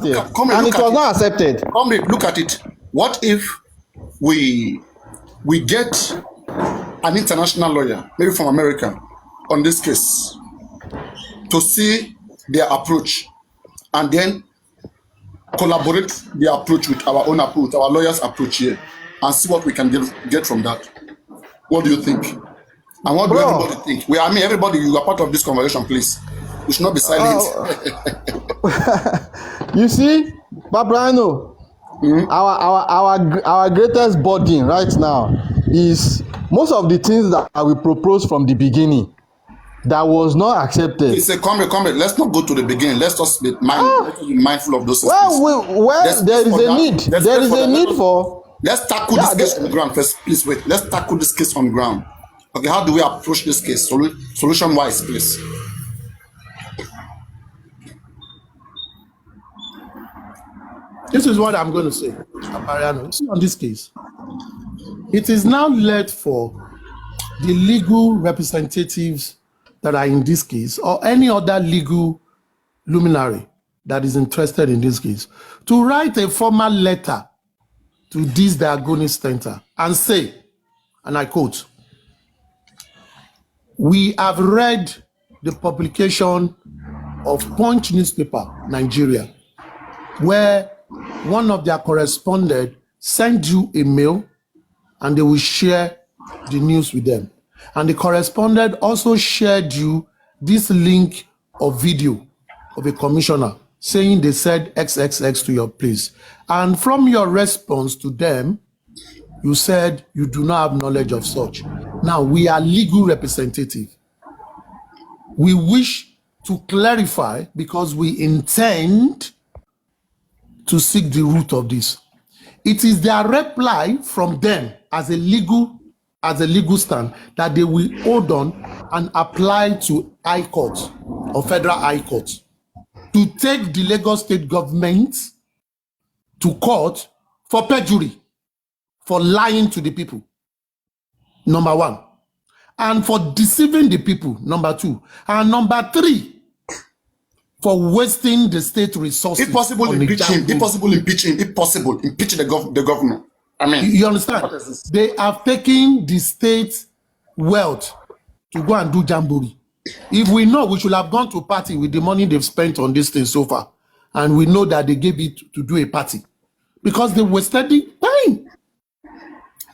year, and it was not accepted. Comrade, look at it. What if we get an international lawyer, maybe from America, on this case, to see their approach, and then collaborate their approach with our own approach, our lawyers' approach here, and see what we can get from that? What do you think? And what do everybody think? Everybody, you are part of this conversation, please. You should not be silent. You see, Babrano, our greatest burden right now is most of the things that we proposed from the beginning that was not accepted. It's a comrade. Let's not go to the beginning. Let's just be mindful of those things. There is a need. There is a need for. Let's tackle this case on the ground first. Please wait. Let's tackle this case on the ground. Okay, how do we approach this case? Solution-wise, please. This is what I'm going to say, Apariano. See, on this case, it is now left for the legal representatives that are in this case, or any other legal luminary that is interested in this case, to write a formal letter to this Diagonist Center and say, and I quote, "We have read the publication of Punch newspaper, Nigeria, where one of their correspondents sent you a mail and they will share the news with them. And the correspondent also shared you this link of video of a commissioner saying they said XXX to your place. And from your response to them, you said you do not have knowledge of such. Now, we are legal representative. We wish to clarify because we intend to seek the root of this. It is their reply from them as a legal stand that they will hold on and apply to High Court or Federal High Court to take the Lagos State government to court for perjury, for lying to the people, number one, and for deceiving the people, number two, and number three, for wasting the state resources. If possible, impeach him. If possible, impeach him. If possible, impeach the governor. I mean, you understand? They have taken the state wealth to go and do jamboree. If we know, we should have gone to a party with the money they've spent on this thing so far. And we know that they gave it to do a party because they wasted the time.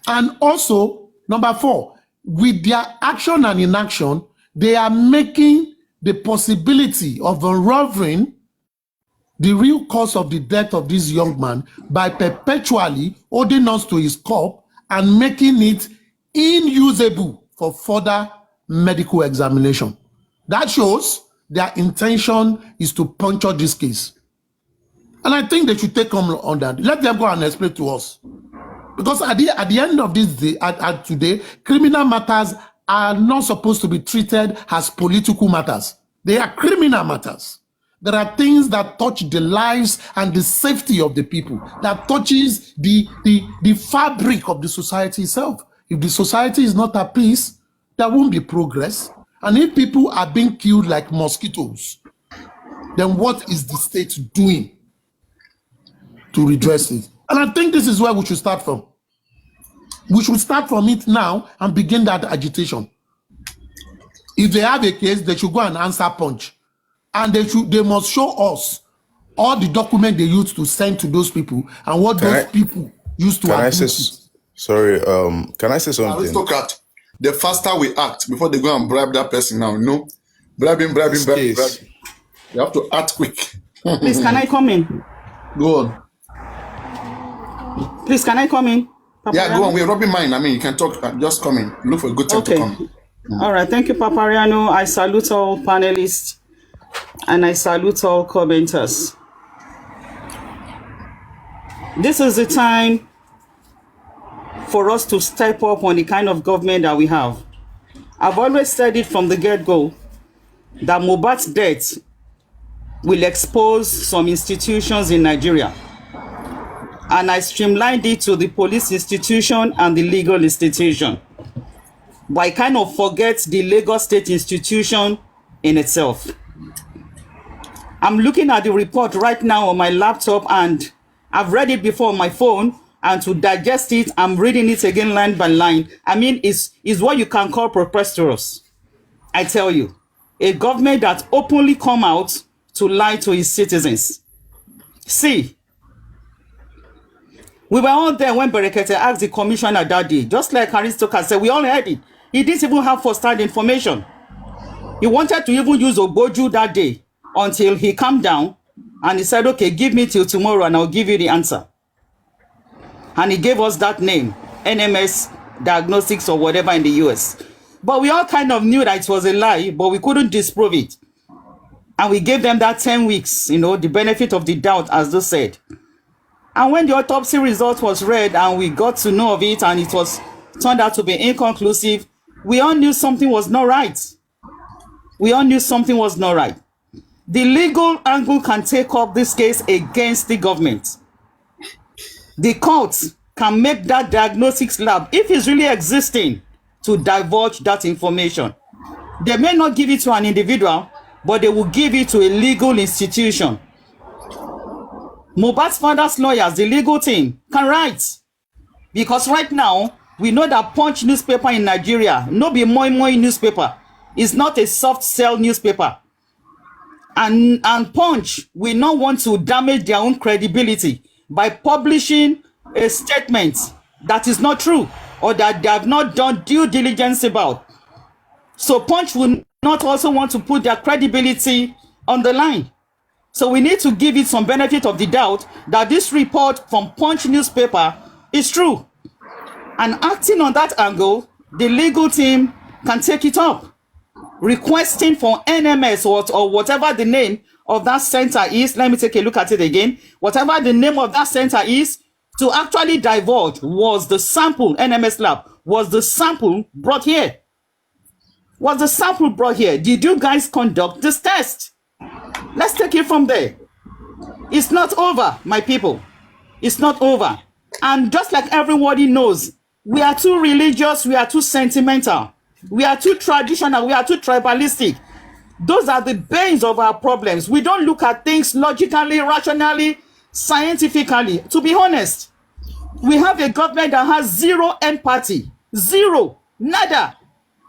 And also, number four, with their action and inaction, they are making the possibility of uncovering the real cause of the death of this young man by perpetually holding us to his corpse and making it inusable for further medical examination. That shows their intention is to puncture this case. And I think they should take on that. Let them go and explain to us. Because at the end of this day, today, criminal matters are not supposed to be treated as political matters. They are criminal matters. There are things that touch the lives and the safety of the people, that touches the fabric of the society itself. If the society is not at peace, there won't be progress. And if people are being killed like mosquitoes, then what is the state doing to redress it? And I think this is where we should start from. We should start from it now and begin that agitation. If they have a case, they should go and answer Punch. And they must show us all the documents they used to send to those people and what people used to abuse. Sorry, can I say something? Aristocrat, the faster we act before they go and bribe that person now, bribe him. You have to act quick. Please, can I come in? Go on. Please, can I come in? Papa yeah, go on. We're rubbing mine. I mean, you can talk. Just come in. Look for a good time to come. All right. Thank you, Papariano. I salute all panelists and I salute all commenters. This is the time for us to step up on the kind of government that we have. I've always said it from the get-go that Mohbad's death will expose some institutions in Nigeria. And I streamlined it to the police institution and the legal institution. But I kind of forget the Lagos State institution in itself. I'm looking at the report right now on my laptop, and I've read it before on my phone, and to digest it, I'm reading it again line by line. I mean, it's what you can call preposterous. I tell you, a government that openly come out to lie to its citizens. See, we were all there when Berekete asked the commissioner that day, just like Aristotle said, we all heard it. He didn't even have first-hand information. He wanted to even use Ogboju that day until he calmed down and he said, okay, give me till tomorrow and I'll give you the answer. And he gave us that name, NMS Diagnostics or whatever in the US. But we all kind of knew that it was a lie, but we couldn't disprove it. And we gave them that 10 weeks, the benefit of the doubt, as they said. And when the autopsy result was read and we got to know of it and it was turned out to be inconclusive, we all knew something was not right. We all knew something was not right. The legal angle can take up this case against the government. The court can make that diagnostics lab, if it's really existing, to divulge that information. They may not give it to an individual, but they will give it to a legal institution. Mohbad's father's lawyers, the legal team, can write. Because right now, we know that Punch newspaper in Nigeria, no be Moi Moi newspaper, is not a soft sell newspaper. And Punch will not want to damage their own credibility by publishing a statement that is not true or that they have not done due diligence about. So Punch will not also want to put their credibility on the line. So we need to give it some benefit of the doubt that this report from Punch newspaper is true. And acting on that angle, the legal team can take it up, requesting for NMS or whatever the name of that center is. Let me take a look at it again. Whatever the name of that center is, to actually divulge was the sample, NMS lab, was the sample brought here. Was the sample brought here? Did you guys conduct this test? Let's take it from there. It's not over, my people. It's not over. And just like everybody knows, we are too religious, we are too sentimental, we are too traditional, we are too tribalistic. Those are the banes of our problems. We don't look at things logically, rationally, scientifically. To be honest, we have a government that has zero empathy. Zero. Nada.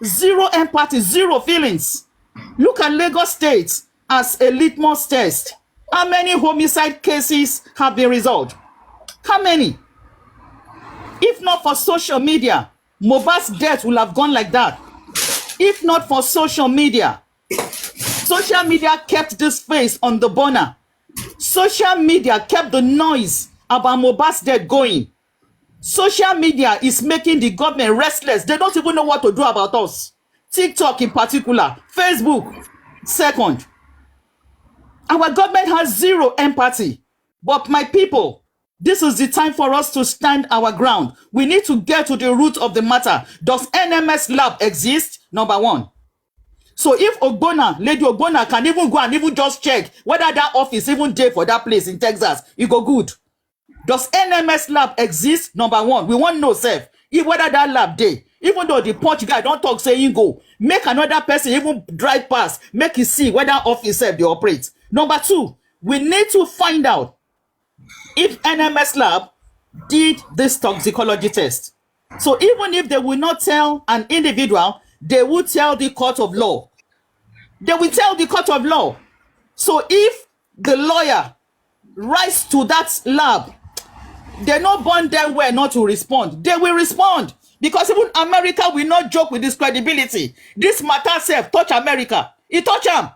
Zero empathy. Zero feelings. Look at Lagos State as a litmus test. How many homicide cases have been resolved? How many? If not for social media, Mohbad's death will have gone like that. If not for social media kept this face on the burner. Social media kept the noise about Mohbad's death going. Social media is making the government restless. They don't even know what to do about us. TikTok in particular, Facebook, second. Our government has zero empathy. But my people, this is the time for us to stand our ground. We need to get to the root of the matter. Does NMS lab exist? Number one. So if Lady Ogbonna can even go and even just check whether that office even there for that place in Texas, it go good. Does NMS lab exist? Number one. We want to know, sef, if whether that lab there, even though the Punch guy don't talk saying go, make another person even drive past, make it see whether office sef they operate. Number two, we need to find out if NMS lab did this toxicology test. So even if they will not tell an individual, they will tell the court of law. They will tell the court of law. So if the lawyer writes to that lab, they not bond them well not to respond. They will respond. Because even America will not joke with this credibility. This matter self touch America. It touch them.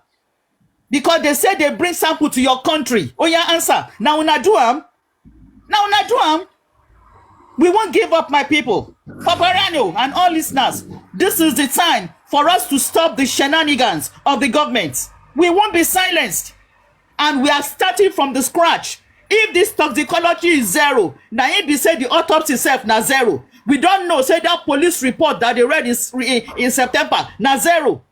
Because they say they bring sample to your country. Oh yeah, answer. Now una do am. Now una do am. We won't give up, my people. Paparano and all listeners, this is the time for us to stop the shenanigans of the government. We won't be silenced. And we are starting from the scratch. If this toxicology is zero, now if they say the autopsy itself na zero, we don't know, say that police report that they read in September, na zero.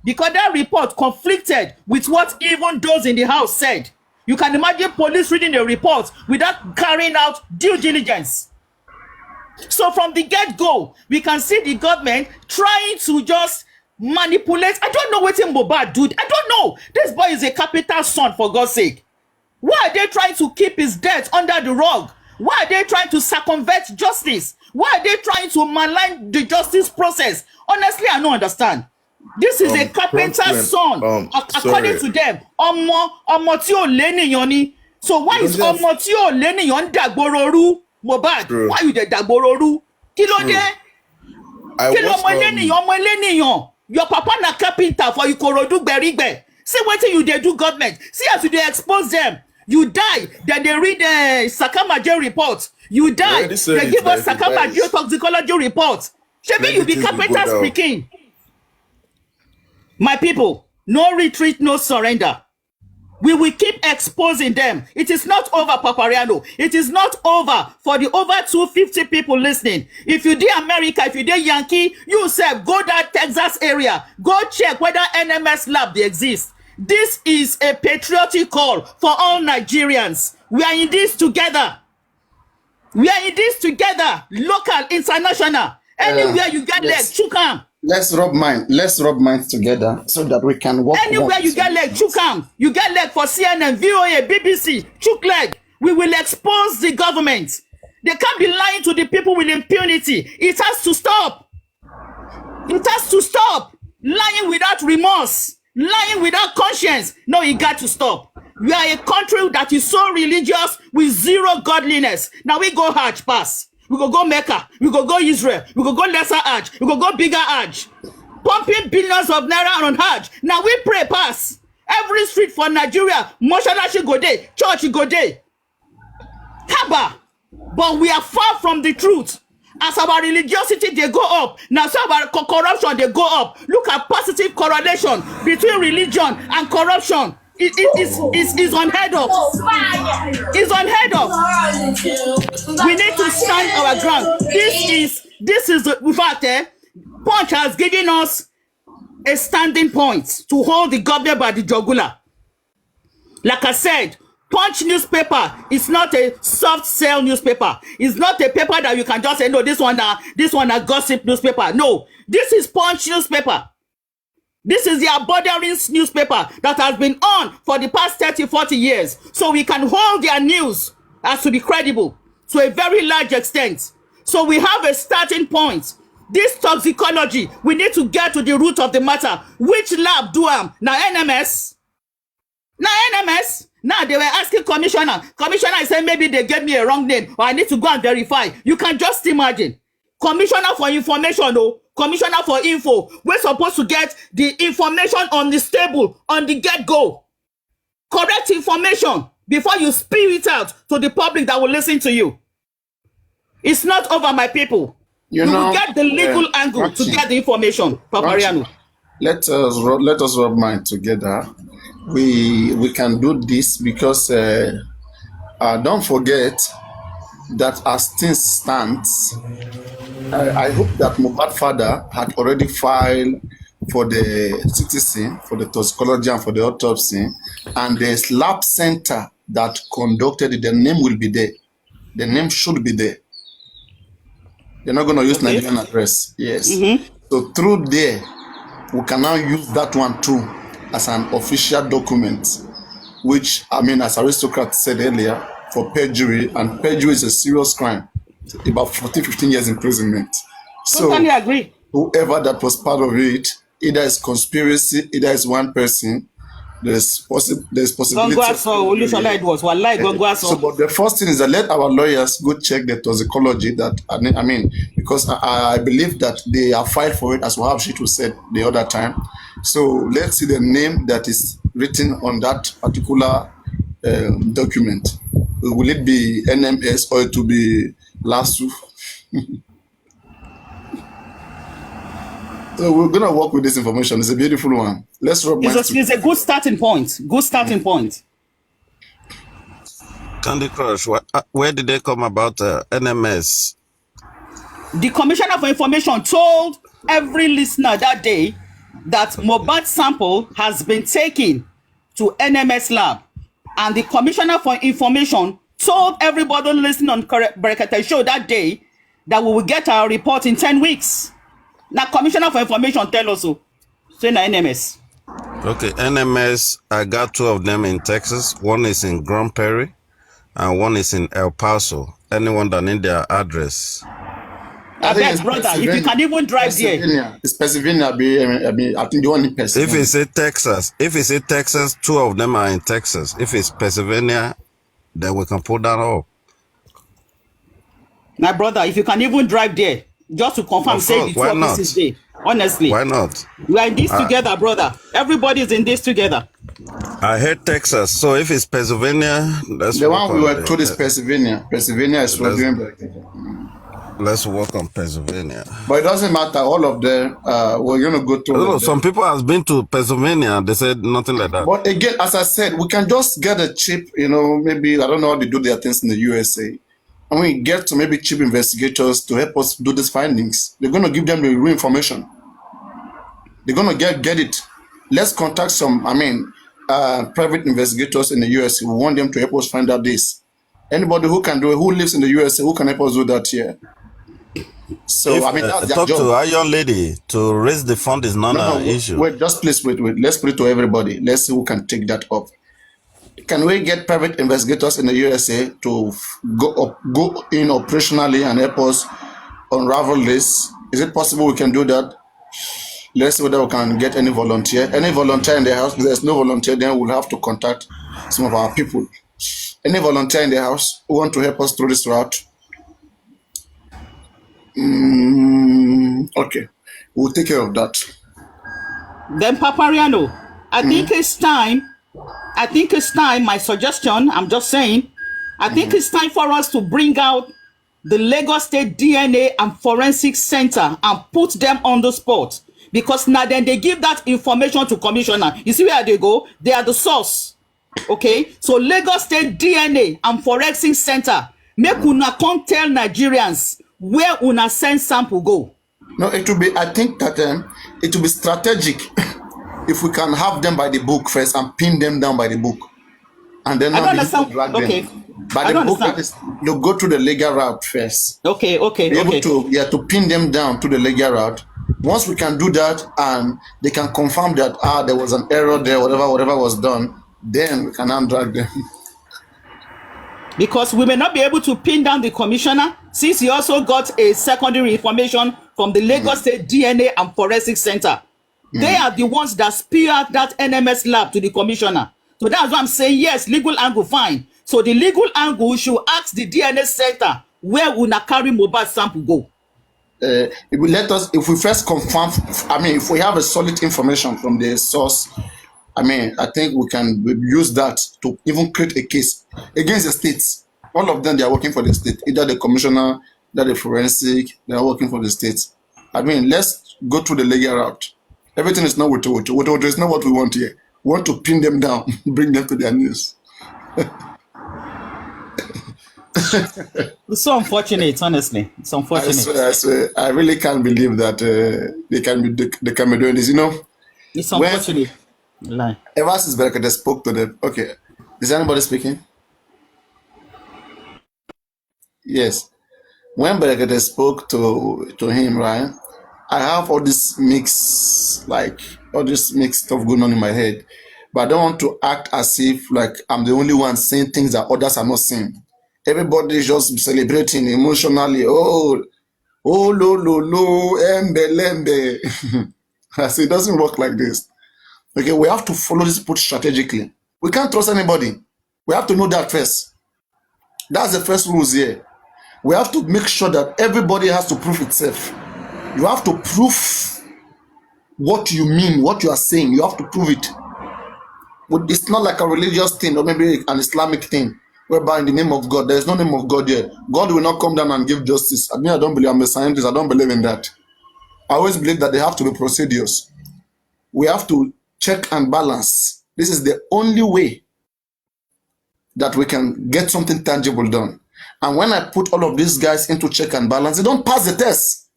Because that report conflicted with what even those in the house said. You can imagine police reading the report without carrying out due diligence. So from the get-go, we can see the government trying to just manipulate. I don't know what Mohbad do. I don't know. This boy is a capital son, for God's sake. Why are they trying to keep his death under the rug? Why are they trying to circumvent justice? Why are they trying to malign the justice process? Honestly, I don't understand. This is a carpenter's son, according to them. Ọmọ tí ò lénìyàn ni. So why is ọmọ tí ò lénìyàn dàgbòrò rú? Mohbad, why you dey dàgbòrò rú? Kí ló dé? Kí ló ọmọ lénìyàn? Your papa na carpenter for Ikorodu Gberigbe. See wetin you dey do, government. See as you dey expose them. You die, then they read the Sakamaje report. You die, they give us Sakamaje toxicology report. Shebi you be carpenter speaking. My people, no retreat, no surrender. We will keep exposing them. It is not over, Papariano. It is not over for the over 250 people listening. If you did America, if you did Yankee, you say go that Texas area. Go check whether NMS lab they exist. This is a patriotic call for all Nigerians. We are in this together. We are in this together. Local, international. Anywhere you get yes. leg, chukam. Let's rub minds together so that we can work. Anywhere you get leg, chukam. You get leg for CNN, VOA, BBC, chuk leg. We will expose the government. They can't be lying to the people with impunity. It has to stop. It has to stop. Lying without remorse. Lying without conscience. No, it got to stop. We are a country that is so religious with zero godliness. Now we go Hajj pass. We go Mecca. We go Israel. We go lesser Hajj. We go bigger Hajj. Pumping billions of naira on Hajj. Now we pray pass. Every street for Nigeria, Moshalashi go there, church go there. Haba. But we are far from the truth. As our religiosity, they go up. Now, so our corruption, they go up. Look at positive correlation between religion and corruption. It is unheard of. It's unheard of. We need to stand our ground. This is in fact, Punch has given us a standing point to hold the government by the jugular. Like I said, Punch newspaper is not a soft sell newspaper. It's not a paper that you can just say, no, this one a gossip newspaper. No, this is Punch newspaper. This is the bordering newspaper that has been on for the past 30, 40 years. So we can hold their news as to be credible to a very large extent. So we have a starting point. This toxicology, we need to get to the root of the matter. Which lab do now NMS? Now NMS? Now they were asking commissioner. Commissioner is saying maybe they gave me a wrong name or I need to go and verify. You can just imagine. Commissioner for information, no. Commissioner for info. We're supposed to get the information on the stable, on the get-go. Correct information before you spew it out to the public that will listen to you. It's not over, my people. You will get the legal angle to get the information, Papariano. Let us rub minds together. We can do this because don't forget that as things stands, I hope that Mohbad father had already filed for the citizen, for the toxicology and for the autopsy, and the lab center that conducted it, the name will be there. The name should be there. They're not going to use Nigerian address. Yes. So through there, we can now use that one too as an official document, which, I mean, as Aristocrat said earlier, for perjury, and perjury is a serious crime, about 14, 15 years imprisonment. So totally agree. Whoever that was part of it, either is conspiracy, either is one person, there's possibility. So, but the first thing is that let our lawyers go check the toxicology that, I mean, because I believe that they are filed for it, as Wahab Shitu said the other time. So let's see the name that is written on that particular document. Will it be NMS or it will be LASU? So we're gonna work with this information. It's a beautiful one. Let's rub minds together. It's a good starting point. Good starting point. Candy Crush, where did they come about NMS? The Commissioner for Information told every listener that day that Mohbad sample has been taken to NMS lab, and the Commissioner for Information told everybody listening on Berekete Show that day that we will get our report in 10 weeks. Now, Commissioner for Information tell us so. Say na NMS. Okay, NMS, I got 2 of them in Texas. One is in Grand Prairie and one is in El Paso. Anyone that need their address. I beg, brother, if you can even drive there. Pennsylvania. It's Pennsylvania. I think the one in Pennsylvania. If it's a Texas, 2 of them are in Texas. If it's Pennsylvania, then we can put that up. My brother, if you can even drive there, just to confirm, say the 2 offices there. Honestly. Why not? We are in this together, brother. Everybody is in this together. I hate Texas, so if it's Pennsylvania, let's the work one we on were told is Pennsylvania. Pennsylvania is let's work on Pennsylvania. But it doesn't matter. All of them, we're going to go to. No, some people has been to Pennsylvania. They said nothing like that. But again, as I said, we can just get a cheap, maybe, I don't know how they do their things in the USA. And we get to maybe cheap investigators to help us do these findings. They're going to give them the real information. They're going to get it. Let's contact some, private investigators in the USA. We want them to help us find out this. Anybody who can do it, who lives in the USA, who can help us do that here? So, that's their talk job. to our young lady to raise the fund is not an issue. Wait, just please wait. Let's put it to everybody. Let's see who can take that up. Can we get private investigators in the USA to go in operationally and help us unravel this? Is it possible we can do that? Let's see whether we can get any volunteer. Any volunteer in the house? If there's no volunteer, then we'll have to contact some of our people. Any volunteer in the house who want to help us through this route? Okay, we'll take care of that. Then Papariano, I think it's time, my suggestion, I'm just saying, I think it's time for us to bring out the Lagos State DNA and Forensic Center and put them on the spot. Because now then they give that information to commissioner. You see where they go? They are the source. Okay? So Lagos State DNA and Forensic Center, make una come tell Nigerians where una send sample go. No, it will be, I think that it will be strategic if we can have them by the book first and pin them down by the book. And then I don't understand. drag Okay. them. By the book, that is, you go to the legal route first. Okay. Be able to pin them down to the legal route. Once we can do that and they can confirm that there was an error there, whatever was done, then we can drag them. Because we may not be able to pin down the commissioner, since he also got a secondary information from the Lagos State DNA and Forensic Center. They are the ones that speared that NMS lab to the commissioner. So that's why I'm saying, yes, legal angle, fine. So the legal angle should ask the DNA center where una carry mobile sample go. If we first confirm, if we have a solid information from the source, I think we can use that to even create a case against the states. All of them, they are working for the state. Either the commissioner, either the forensic, they are working for the states. Let's go through the legal route. Everything is not with it's not what we want here. We want to pin them down, bring them to their knees. It's so unfortunate, honestly. It's unfortunate. I really can't believe that they can be doing this. It's unfortunate. Ever since Berekete spoke to them, okay, is anybody speaking? Yes. When Berekete spoke to him, right, I have all this mixed stuff going on in my head, but I don't want to act as if like I'm the only one saying things that others are not saying. Everybody is just celebrating emotionally. Oh, lo, embe. I say it doesn't work like this. Okay, we have to follow this put strategically. We can't trust anybody. We have to know that first. That's the first rules here. We have to make sure that everybody has to prove itself. You have to prove what you mean, what you are saying. You have to prove it. It's not like a religious thing or maybe an Islamic thing, whereby in the name of God, there is no name of God here. God will not come down and give justice. I don't believe, I'm a scientist, I don't believe in that. I always believe that there have to be procedures. We have to check and balance. This is the only way that we can get something tangible done. And when I put all of these guys into check and balance, they don't pass the test.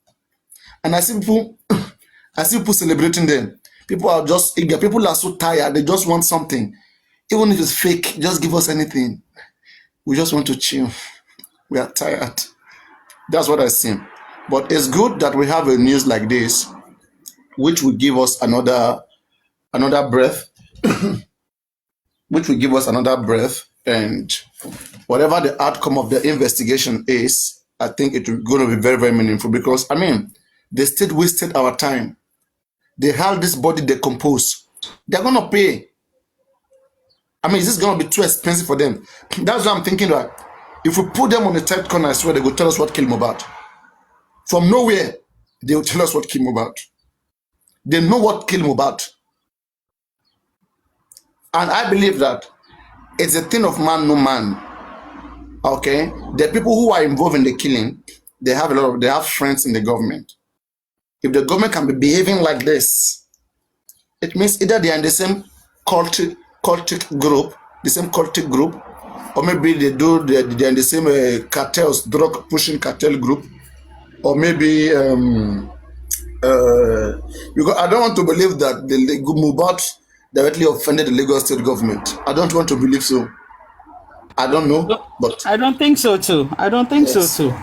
And I see people celebrating them. People are just eager. People are so tired. They just want something. Even if it's fake, just give us anything. We just want to chill. We are tired. That's what I see. But it's good that we have a news like this which will give us another breath, which will give us another breath, and whatever the outcome of the investigation is, I think it will going to be very, very meaningful, because I mean, the state wasted our time. They held this body decomposed. They're going to pay. I mean, is this going to be too expensive for them? That's why I'm thinking that if we put them on the third corner, I swear they will tell us what killed Mohbad. From nowhere, they will tell us what killed Mohbad. They know what killed Mohbad. And I believe that it's a thing of man, no man. Okay? The people who are involved in the killing, they have friends in the government. If the government can be behaving like this, it means either they are in the same cultic group, or maybe they're in the same cartels, drug pushing cartel group, or maybe because I don't want to believe that the Mohbad directly offended the Lagos state government. I don't want to believe so. I don't know, but I don't think so too. I don't think so too.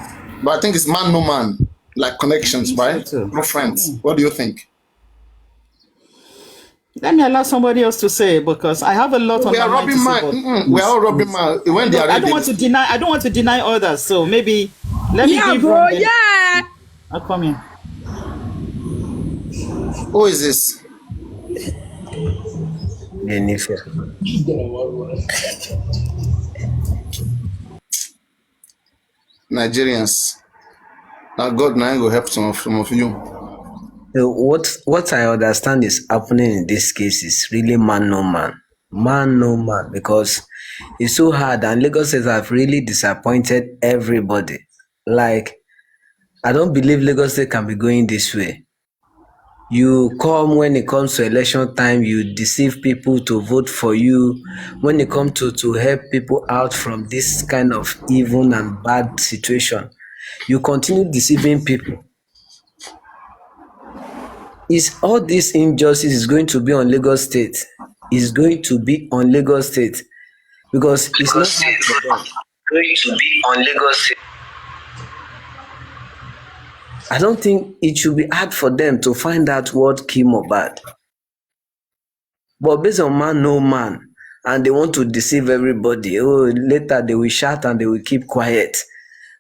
But I think it's man, no man, like connections, right? So No friends. What do you think? Let me allow somebody else to say, because I have a lot on We my are mind to robbing say. man. We are all robbing man. When they are I ready, don't want to deny. I don't want to deny others. So maybe let me Yeah, give bro. one. Then Yeah. I'll come in. who is this? Jennifer. Nigerians. Now God now go help some of you. What I understand is happening in this case is really man no man. Man no man, because it's so hard, and Lagos State have really disappointed everybody. Like, I don't believe Lagos State can be going this way. You come when it comes to election time, you deceive people to vote for you. When it comes to help people out from this kind of evil and bad situation, you continue deceiving people. Is all this injustice is going to be on Lagos State? Is going to be on Lagos State, because it's not hard for them. Going to be on Lagos State. I don't think it should be hard for them to find out what killed Mohbad. But based on man, no man, and they want to deceive everybody. Oh, later they will shout and they will keep quiet.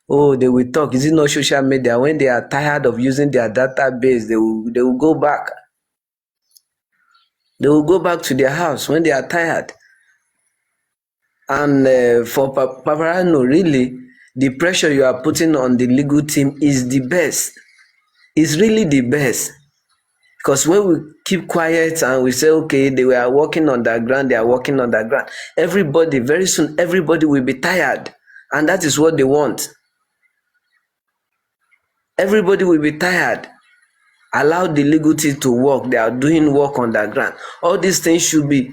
Oh, they will talk. Is it not social media? When they are tired of using their database, they will go back. They will go back to their house when they are tired. And for Paparano, really, the pressure you are putting on the legal team is the best. It's really the best. Because when we keep quiet and we say, okay, they were working underground, they are working underground, everybody, very soon, everybody will be tired. And that is what they want. Everybody will be tired. Allow the legal team to work. They are doing work underground. All these things should be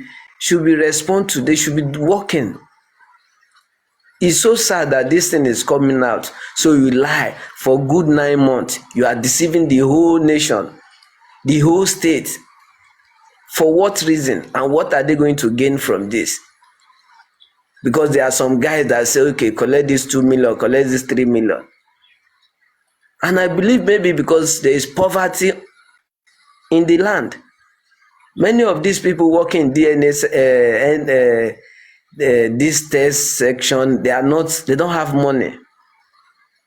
responded to. They should be working. It's so sad that this thing is coming out. So you lie for good 9 months. You are deceiving the whole nation, the whole state. For what reason? And what are they going to gain from this? Because there are some guys that say, okay, collect this 2 million, collect this 3 million. And I believe maybe because there is poverty in the land. Many of these people working in DNS and this test section, they don't have money.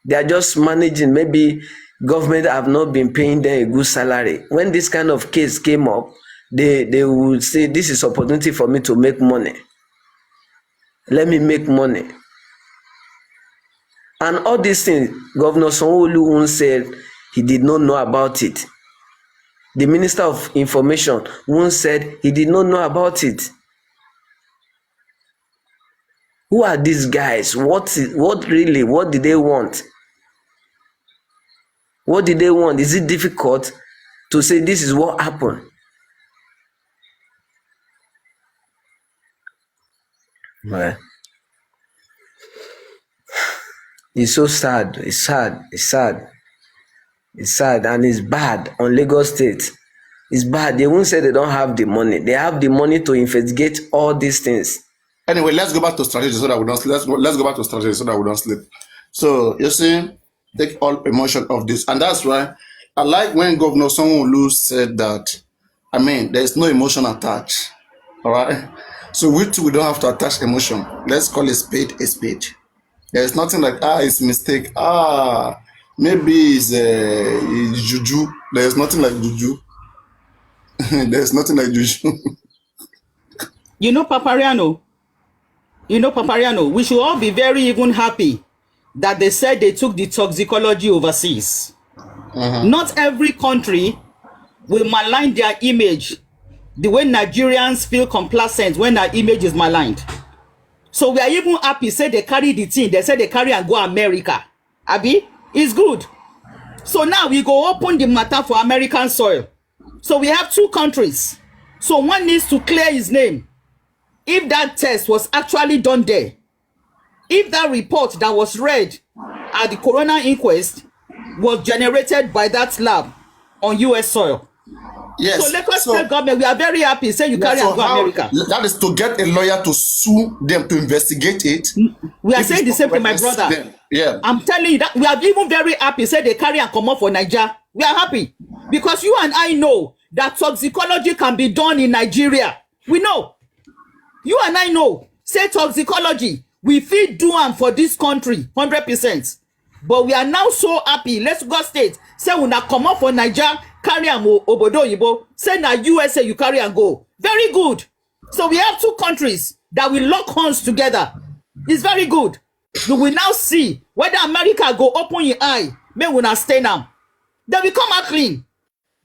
They are just managing. Maybe government have not been paying them a good salary. When this kind of case came up, they would say, this is opportunity for me to make money. Let me make money. And all these things, Governor Sanwo-Olu once said he did not know about it. The Minister of Information once said he did not know about it. Who are these guys? What did they want? What did they want? Is it difficult to say this is what happened? Well, it's so sad. It's sad. It's sad. It's sad, and it's bad on Lagos State. It's bad. They won't say they don't have the money. They have the money to investigate all these things. Anyway, let's go back to strategy so that we don't sleep. Let's go back to strategy so that we don't sleep. So you see, take all emotion of this, and that's why I like when Governor Sanwo-Olu said that, I mean, there's no emotion attached. All right. So we too, we don't have to attach emotion. Let's call a spade a spade. There's nothing like, it's mistake. Maybe it's juju. There's nothing like juju. There's nothing like juju. You know, Papariano, we should all be very even happy that they said they took the toxicology overseas. Not every country will malign their image the way Nigerians feel complacent when our image is maligned. So we are even happy, say they carry the thing, they say they carry and go America. Abi, it's good. So now we go open the matter for American soil. So we have 2 countries. So one needs to clear his name. If that test was actually done there, if that report that was read at the coroner inquest was generated by that lab on US soil. Yes. So Lagos State government, we are very happy, say you carry and go America. That is to get a lawyer to sue them to investigate it. We are saying the same thing, my brother. Yeah. I'm telling you that we are even very happy, say they carry and come up for Nigeria. We are happy because you and I know that toxicology can be done in Nigeria. We know. You and I know. Say toxicology, we fit do am for this country 100%. But we are now so happy. Let's go state. Say we not come up for Nigeria, carry am obodo yibo. Say na USA you carry and go. Very good. So we have 2 countries that will lock horns together. It's very good. You will now see whether America go open your eye, may we not stay now. Then we come out clean.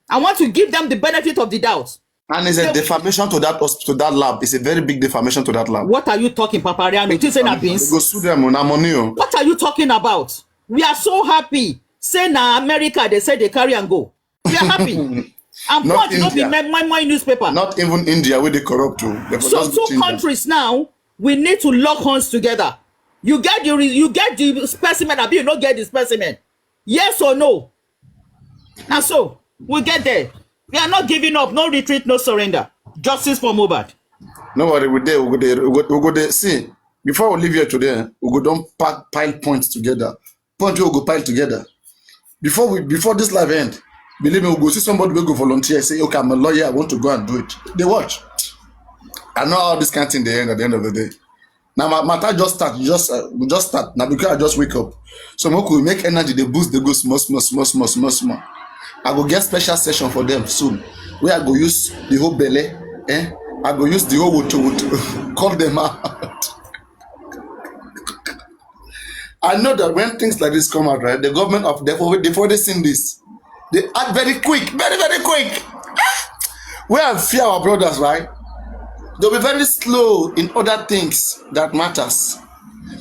I want to give them the benefit of the doubt. And it's a defamation to that lab. It's a very big defamation to that lab. What are you talking, Papariano? It isn't a beans. Go sue them on money. What are you talking about? We are so happy. Say na America, they say they carry and go. We are happy. And Not not be my newspaper. Not even India where they corrupt too. So 2 countries now, we need to lock horns together. You get the specimen, or you not get the specimen. Yes or no? And so we'll get there. We are not giving up. No retreat, no surrender. Justice for Mohbad. Nobody we go there. See, before we leave here today, we go don't pile points together. Point we go pile together. Before this live end, believe me, we go see somebody will go volunteer. Say, okay, I'm a lawyer. I want to go and do it. They watch. I know how this kind of thing they end at the end of the day. Now my time just start. We just start now because I just wake up. So we make energy. They boost. They go small. I go get special session for them soon. Where I go use the whole belly. I go use the whole wood to call them out. I know that when things like this come out, right, the government of before they seen this, they act very quick, very quick. We have fear our brothers, right? They'll be very slow in other things that matters.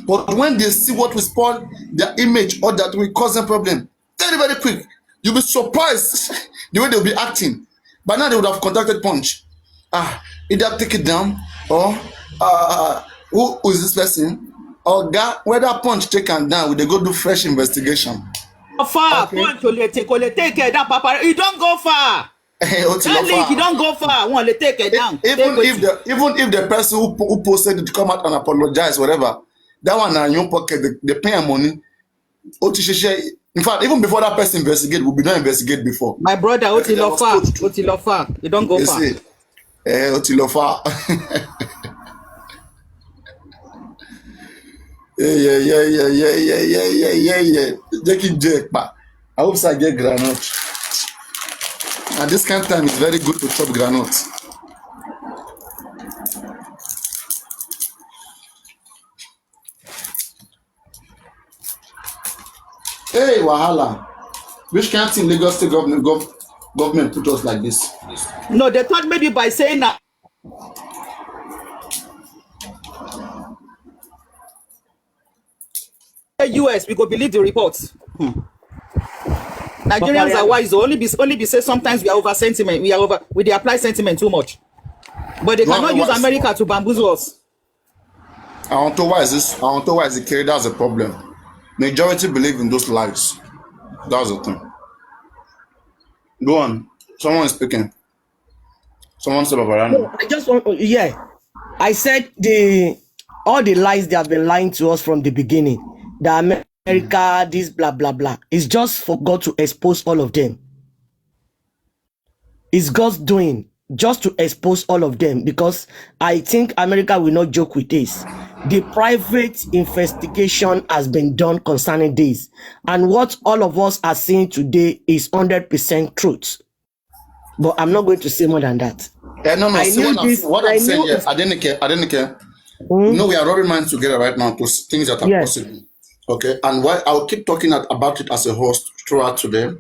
But when they see what will spoil their image or that will cause them problem, very quick. You'll be surprised the way they'll be acting. By now they would have contacted Punch. Either take it down or who is this person? Or whether Punch take and down, they go do fresh investigation. Far, okay. Punch will take it down, Papa. You don't go far. You don't go far. Want to take it down. Even if the person who posted it to come out and apologize, whatever, that one in your pocket, they pay money. In fact, even before that person investigate, we be not investigate before. My brother, Otilofa, you don't go far. Otilofa. Yeah. Taking Jake, but I hope I get granite. And this kind of time is very good to chop granite. Hey, Wahala. Which kind of thing Lagos State government put us like this? No, they thought maybe by saying that. US, we go believe the reports. Nigerians are wise. Only be say sometimes we are over sentiment. We apply sentiment too much. But they cannot use America to bamboozle us. I don't know why is it carried as a problem. Majority believe in those lies. That's the thing. Go on. Someone is speaking. Someone said over there. No, I just want. I said all the lies they have been lying to us from the beginning. The America, this blah blah blah. It's just for God to expose all of them. It's God's doing just to expose all of them, because I think America will not joke with this. The private investigation has been done concerning this, and what all of us are seeing today is 100% truth. But I'm not going to say more than that. No, I see knew what this. what I I'm saying knew. here, I didn't care. You know, we are rubbing minds together right now to things that are Yes. possible. Okay, and why I'll keep talking about it as a host throughout today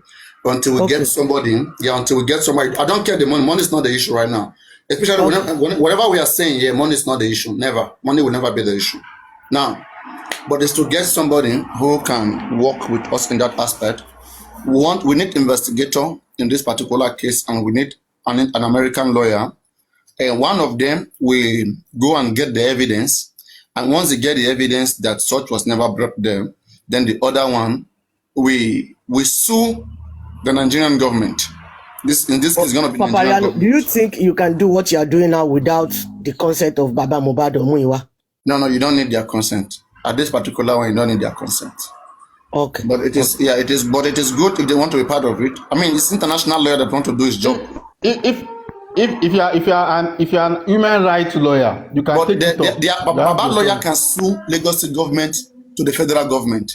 until we Okay. get somebody. Yeah, until we get somebody. I don't care the money. Money is not the issue right now. Especially Okay. whatever we are saying here, money is not the issue. Never. Money will never be the issue. Now, but it's to get somebody who can work with us in that aspect. We need investigator in this particular case, and we need an American lawyer. And one of them will go and get the evidence. And once they get the evidence that such was never brought there, then the other one, we sue the Nigerian government. In this case, is going to be Papa Nigerian Yano, do you government. think you can do what you are doing now without the consent of Baba Mohbad or Muyiwa? No, you don't need their consent. At this particular one, you don't need their consent. Okay. But it is, yeah, it is. But it is good if they want to be part of it. I mean, it's international lawyer that want to do his job. If you are an human rights lawyer, you can But take it up. the You have Baba to lawyer do. can sue Lagos State government to the federal government.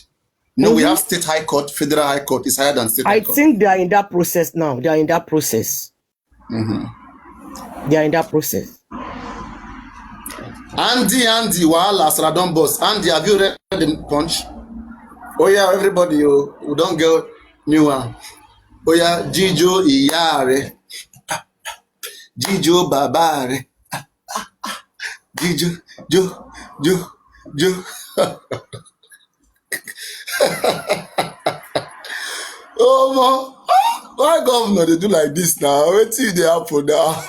No, we have state high court, federal high court is higher than state high I court. think they are in that process now. They are in that process. They are in that process. Andy, wahala, Saradon boss. Andy, have you read the Punch? Oh yeah, everybody, you don't get new one. Oh yeah, Jijo Iyare, Jijo Babare, Jijo, Jo. Oh man, why governor they do like this now? Wait till they happen now.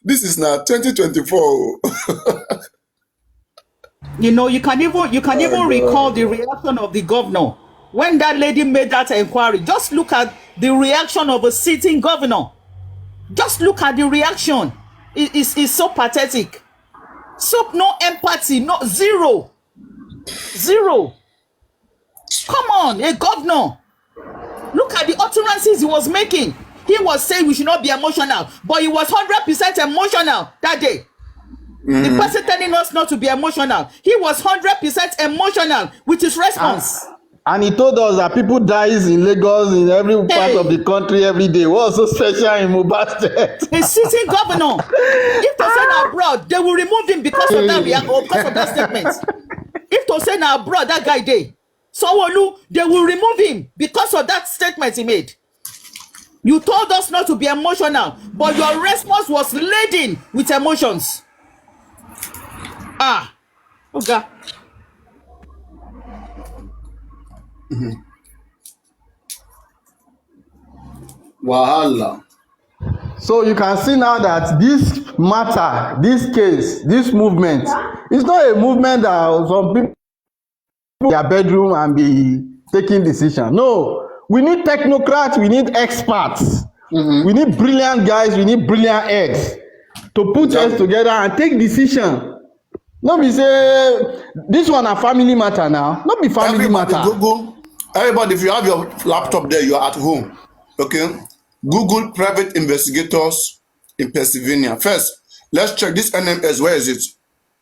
This is now 2024. You know, you can even recall the reaction of the governor when that lady made that inquiry. Just look at the reaction of a sitting governor. Just look at the reaction. It's so pathetic. So no empathy, no zero. Come on, a governor. Look at the utterances he was making. He was saying we should not be emotional, but he was 100% emotional that day. The person telling us not to be emotional, he was 100% emotional with his response. And he told us that people dies in Lagos, in every part of the country every day. What's so special in Mohbad's death? A sitting governor, if to send abroad, they will remove him because of that because of that statement. If to send abroad, that guy day, Sanwo-Olu, they will remove him because of that statement he made. You told us not to be emotional, but your response was laden with emotions. Okay. Wahala. So you can see now that this matter, this case, this movement, is not a movement that some people in their bedroom and be taking decision. No, we need technocrats, we need experts, we need brilliant guys, we need brilliant heads to put heads together and take decision. No be say this one a family matter now. No be family matter. Google. Everybody, if you have your laptop there, you are at home. Okay. Google private investigators in Pennsylvania. First, let's check this NMS. Where is it?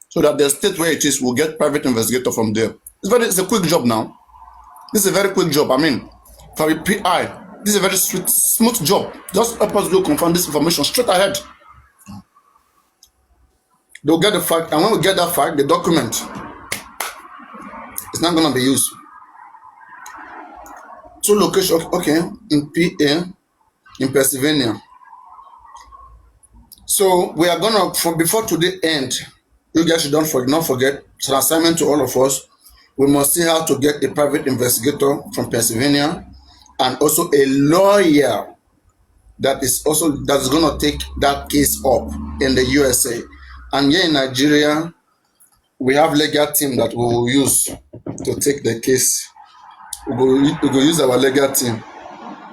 So that the state where it is will get private investigator from there. It's a quick job now. This is a very quick job. I mean, for a PI, this is a very smooth job. Just help us go confirm this information straight ahead. They'll get the fact, and when we get that fact, the document, it's not going to be used. Two locations, okay, in PA, in Pennsylvania. So we are going to, before today end, you guys should not forget, it's an assignment to all of us. We must see how to get a private investigator from Pennsylvania and also a lawyer that's going to take that case up in the USA. And here in Nigeria, we have legal team that we will use to take the case. We go use our legal team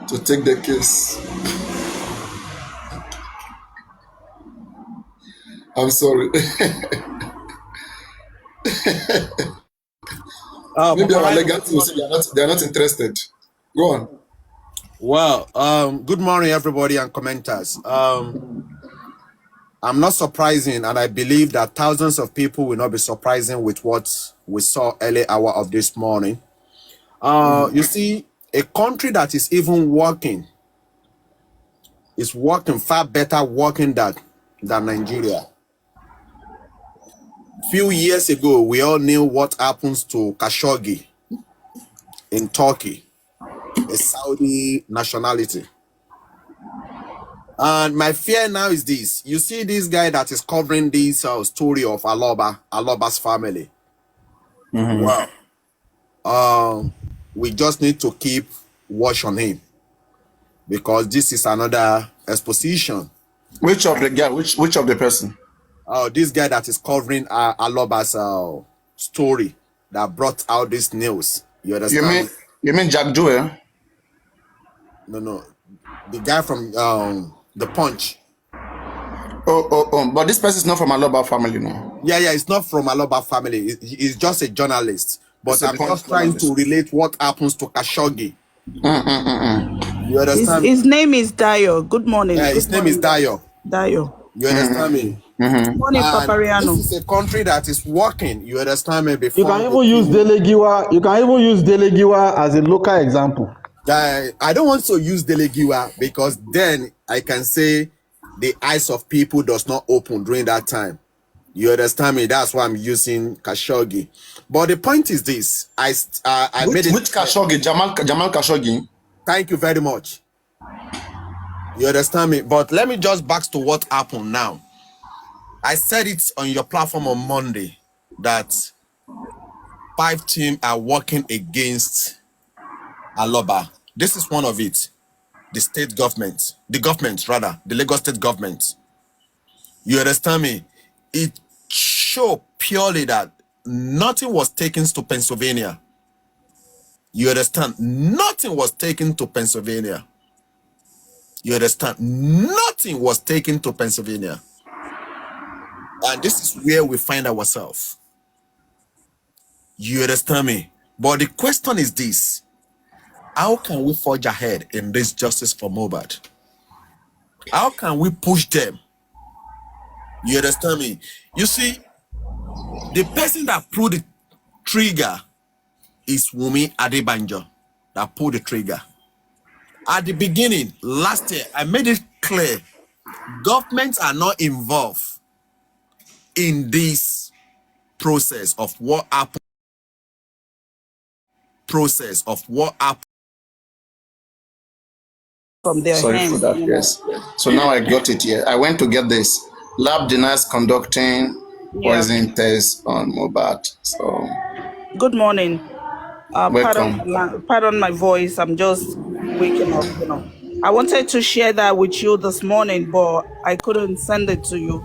to take the case. I'm sorry. Maybe our legal team say they are not interested. Go on. Well, good morning, everybody and commenters. I'm not surprising, and I believe that thousands of people will not be surprising with what we saw early hour of this morning. You see, a country that is even working is working far better working than Nigeria. Few years ago, we all knew what happens to Khashoggi in Turkey, a Saudi nationality. And my fear now is this. You see this guy that is covering this story of Aloba's family. Wow. We just need to keep watch on him, because this is another exposition. Which of the guy? Which of the person? This guy that is covering Aloba's story that brought out this news. You understand? You mean Jack Joel? No. The guy from The Punch. Oh. But this person is not from Aloba family, no. Yeah. It's not from Aloba family. He's just a journalist. But I'm just trying to relate what happens to Khashoggi. You understand? His name is Dayo. Good morning. His name is Dayo. Dayo. You understand me? Good morning, Papariano. This is a country that is working. You understand me? Before You can even use Delegiwa. You can even use Delegiwa as a local example. I don't want to use Delegiwa because then I can say the eyes of people does not open during that time. You understand me? That's why I'm using Khashoggi. But the point is this: I made it. Which Khashoggi? Jamal Khashoggi. Thank you very much. You understand me? But let me just back to what happened now. I said it on your platform on Monday that 5 teams are working against Aloba. This is one of it. The state government, the Lagos state government. You understand me? It showed purely that nothing was taken to Pennsylvania. You understand? Nothing was taken to Pennsylvania. You understand? Nothing was taken to Pennsylvania. And this is where we find ourselves. You understand me? But the question is this: how can we forge ahead in this justice for Mohbad? How can we push them? You understand me? You see, the person that pulled the trigger is Wunmi Adebanjo, that pulled the trigger. At the beginning, last year, I made it clear, governments are not involved in this process of what happened. From their Sorry hands, for that. Yes. So now I got it here. I went to get this. Lab denies conducting poison test on Mohbad. So. Good morning. Welcome. Pardon my voice. I'm just waking up. I wanted to share that with you this morning, but I couldn't send it to you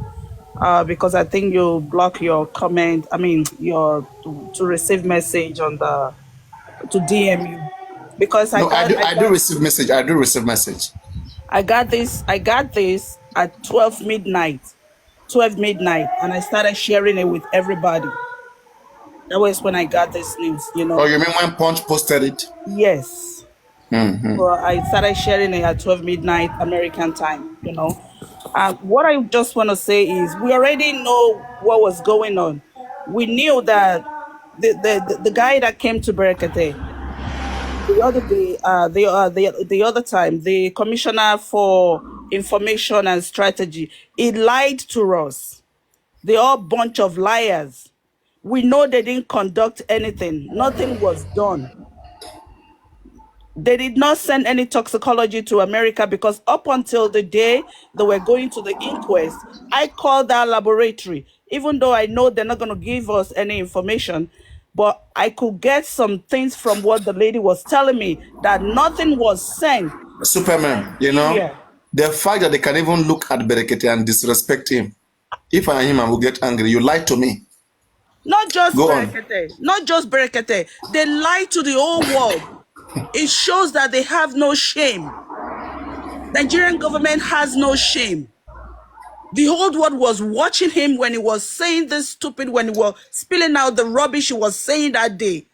because I think you block your comment. I mean, your to receive message on the to DM you because I do receive message. I do receive message. I got this at 12 midnight, and I started sharing it with everybody. That was when I got this news, Oh, you mean when Punch posted it? Yes. Well, I started sharing it at 12 midnight American time, what I just want to say is we already know what was going on. We knew that the guy that came to Berekete the other day, the other time, the Commissioner for Information and Strategy, he lied to us. They're all bunch of liars. We know they didn't conduct anything. Nothing was done. They did not send any toxicology to America because up until the day they were going to the inquest, I called that laboratory, even though I know they're not going to give us any information, but I could get some things from what the lady was telling me that nothing was sent. Superman, the fact that they can even look at Berekete and disrespect him. If I am him, I will get angry. You lied to me. Not just Berekete. They lied to the whole world. It shows that they have no shame. Nigerian government has no shame. The whole world was watching him when he was saying this stupid, when he was spilling out the rubbish he was saying that day.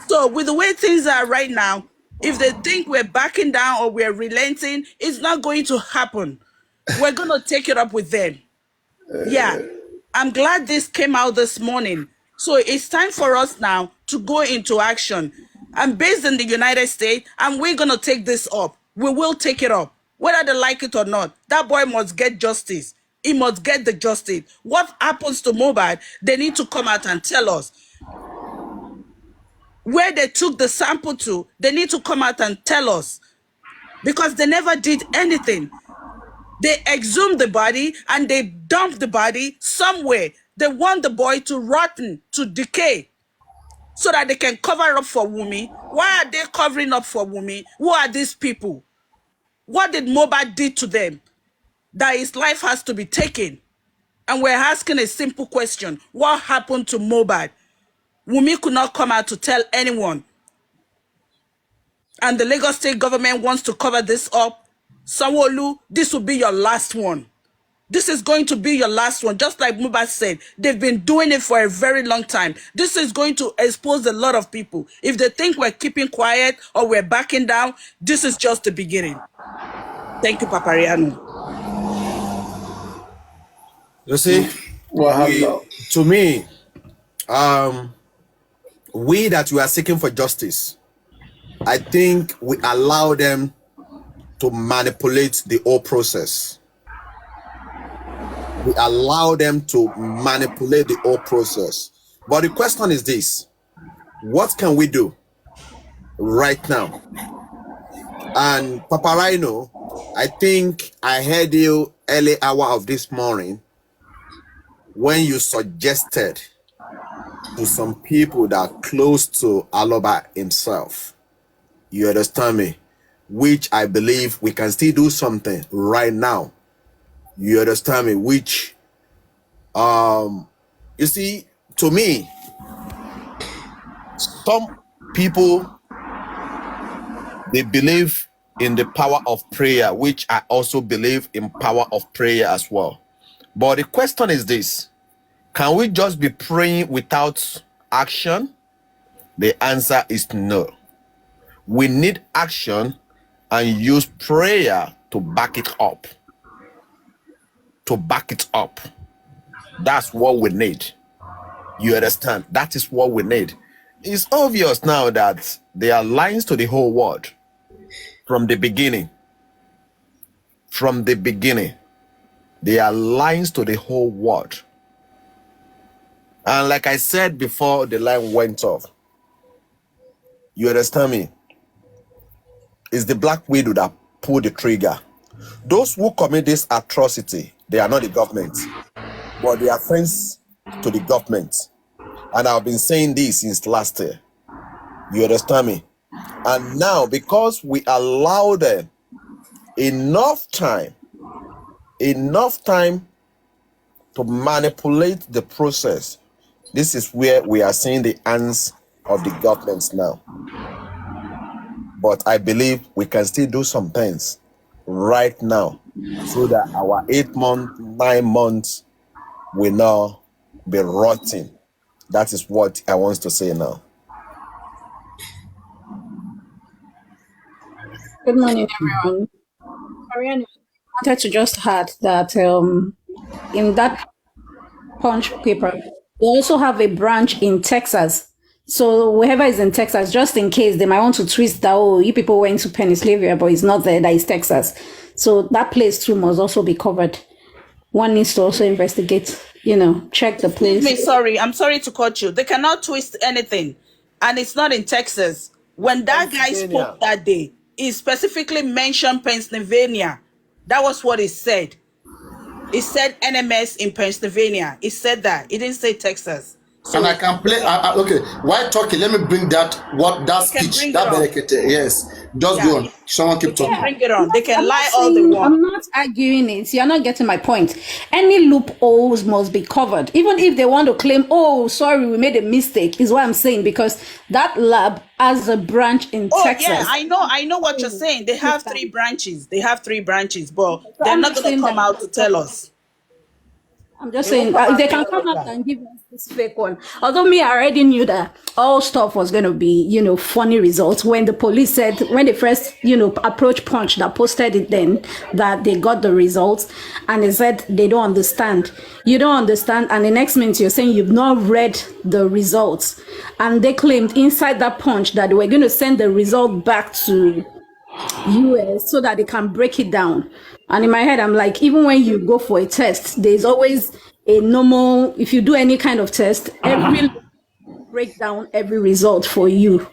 So with the way things are right now, if they think we're backing down or we're relenting, it's not going to happen. We're going to take it up with them. Yeah. I'm glad this came out this morning. So it's time for us now to go into action. I'm based in the United States, and we're going to take this up. We will take it up. Whether they like it or not, that boy must get justice. He must get the justice. What happens to Mohbad, they need to come out and tell us. Where they took the sample to, they need to come out and tell us. Because they never did anything. They exhumed the body and they dumped the body somewhere. They want the boy to rotten, to decay, so that they can cover up for Wunmi. Why are they covering up for Wunmi? Who are these people? What did Mohbad do to them that his life has to be taken? And we're asking a simple question. What happened to Mohbad? Wunmi could not come out to tell anyone. And the Lagos state government wants to cover this up. Sanwo-Olu, this will be your last one. This is going to be your last one. Just like Mohbad said, they've been doing it for a very long time. This is going to expose a lot of people. If they think we're keeping quiet or we're backing down, this is just the beginning. Thank you, Papariano. You see, to me, we that we are seeking for justice, I think we allow them to manipulate the whole process. We allow them to manipulate the whole process. But the question is this: what can we do right now? And Papa Rhino, I think I heard you early hour of this morning when you suggested to some people that are close to Aloba himself. You understand me? Which I believe we can still do something right now. You understand me? Which, you see, to me, some people, they believe in the power of prayer, which I also believe in power of prayer as well. But the question is this: can we just be praying without action? The answer is no. We need action and use prayer to back it up. To back it up. That's what we need. You understand? That is what we need. It's obvious now that there are lines to the whole world from the beginning. From the beginning. There are lines to the whole world. And like I said before the line went off, you understand me? It's the Black Widow that pulled the trigger. Those who commit this atrocity, they are not the government, but they are friends to the government. And I've been saying this since last year. You understand me? And now, because we allow them enough time to manipulate the process, this is where we are seeing the hands of the governments now. But I believe we can still do some things right now so that our 8 months, 9 months will not be rotting. That is what I want to say now. Good morning, everyone. Ariane, I wanted to just add that in that Punch paper, we also have a branch in Texas. So whoever is in Texas, just in case, they might want to twist that, oh, you people went to Pennsylvania, but it's not there, that is Texas. So that place too must also be covered. One needs to also investigate, check the place. I'm sorry to cut you. They cannot twist anything. And it's not in Texas. When that guy spoke that day, he specifically mentioned Pennsylvania. That was what he said. He said NMS in Pennsylvania. He said that. He didn't say Texas. So, and I can play. Okay, while talking, let me bring that speech, that Berekete. Yes, just go on. Someone keep talking. Bring it on. They can lie all they want. I'm not arguing it. You're not getting my point. Any loopholes must be covered, even if they want to claim, "Oh, sorry, we made a mistake." Is what I'm saying, because that lab has a branch in Texas. Yeah, I know what you're saying. They have 3 branches. But they're not going to come out to tell us. I'm just saying, if they can come out and give us this fake one. Although me, I already knew that all stuff was going to be, funny results. When the police said, when they first, approached Punch that posted it then, that they got the results, and they said they don't understand. You don't understand, and the next minute you're saying you've not read the results. And they claimed inside that Punch that they were going to send the result back to US so that they can break it down. And in my head, I'm like, even when you go for a test, there's always a normal, if you do any kind of test, every break down every result for you.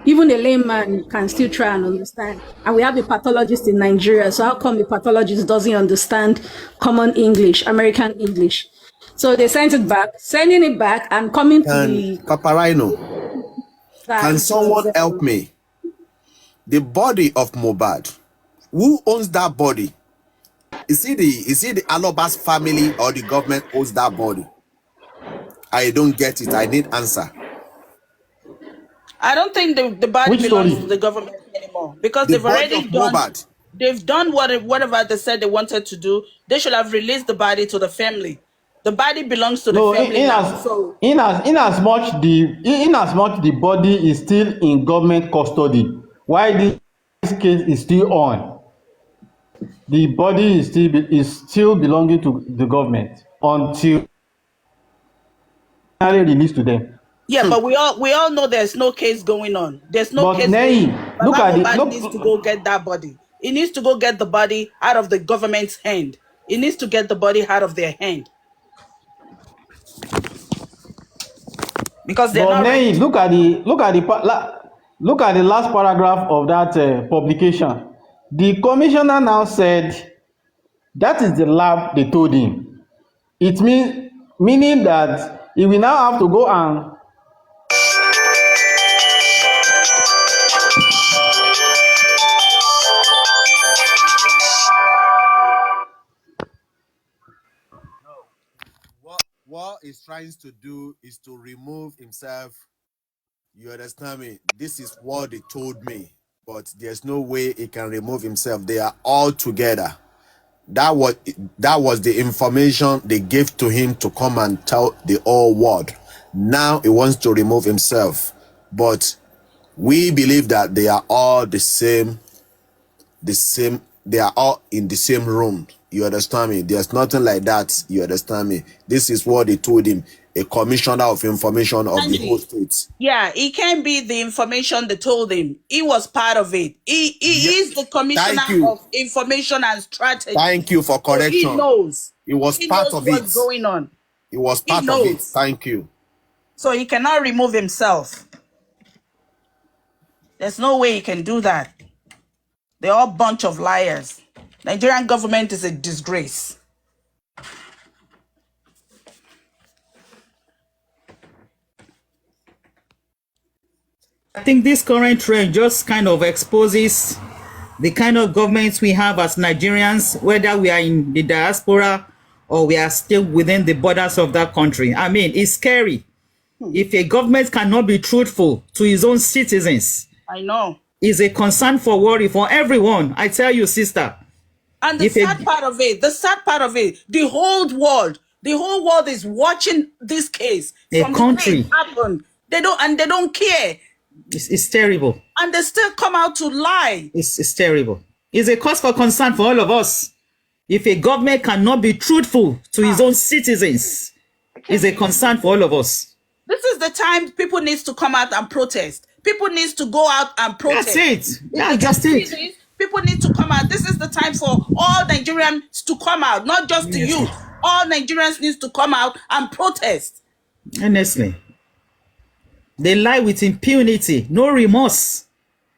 Even a layman can still try and understand. And we have a pathologist in Nigeria. So how come the pathologist doesn't understand common English, American English? So they sent it back, sending it back and coming to the... Paparino, can someone help me? The body of Mohbad, who owns that body? Is it the Alobas family or the government owns that body? I don't get it. I need answer. I don't think the body Which belongs story? to the government anymore, because The they've body already of done. Mohbad. They've done whatever they said they wanted to do. They should have released the body to the family. The body belongs to the No, family now. So in as much the body is still in government custody, while this case is still on, the body is still belonging to the government until finally released to them. yeah, but we all know there's no case going on. There's no But case Nei, going. look Baba at the Mohbad needs to go get that body. He needs to go get the body out of the government's hand. He needs to get the body out of their hand, because they're But not ready. Nei, look at the last paragraph of that publication. The commissioner now said that is the lab they told him. It meaning that he will now have to go and What he's trying to do is to remove himself. You understand me? This is what they told me, but there's no way he can remove himself. They are all together. That was the information they gave to him to come and tell the whole world. Now he wants to remove himself, but we believe that they are all the same. They are all in the same room. You understand me? There's nothing like that. You understand me? This is what they told him, a commissioner of information of the whole state. Yeah, he can't be the information they told him. He was part of it. He is the commissioner of information and strategy. Thank you for correction. So he knows. He was part of it. What's going on. He was part of it. Thank you. So he cannot remove himself. There's no way he can do that. They're all a bunch of liars. Nigerian government is a disgrace. I think this current trend just kind of exposes the kind of governments we have as Nigerians, whether we are in the diaspora or we are still within the borders of that country. I mean, it's scary. If a government cannot be truthful to its own citizens, I know, is a concern for worry for everyone. I tell you, sister. And the sad part of it, the whole world is watching this case. From the day it happened. They don't care. It's terrible. And they still come out to lie. It's terrible. It's a cause for concern for all of us. If a government cannot be truthful to its own citizens, it's a concern for all of us. This is the time people need to come out and protest. People need to go out and protest. That's it. Yeah, that's it. People need to come out. This is the time for all Nigerians to come out, not just the youth. All Nigerians need to come out and protest. Honestly. They lie with impunity, no remorse.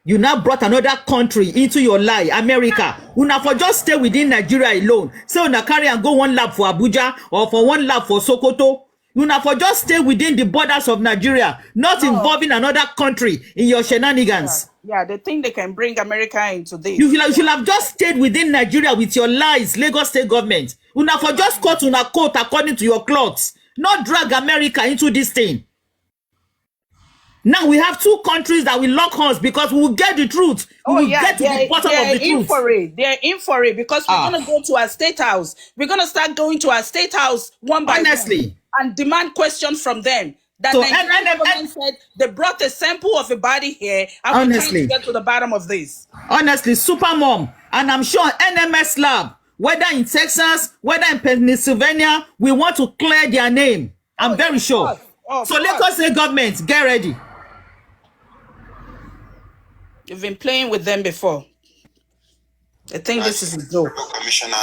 You now brought another country into your lie, America. Una for just stay within Nigeria alone. Say una carry and go one lap for Abuja or for one lap for Sokoto. Una for just stay within the borders of Nigeria, not involving another country in your shenanigans. Yeah, they think they can bring America into this. You should have just stayed within Nigeria with your lies, Lagos state government. Una for just cut una coat according to your clothes. Not drag America into this thing. Now we have two countries that will lock us because we will get the truth. We will get to the bottom of the truth. They're in for it because we're going to go to our state house. We're going to start going to our state house one by one and demand questions from them. That So, Nigerian government said they brought a sample of a body here and we're trying to get to the bottom of this. Honestly, super mom, and I'm sure NMS lab, whether in Texas, whether in Pennsylvania, we want to clear their name. I'm very sure. So Lagos State government, get ready. You've been playing with them before. I think this is a joke. Commissioner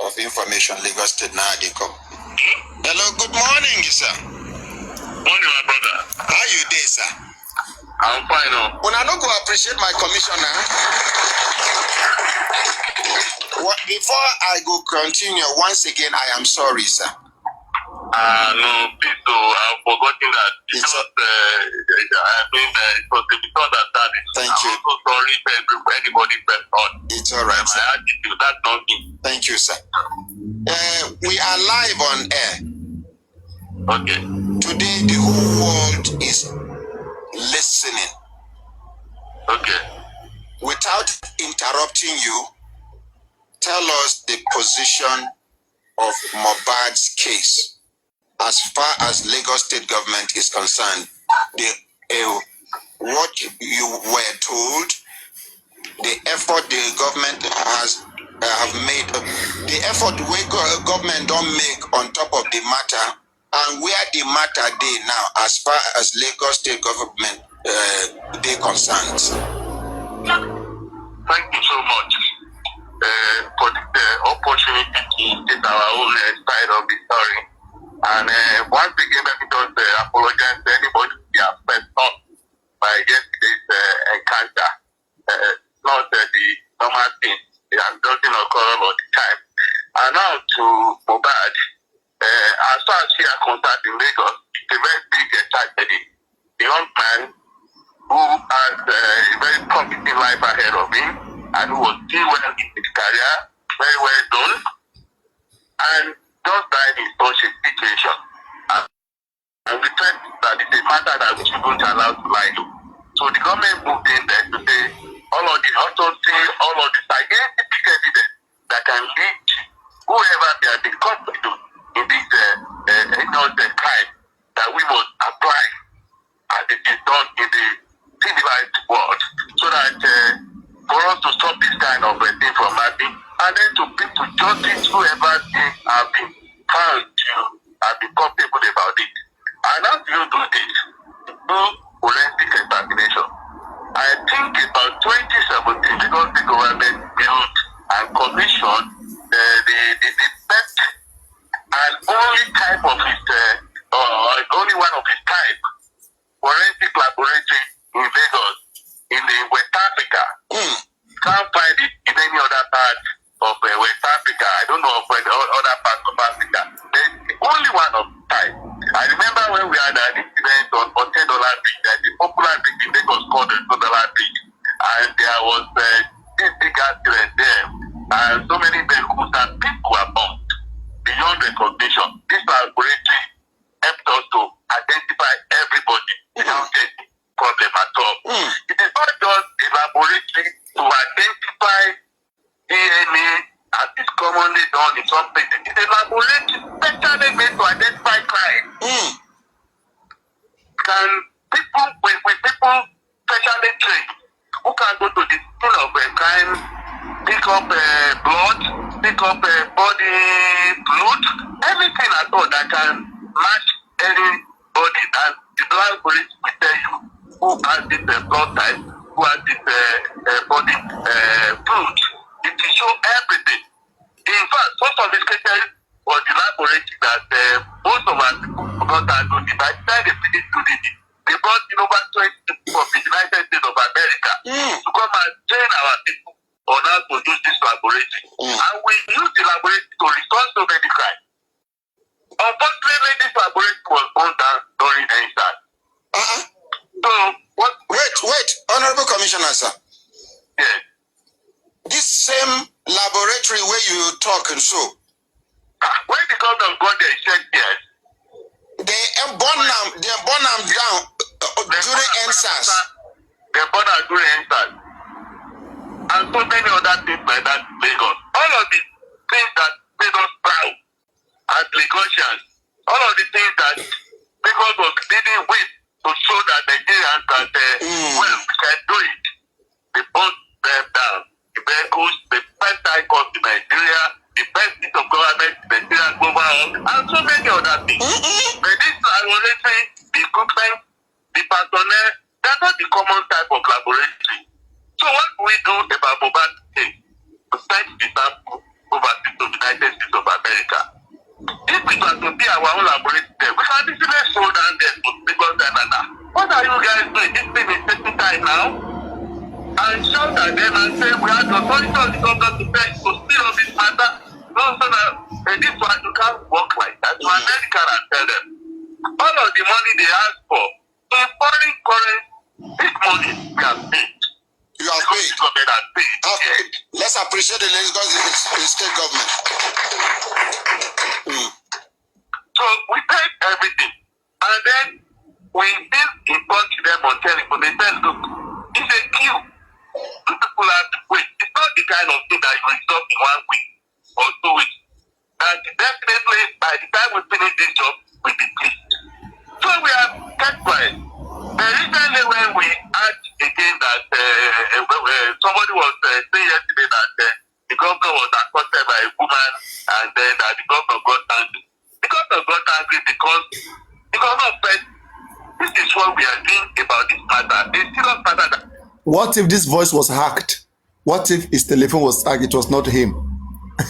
of Information, Lagos State, Nadiko. Hello, good morning, sir. Morning, my brother. How you doing, sir? I'm fine. When I don't go appreciate my commissioner, before I go continue, once again, I am sorry, sir. No, please, I've forgotten that. It was a misunderstanding. Thank you. I'm also sorry for anybody present. It's all right, sir. My attitude, that's nothing. Thank you, sir. We are live on air. Okay. Today, the whole world is listening. Okay. Without interrupting you, tell us the position of Mohbad's case. As far as Lagos State government is concerned, what you were told, the effort the government have made, the effort the government don't make on top of the matter, and where the matter they now, as far as Lagos State government they concerned. Thank you so much for the opportunity to get our own side of the story. And once again, let me just apologize to anybody who is upset by yesterday's encounter. Not the normal thing. It doesn't occur all the time. And now to Mohbad, as far as we are concerned in Lagos, it's a very big tragedy. The young man who has a very promising life ahead of him and who was still well in his career, very well done, and just died in such a situation. And we felt that it's a matter that we shouldn't allow to lie to. So the government moved in there to say all of the autopsy, all of the scientific evidence that can lead whoever they are been caught in this crime that we must apply as it is done in the civilized world, so that for us to stop this kind of thing from happening, and then to bring to justice whoever they have been found to have been culpable about it. And as you do this, do forensic examination. I think about 2017, because the government built and commissioned the best and only type of his, only one of his type, forensic laboratory in Lagos, in the West Africa. Can't find it in any other part of West Africa. I don't know of other parts of Africa. There's only one of the type. I remember when we had an incident on $10 Bridge, that the popular bridge in Lagos called the $10 Bridge, and there was this big accident there, and so many vehicles and people were bumped beyond recognition. This laboratory helped us to identify everybody without any problem at all. It is not just a laboratory to identify DNA as is commonly done in some places. It's a laboratory specially made to identify crime. Can people with people specially trained who can go to the scene of a crime, pick up blood, pick up body fluid, anything at all that can match anybody, and the laboratory will tell you who has this blood type, who has this body fluid. It will show everything. In fact, so sophisticated was the laboratory that most of us forgot how to do. By the time they finished doing it, they brought in over 20 people from the United States of America to come and train our people on how to use this laboratory. And we use the laboratory to resolve so many crimes. Unfortunately, this laboratory was burned down during NSAS. So, what? Wait, Honorable Commissioner, sir. Yes. This same laboratory where you talk and so. When the government got there, said yes. They burn them down during their border during entered, and so many other things like that in Lagos. All of the things that made us proud as Lagosians, all of the things that Lagos was leading with to show that Nigerians that well, we can do it. They both them down. The vehicles, the first time comes to Nigeria, the best piece of government in Nigeria overall, and so many other things. But this I was saying, the equipment, the personnel, they're not the common type of laboratory. So what do we do about mobile thing? To send the sample overseas to the United States of America. If it was to be our own laboratory, we can easily slow down there to Lagos and what are you guys doing? This thing is taking time now. And shout at them and say we have the authority of the government to pay to steal on this matter. No, so that this one you can't work like that. To America and tell them all of the money they ask for in foreign currency, this money we have paid. You have paid. Paid. Let's appreciate the Lagos state government. So we paid everything, and then we still informed them on telephone. They said, look, it's a queue. You people have to wait. It's not the kind of thing that you resolve in 1 week or 2 weeks. And definitely, by the time we finish this job, we'll be pleased. So we have kept quiet. Recently, when we had again that somebody was saying yesterday that the governor was accosted by a woman, and then that the governor got angry. The governor got angry because the governor said, this is what we are doing about this matter. It's still a matter that. What if this voice was hacked? What if his telephone was hacked? It was not him.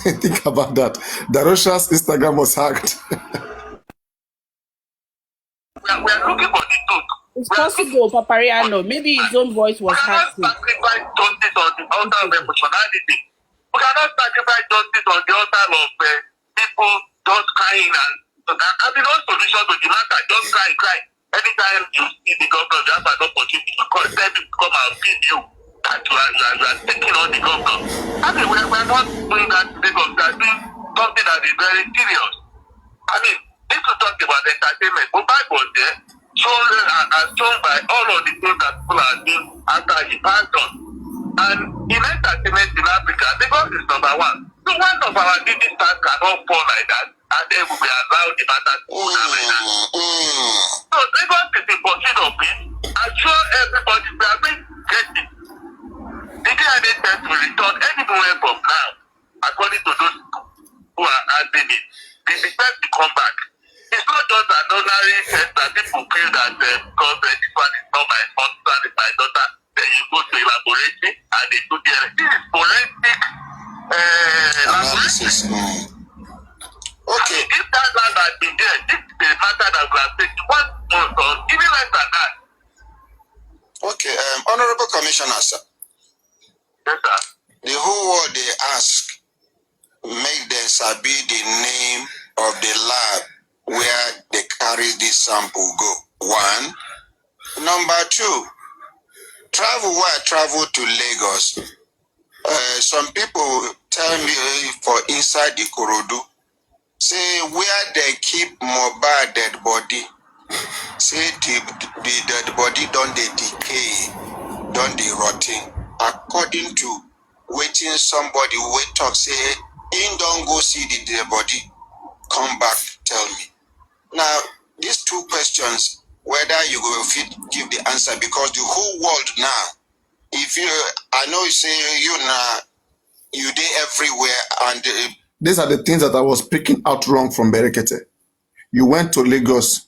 Think about that. Darosha's Instagram was hacked. we are looking for the truth. It's possible, Papariano. Maybe his own voice was hacked. We cannot sacrifice justice on the altar of emotionality. We cannot sacrifice justice on the altar of people just crying and I mean, no solution to the matter. Just cry. Anytime you see the governor, you have an opportunity to call them to come and feed you that you are taking on the governor. I mean, we are not doing that because we are doing something that is very serious. I mean, if you talk about entertainment, Mobile was there, shown by all of the things that people are doing after he passed on. And in entertainment in Africa, Lagos is number one. So one of our DD stars cannot fall like that, and then we will allow the matter to go down like that. So Lagos is in pursuit of it. I'm sure everybody will get it. The DNA test will return anywhere from now, according to those who are handling it. They expect to come back. It's not just an ordinary test that people feel that because this one is not my husband, it's my daughter, then you go to a laboratory and they do the this is forensic analysis. Okay. If that land had been there, this is a matter that we have taken 1 month or even less than that. Okay, Honorable Commissioner, sir. Yes, sir. The whole world they ask, make them sabi the name of the lab where they carry this sample go. 1. Number 2, travel where I travel to Lagos. Some people tell me for inside the Ikorodu, say where they keep mobile dead body, say the dead body don't they decay, don't they rotting. According to waiting somebody wait talk say, in don't go see the dead body, come back tell me. Now these 2 questions, whether you go fit give the answer, because the whole world now, if you, I know you say you now, you dey everywhere, and These are the things that I was picking out wrong from Berekete. You went to Lagos,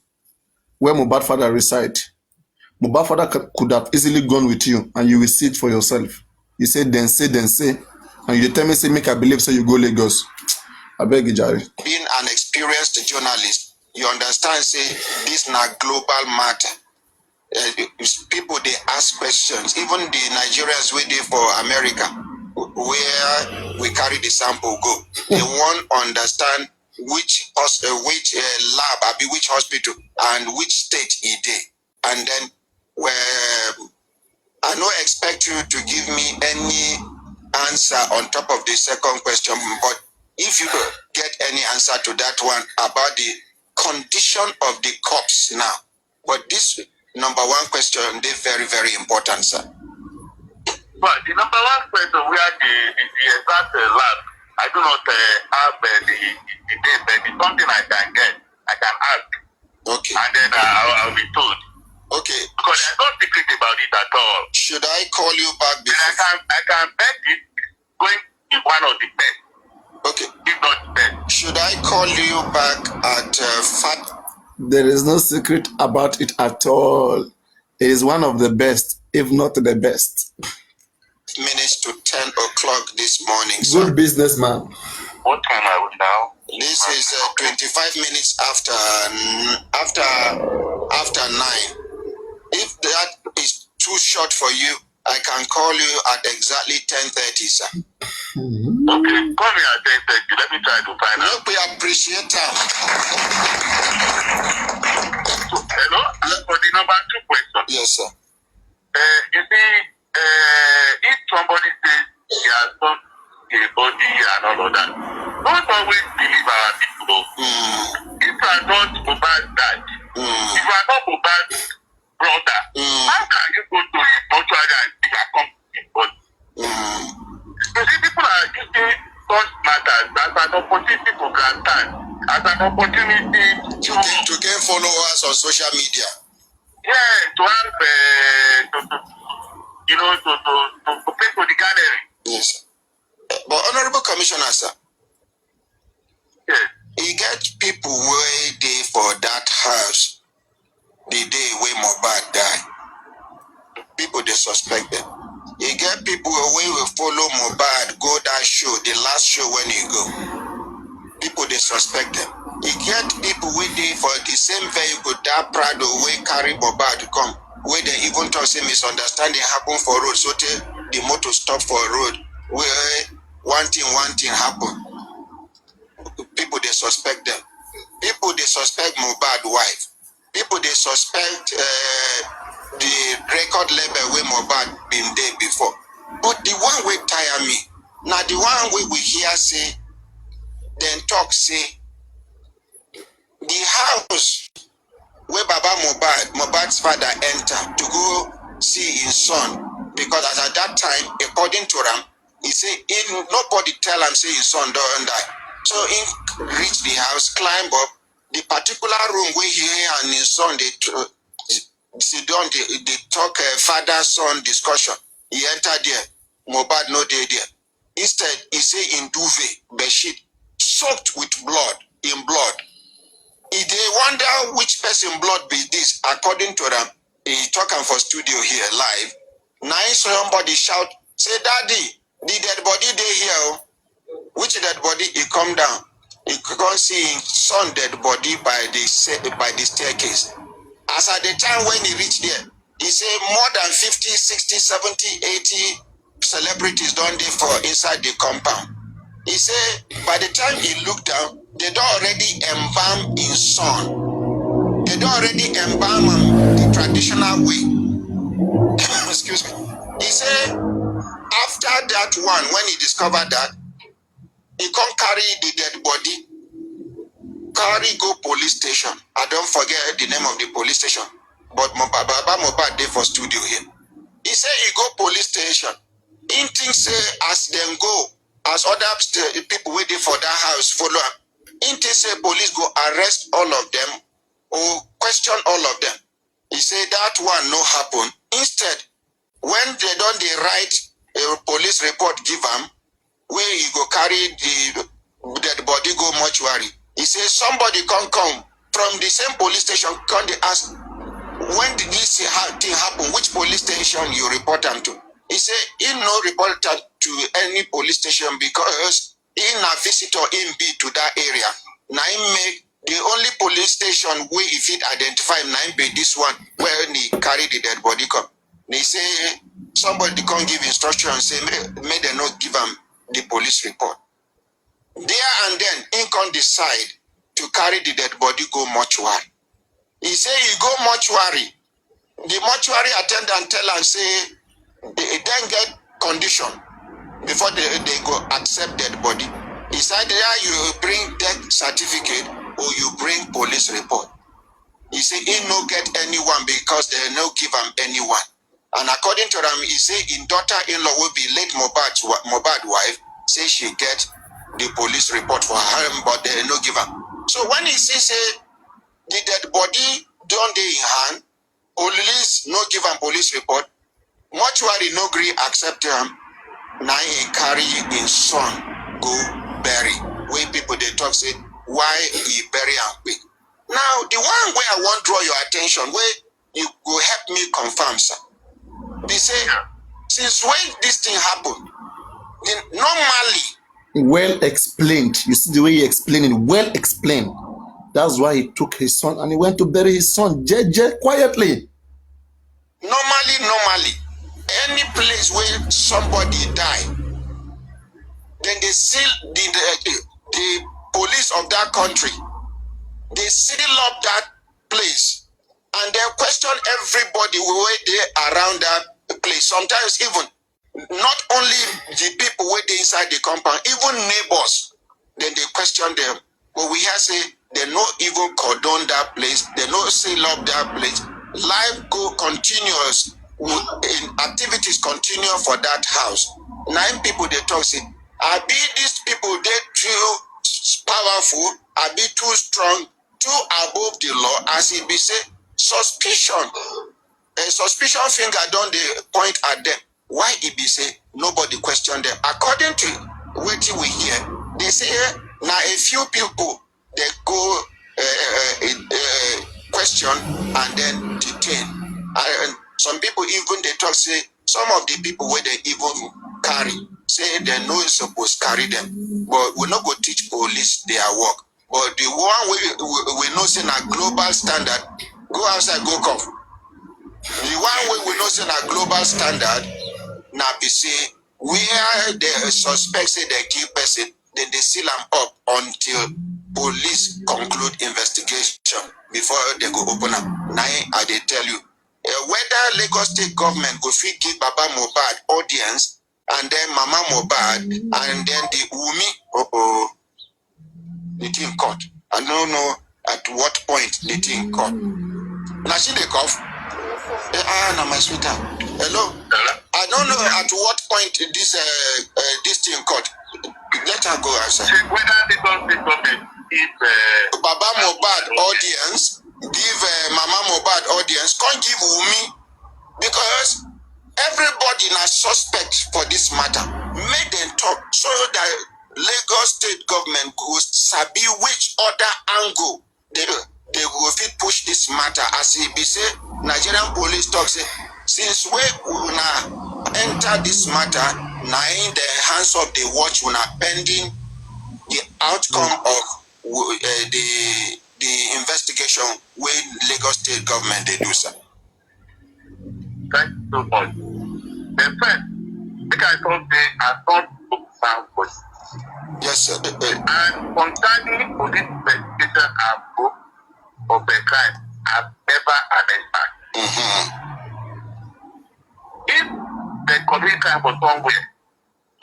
where Mohbad father reside. Mohbad father could have easily gone with you, and you will see it for yourself. You say, then say, and you tell me, say, make I believe, so you go Lagos. I beg you, Jerry. Being an experienced journalist, you understand, say, this na global matter. People, they ask questions. Even the Nigerians waiting for America, where we carry the sample go, they want to understand which lab, which hospital, and which state it is. And then, where I don't expect you to give me any answer on top of the second question, but if you get any answer to that one about the condition of the corpse now, but this number one question, they very important, sir. But the number one question where the exact lab, I do not have the date, but it's something I can get. I can ask. Okay. And then I'll be told. Okay. Because there's no secret about it at all. Should I call you back before? I can bet it going to be one of the best. Okay. If not the best. Should I call you back at 5? There is no secret about it at all. It is one of the best, if not the best. Minutes to 10 o'clock this morning, sir. Good businessman. What time are we now? This is 25 minutes after 9. If that is too short for you, I can call you at exactly 10:30, sir. Okay, call me at 10:30. Let me try to find out. Look, we appreciate that. So, hello? For the number 2 question. Yes, sir. You see, if somebody says he has done a body and all of that, don't always believe our people. If you are not Mohbad dad, if you are not Mohbad brother, how can you go to a mortuary and see a company body? You see, people are using such matters as an opportunity to grandstand, as an opportunity to gain followers on social media. Yeah, to have, to pay for the gallery. Yes, sir. But Honorable Commissioner, sir, yes, you get people way there for that house the day when Mohbad die. People they suspect them. You get people wey will follow Mohbad go that show, the last show when he go. People they suspect them. You get people wey dey for the same vehicle that Prado wey carry Mohbad come, where they even talk say misunderstanding happen for road, so the motor stop for road, where one thing happen. People they suspect them. People they suspect Mohbad wife. People they suspect the record label where Mohbad been there before. But the one wey tire me, now the one we hear say, then talk say, the house where Baba Mohbad's father enter to go see his son, because as at that time, according to Ram, he say nobody tell him say his son don't die. So he reach the house, climb up the particular room where he and his son they sit down, they talk father-son discussion. He entered there. Mohbad no dey there. Instead, he say in duvet, bedsheet, soaked with blood, in blood. He they wonder which person blood be this. According to them, he talking for studio here live. Now somebody shout, say, Daddy, the dead body they here. Which dead body? He come down. He can't see his son dead body by the staircase. As at the time when he reached there, he say more than 50, 60, 70, 80 celebrities don't there for inside the compound. He say by the time he looked down, they don't already embalm his son. They don't already embalm him the traditional way. Excuse me. He say after that one, when he discovered that, he can't carry the dead body, carry go police station. I don't forget the name of the police station, but Baba Mohbad there for studio here. He say he go police station. He think say as them go, as other people waiting for that house follow him. He think say police go arrest all of them or question all of them. He say that one no happen. Instead, when they don't they write a police report give him, where he go carry the dead body go mortuary. He says somebody come from the same police station. Come they ask, when did this thing happen? Which police station you report them to? He say he no report to any police station because he na visitor in be to that area. Now he make the only police station where if it identify him, now be this one where he carry the dead body come. They say somebody can't give instruction and say may they not give him the police report. There and then, he can decide to carry the dead body go mortuary. He say he go mortuary. The mortuary attendant tell and say they then get condition before they go accept dead body. He said there you bring death certificate or you bring police report. He say he no get anyone because they no give him anyone. And according to them, he say in daughter-in-law will be late Mohbad wife, say she get the police report for her, but they no give her. So when he say the dead body don't dey in hand, police no give him police report, mortuary no agree accept him. Now he carry in son go bury. When people they talk say why he bury him quick. Now the one where I want draw your attention, where you go help me confirm, sir. They say since when this thing happen, then normally Well explained. You see the way he explained it, well explained. That's why he took his son and he went to bury his son quietly. Normally, any place where somebody die, then they seal the police of that country. They seal up that place and they question everybody where they around that place. Sometimes even not only the people where they inside the compound, even neighbors. Then they question them. But we have say they no even cordon that place. They no seal up that place. Life go continuous. In activities continue for that house. 9 people they talk say, I be these people they too powerful, I be too strong, too above the law, as it be say suspicion. A suspicion finger don't they point at them. Why it be say nobody question them? According to what we hear, they say now a few people they go question and then detain. And some people even they talk say some of the people where they even carry say they know it's supposed to carry them, but we not go teach police their work. But the one we know say na global standard, go outside go cough. The one we know say na global standard, now be say where the suspect say they kill person, then they seal them up until police conclude investigation before they go open up. Now I they tell you. Whether Lagos State government go fit give Baba Mohbad audience and then Mama Mohbad and then the Wumi, the thing cut. I don't know at what point the thing cut. Now she they cough. No, my sweetheart. Hello. I don't know at what point this thing cut. Let her go outside. Whether Lagos State government is Baba Mohbad audience. Give Mama Mohbad audience, can't give Wumi because everybody na suspect for this matter. Make them talk so that Lagos State government go sabi which other angle they will fit push this matter. As it be say, Nigerian police talk say since we una enter this matter, na in the hands of the watch una pending the outcome of the investigation with Lagos State government they do, sir. Thank you so much. In fact, I thought I thought sound good. Yes, sir. And concerning police investigation and book of the crime, I've never an expert. If the community crime was somewhere,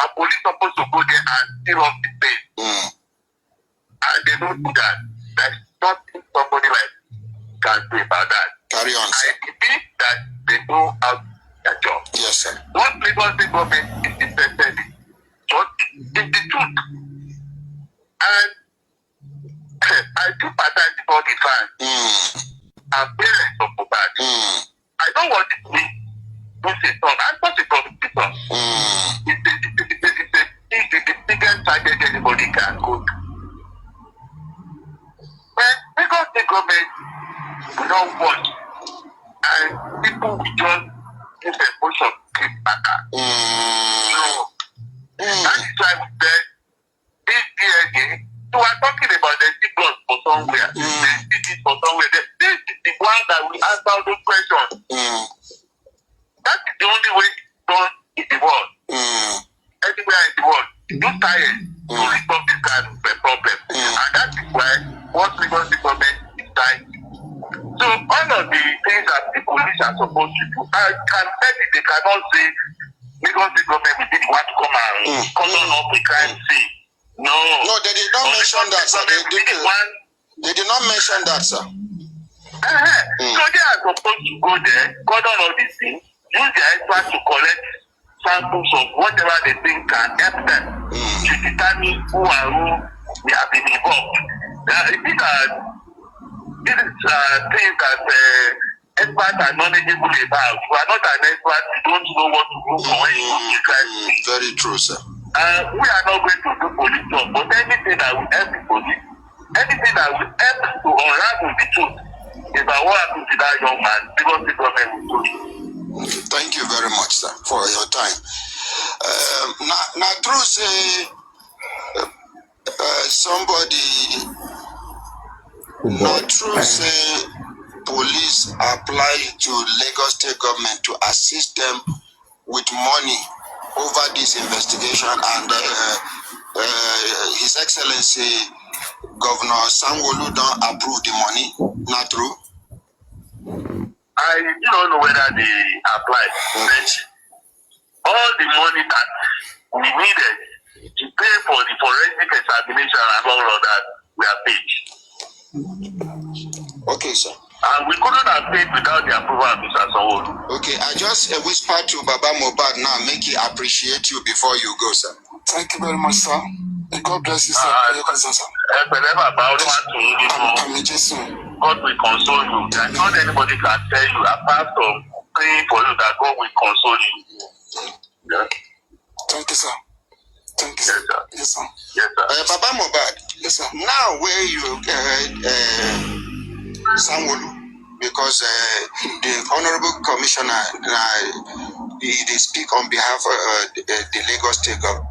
a police supposed to go there and seal up the place. And they don't do that. There's nothing somebody like can do about that. Carry on, sir. I believe that they know how to do their job. Yes, sir. What Lagos State government is interested in, but it's the truth. And I do pattern before the fans. And parents of Mohbad. I don't want to be a son. I'm not a politician. It's the biggest target anybody can go to. But because the government will not watch and people will just use emotion to keep back. So that is why we said this DNA, so we're talking about the signals for somewhere. This is for somewhere. This is the one that will answer those questions. That is the only way it's done in the world. Anywhere in the world, it's too tired to resolve this kind of problem. And that is why what Lagos government is trying. So all of the things that the police are supposed to do, I can tell you they cannot say Lagos government we didn't want to come and come on up with crime scene. No, they did not mention that, sir. They did not mention that, sir. So they are supposed to go there, cordon all these things, use their experts to collect samples of whatever they think can help them to determine who and who they have been involved. These are things that experts are knowledgeable about. You are not an expert, you don't know what to do for when you do this kind of thing. Very true, sir. We are not going to do police job, but anything that will help the police, anything that will help to unravel the truth about what happened to that young man, because the government will do it. Thank you very much, sir, for your time. Now, true say somebody, not true say police apply to Lagos State government to assist them with money over this investigation, and His Excellency Governor Sanwo-Olu don't approve the money. Not true? I don't know whether they applied, but all the money that we needed to pay for the forensic examination and all of that, we are paid. Okay, sir. And we couldn't have paid without the approval of Mr. Sanwo-Olu. Okay, I just whisper to Baba Mohbad now, make you appreciate you before you go, sir. Thank you very much, sir. And God bless you, sir. God will console you. There's not anybody can tell you apart from praying for you that God will console you. Yeah. Thank you, sir. Thank you, sir. Yes, sir. Yes, sir. Baba Mohbad. Yes, sir. Now where you Sanwo-Olu, because the Honorable Commissioner they speak on behalf of the Lagos State government.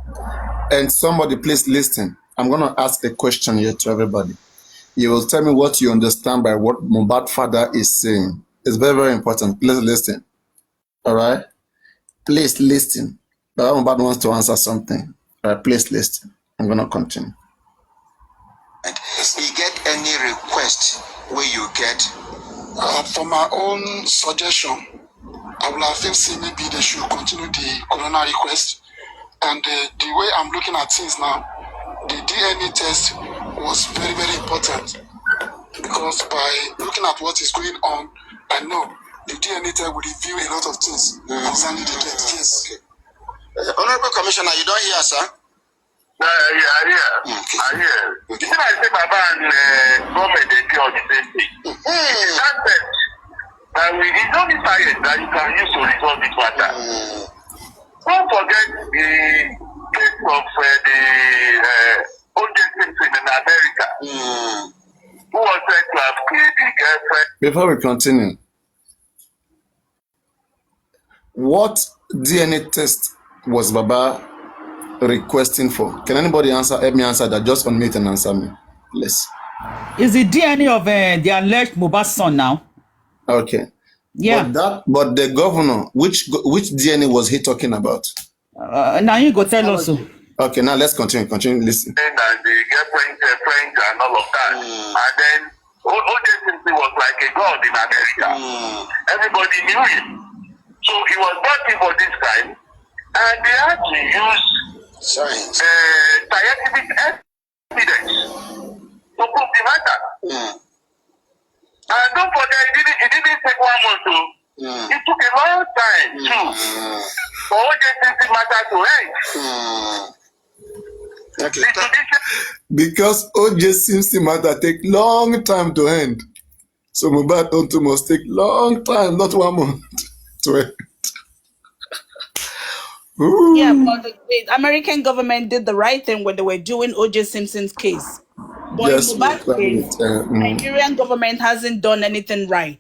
And somebody please listen. I'm going to ask a question here to everybody. You will tell me what you understand by what Mohbad's father is saying. It's very, very important. Please listen. All right? Please listen. Baba Mohbad wants to answer something. All right, please listen. I'm going to continue. You get any request where you get? For my own suggestion, I would have seen maybe they should continue the coroner request. And the way I'm looking at things now, the DNA test was very, very important. Because by looking at what is going on, I know the DNA test will reveal a lot of things concerning the death. Yes. Okay. Honorable Commissioner, you don't hear, sir? I hear. I hear. You see, I say Baba and government, they do all the same thing. That said, it's only science that you can use to resolve this matter. Don't forget the case of the O.J. Simpson in America, who was said to have killed his girlfriend. Before we continue, what DNA test was Baba requesting for? Can anybody help me answer that? Just unmute and answer me, please. Is the DNA of the alleged Mohbad's son now? Okay. Yeah. But the governor, which DNA was he talking about? Now you go tell us. Okay, now let's continue. Listen. And the girlfriend, friends, and all of that. And then O.J. Simpson was like a god in America. Everybody knew him. So he was brought in for this crime, and they had to use science, scientific evidence to prove the matter. And don't forget, it didn't take 1 month to. It took a long time too for O.J. Simpson matter to end. Okay. Because O.J. Simpson matter take long time to end. So Mohbad Onto must take long time, not 1 month to end. Ooh. Yeah, but the American government did the right thing when they were doing O.J. Simpson's case. But Yes, in Mohbad's case, Nigerian government hasn't done anything right.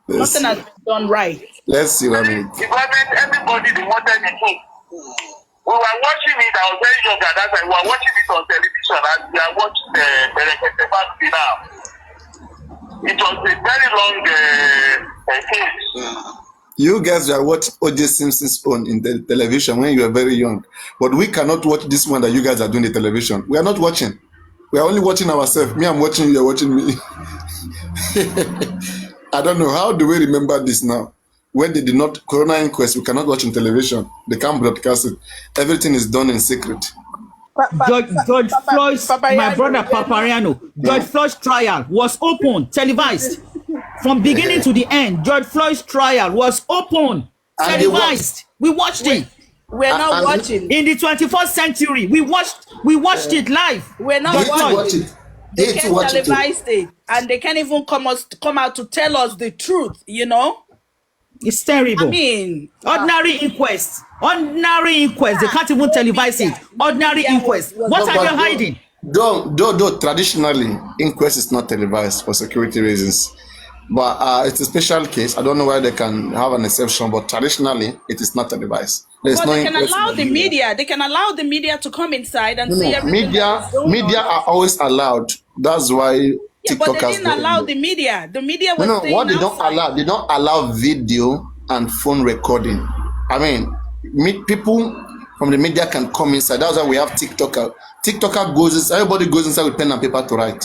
Nothing has been done right. Let's see what I mean. The government, everybody, they wanted the truth. We were watching it, I was very young at that time. We were watching it on television, and we are watching the family now. It was a very long case. You guys are watching O.J. Simpson's own in the television when you were very young. But we cannot watch this one that you guys are doing the television. We are not watching. We are only watching ourselves. Me, I'm watching you, you're watching me. I don't know. How do we remember this now? When they did not, Corona inquest, we cannot watch on television. They can't broadcast it. Everything is done in secret. George Floyd's, my Papariano, brother we are not- Papariano, George Floyd's trial was open, televised. From beginning to the end, George Floyd's trial was open, And they televised. We watched it. We're not and- watching. In the 21st century, we watched it live. We're not Hate to watching. watch it. They Hate to can't watch it. televise it, and they can't even come out to tell us the truth. You know, It's terrible. I mean, Ordinary inquest. Ordinary inquest. They can't even televise it. Ordinary inquest. What No, are but they hiding? Though traditionally, inquest is not televised for security reasons. But it's a special case. I don't know why they can have an exception, but traditionally, it is not televised. There's but no they can inquest in allow the Nigeria. media. They can allow the media to come inside and No, see no, everything. that is going media on. are always allowed. That's why Yeah, but TikTok they has didn't allow the media. The media was No, staying what they don't outside. allow video and phone recording. I mean, people from the media can come inside. That's why we have TikToker. TikToker goes inside, everybody goes inside with pen and paper to write.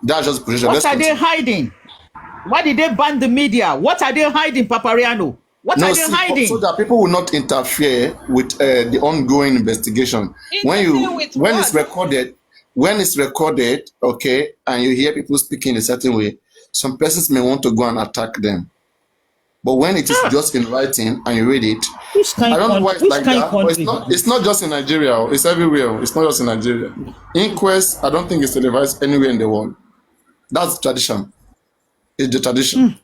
That's just position. What Let's are they continue. hiding? Why did they ban the media? What are they hiding, Papariano? What are they hiding? so that people will not interfere with the ongoing investigation. Interfere with When what? it's recorded, okay, and you hear people speaking a certain way, some persons may want to go and attack them. But when it is just in writing and you read it, Which kind I don't know why it's which like kind that. But country? it's not just in Nigeria. It's everywhere. It's not just in Nigeria. Inquest, I don't think it's televised anywhere in the world. That's tradition. It's the tradition.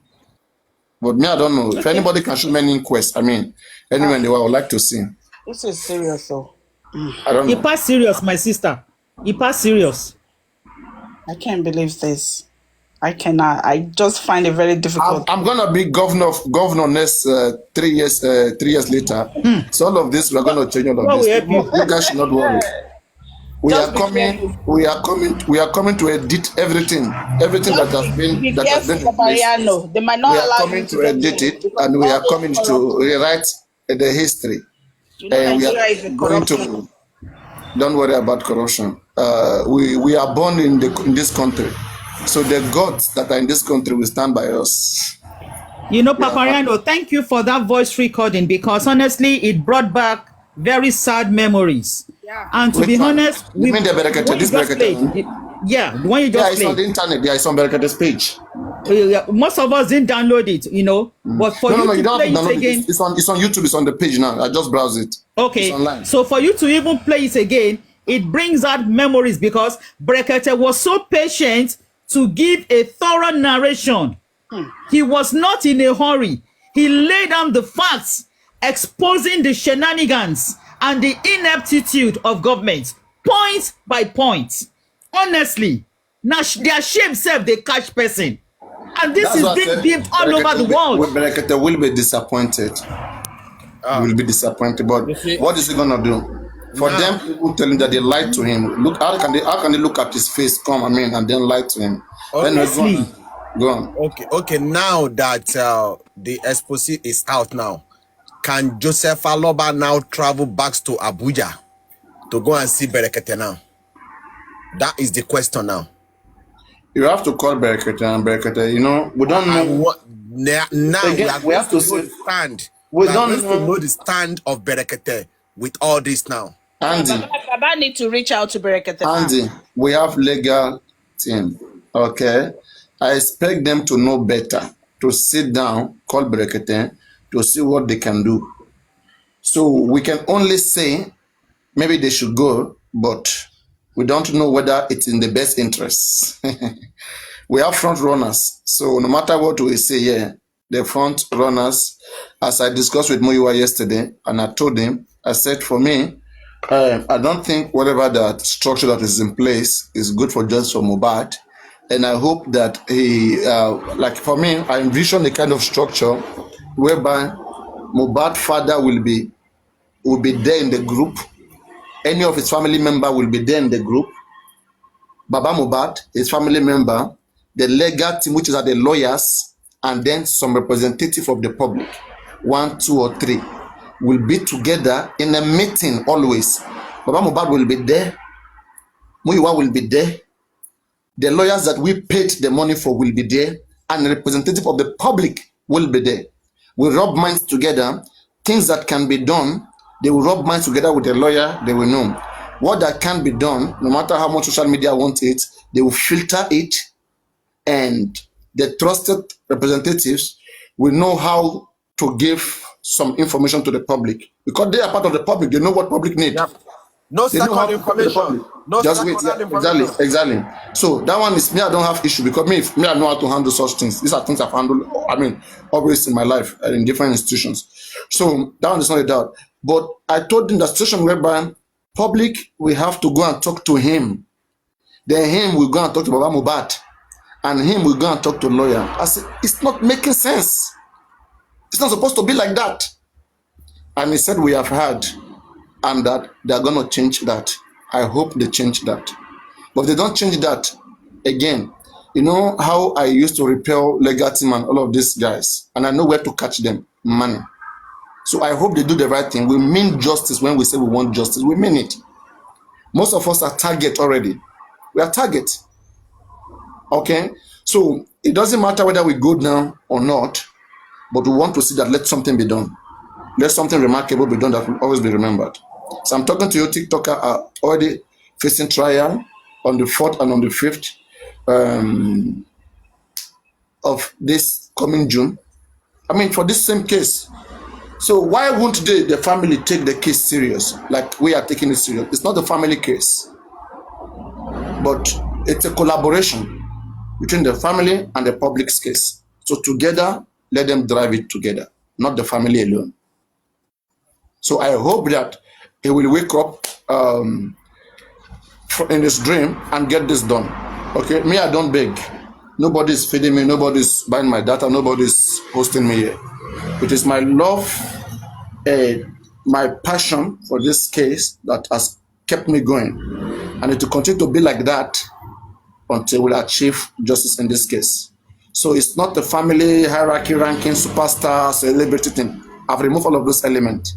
But me, I don't know. If anybody can show me any inquest, I mean, anywhere in the world, I would like to see. This is serious, though. I don't He know. passed serious, my sister. He passed serious. I can't believe this. I cannot. I just find it very difficult. I'm gonna be governor next 3 years. 3 years later, so all of this we're gonna change all of God this. will help you. You guys should not worry. We Just are be coming. careful. We are coming to edit everything that has been Be that has careful, been in place. Papariano. They might not We are allow coming you to edit it, and we are coming to rewrite the history. You know, And we Nigeria is a are going corruption. to. Don't worry about corruption. We are born in this country, so the gods that are in this country will stand by us. You know, Papariano, thank you for that voice recording because honestly, it brought back very sad memories. Yeah. And to Which be one? honest, You mean the Berekete, when you this just Berekete played, yeah, the one you Yeah, just it's on the played. internet. Yeah, it's on Berekete's page. Most of us didn't download it, you know, but for No, you you to don't play have to it download it. again, It's on YouTube. It's on the page now. I just browse it. okay, It's online. so for you to even play it again, it brings out memories because Berekete was so patient to give a thorough narration. He was not in a hurry. He laid down the facts, exposing the shenanigans and the ineptitude of government, point by point. Honestly, now their shame self they catch person, and this That's is what I being said. beamed all over the world. Berekete will be disappointed. Will be disappointed. But what is he gonna do? For Now- them, people tell him that they lied to him. Look, how can they look at his face, and then lie to him? Honestly. Go on. Okay. Now that the exposé is out now, can Joseph Aloba now travel back to Abuja to go and see Berekete now? That is the question now. You have to call Berekete and Berekete. You know, we don't know. And what, now Again, we have to know the stand. We are don't going to know. know the stand of Berekete with all this now. Andy, Baba need to reach out to Berekete. Andy, we have legal team. Okay, I expect them to know better. To sit down, call Berekete to see what they can do. So we can only say maybe they should go, but we don't know whether it's in the best interests. We have front runners, so no matter what we say here, the front runners, as I discussed with Muyiwa yesterday, and I told him, I said, for me, I don't think whatever that structure that is in place is good for Justice for Mohbad. And I hope that he, like for me, I envision a kind of structure whereby Mohbad father will be there in the group. Any of his family member will be there in the group. Baba Mohbad, his family member, the legal team, which is the lawyers, and then some representative of the public, 1, 2, or 3, will be together in a meeting always. Baba Mohbad will be there. Muyiwa will be there. The lawyers that we paid the money for will be there, and the representative of the public will be there. We rub minds together. Things that can be done, they will rub minds together with the lawyer. They will know. what that can be done, no matter how much social media wants it, they will filter it, and the trusted representatives will know how to give some information to the public, because they are part of the public. They know what public need. Yep. No They know how second to talk to the public. information. No Just wait. secondhand Yeah, exactly, information. exactly. So that one is me. I don't have issue, because me I know how to handle such things. These are things I've handled. I mean, always in my life in different institutions. So that one is not a doubt. But I told him the situation whereby public, we have to go and talk to him. Then him will go and talk to Baba Mubat, and him will go and talk to lawyer. I said, it's not making sense. It's not supposed to be like that. And he said, we have heard, and that they're going to change that. I hope they change that. But if they don't change that, again, you know how I used to repel Legatim and all of these guys, and I know where to catch them, money. So I hope they do the right thing. We mean justice when we say we want justice. We mean it. Most of us are target already. We are target. Okay? So it doesn't matter whether we go down or not, but we want to see that let something be done. Let something remarkable be done that will always be remembered. So I'm talking to you, TikToker are already facing trial on the 4th and on the 5th of this coming June. I mean, for this same case. So why won't they, the family, take the case serious like we are taking it serious? It's not a family case, but it's a collaboration between the family and the public's case. So together, let them drive it together, not the family alone. So I hope that he will wake up in his dream and get this done. Okay, me, I don't beg. Nobody's feeding me, nobody's buying my data, nobody's hosting me here. It is my love, my passion for this case that has kept me going. And it will continue to be like that until we achieve justice in this case. So it's not the family hierarchy, ranking, superstar, celebrity thing. I've removed all of those elements.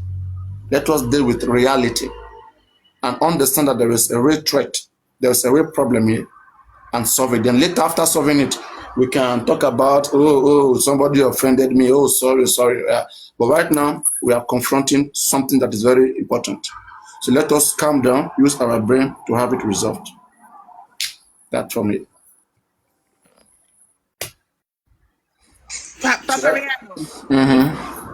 Let us deal with reality and understand that there is a real threat, there is a real problem here, and solve it. Then later, after solving it, we can talk about, oh, somebody offended me, oh, sorry. But right now, we are confronting something that is very important. So let us calm down, use our brain to have it resolved. That's for me. Papa,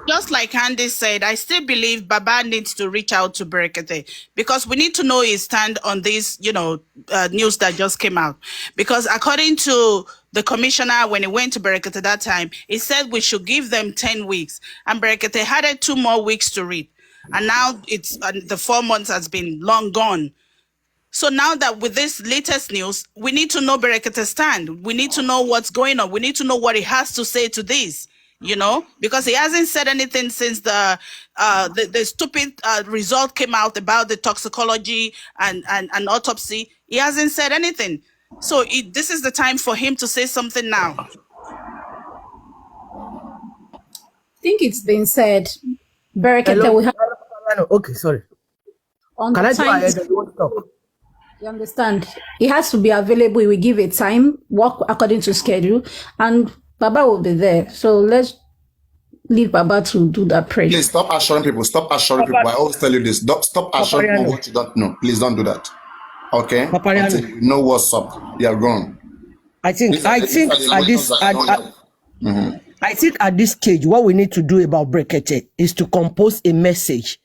just like Andy said, I still believe Baba needs to reach out to Berekete, because we need to know his stand on this, news that just came out. Because according to the commissioner, when he went to Berekete that time, he said we should give them 10 weeks. And Berekete had 2 more weeks to read. And now it's the 4 months has been long gone. So now that with this latest news, we need to know Berekete's stand. We need to know what's going on. We need to know what he has to say to this. Because he hasn't said anything since the stupid result came out about the toxicology and autopsy. He hasn't said anything. So this is the time for him to say something now. I think it's been said. Berekete, we have Okay, sorry. on Can the I go time. ahead and you won't stop? You understand? It has to be available. We give it time, work according to schedule, and Baba will be there. So let's leave Baba to do that prayer. Please stop assuring people. Stop assuring people. I always tell you this. Stop assuring people what you don't know. Please don't do that. Okay? Until you know what's up. You are gone. I think at this stage, what we need to do about Berekete is to compose a message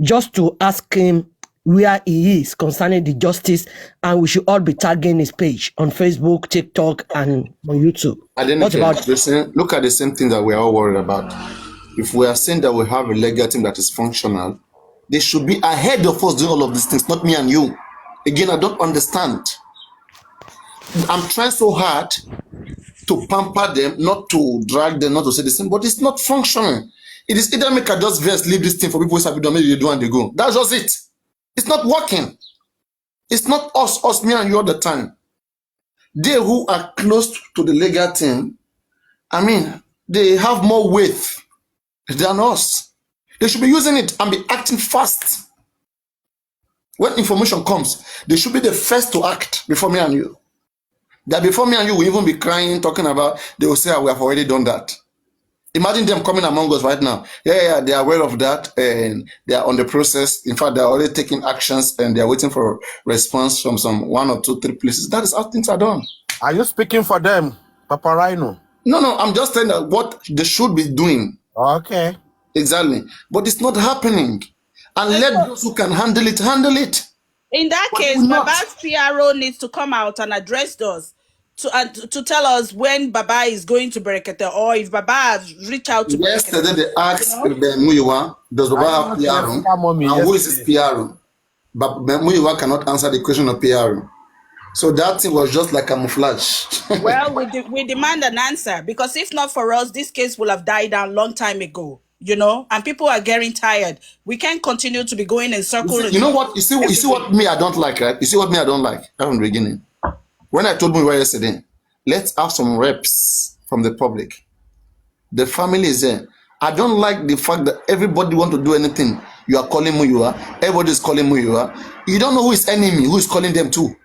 just to ask him where he is concerning the justice, and we should all be tagging his page on Facebook, TikTok, and on YouTube. Look at the same thing that we are all worried about. If we are saying that we have a legal team that is functional, they should be ahead of us doing all of these things, not me and you. Again, I don't understand. I'm trying so hard to pamper them, not to drag them, not to say the same, but it's not functioning. It is either make a just verse, leave this thing for people who have done, maybe they do and they go. That's just it. It's not working. It's not us, me and you all the time. They who are close to the legal team, they have more weight than us. They should be using it and be acting fast. When information comes, they should be the first to act before me and you. That before me and you will even be crying, talking about, they will say, we have already done that. Imagine them coming among us right now. Yeah, they are aware of that and they are on the process. In fact, they are already taking actions and they are waiting for response from some 1 or 2, 3 places. That is how things are done. Are you speaking for them, Papa Rhino? No, I'm just saying that what they should be doing. Okay. Exactly. But it's not happening. And let those who can handle it, handle it. In that But case, will not. Baba's PRO needs to come out and address us to tell us when Baba is going to Berekete, or if Baba has reached out to Yesterday Berekete. they asked Muyiwa, does Baba have PRO? And who is his PRO? But Muyiwa cannot answer the question of PRO. So that thing was just like camouflage. Well, we demand an answer, because if not for us, this case will have died down long time ago, you know, and people are getting tired. We can't continue to be going in circles. You know what? You see what me I don't like, right? You see what me I don't like from the beginning. When I told Muyiwa yesterday, let's have some reps from the public. The family is there. I don't like the fact that everybody want to do anything. You are calling Muyiwa. Everybody is calling Muyiwa. You don't know who is enemy, who is calling them too.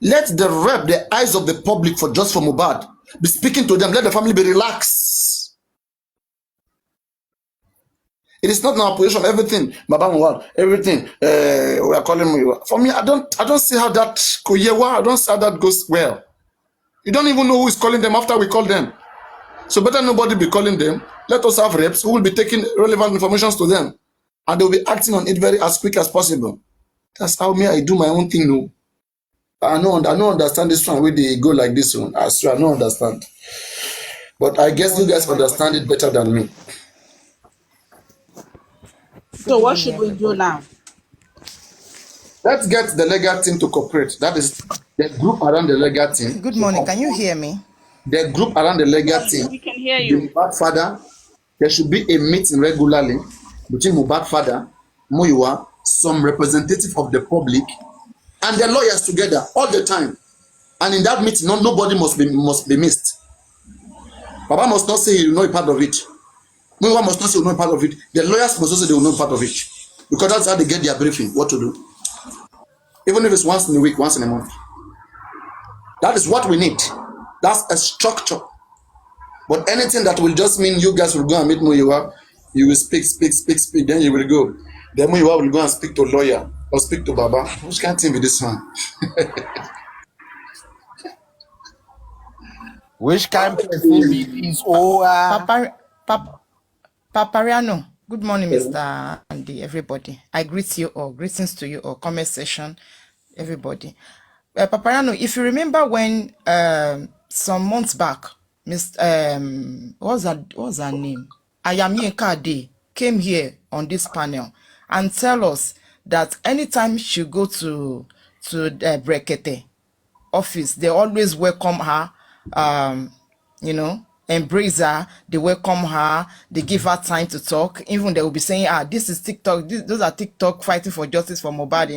Let the rep, the eyes of the public for just for Mohbad, be speaking to them. Let the family be relaxed. It is not in our position. Everything, Baba Mohbad, everything. We are calling Muyiwa. For me, I don't see how that Koyewa. I don't see how that goes well. You don't even know who is calling them after we call them. So better nobody be calling them. Let us have reps who will be taking relevant information to them, and they will be acting on it as quick as possible. That's how me I do my own thing. No. I don't understand this one where they go like this one. I swear I don't understand. But I guess you guys understand it better than me. So what should we do now? Let's get the legal team to cooperate. That is the group around the legal team. Good morning. Can you hear me? The group around the legal team. We can hear you. Mohbad father. There should be a meeting regularly between Mohbad father, Muyiwa, some representative of the public, and the lawyers together all the time. And in that meeting, nobody must be missed. Baba must not say he will know a part of it. Muyiwa must not say he will know a part of it. The lawyers must also say they will know a part of it. Because that's how they get their briefing, what to do. Even if it's once in a week, once in a month. That is what we need. That's a structure. But anything that will just mean you guys will go and meet Muyiwa, you will speak, then you will go. Then Muyiwa will go and speak to a lawyer or speak to Baba. Which can't think with this one? Which kind of is Papariano. Good morning, Mr. Andy, everybody. I greet you all. Greetings to you all. Comment section, everybody. Papariano, if you remember when some months back, what was her name? Ayamyeka Ade came here on this panel and tell us that anytime she go to Brekete office, they always welcome her, embrace her, they welcome her, they give her time to talk. Even they will be saying, this is TikTok, those are TikTok fighting for justice for Mohbad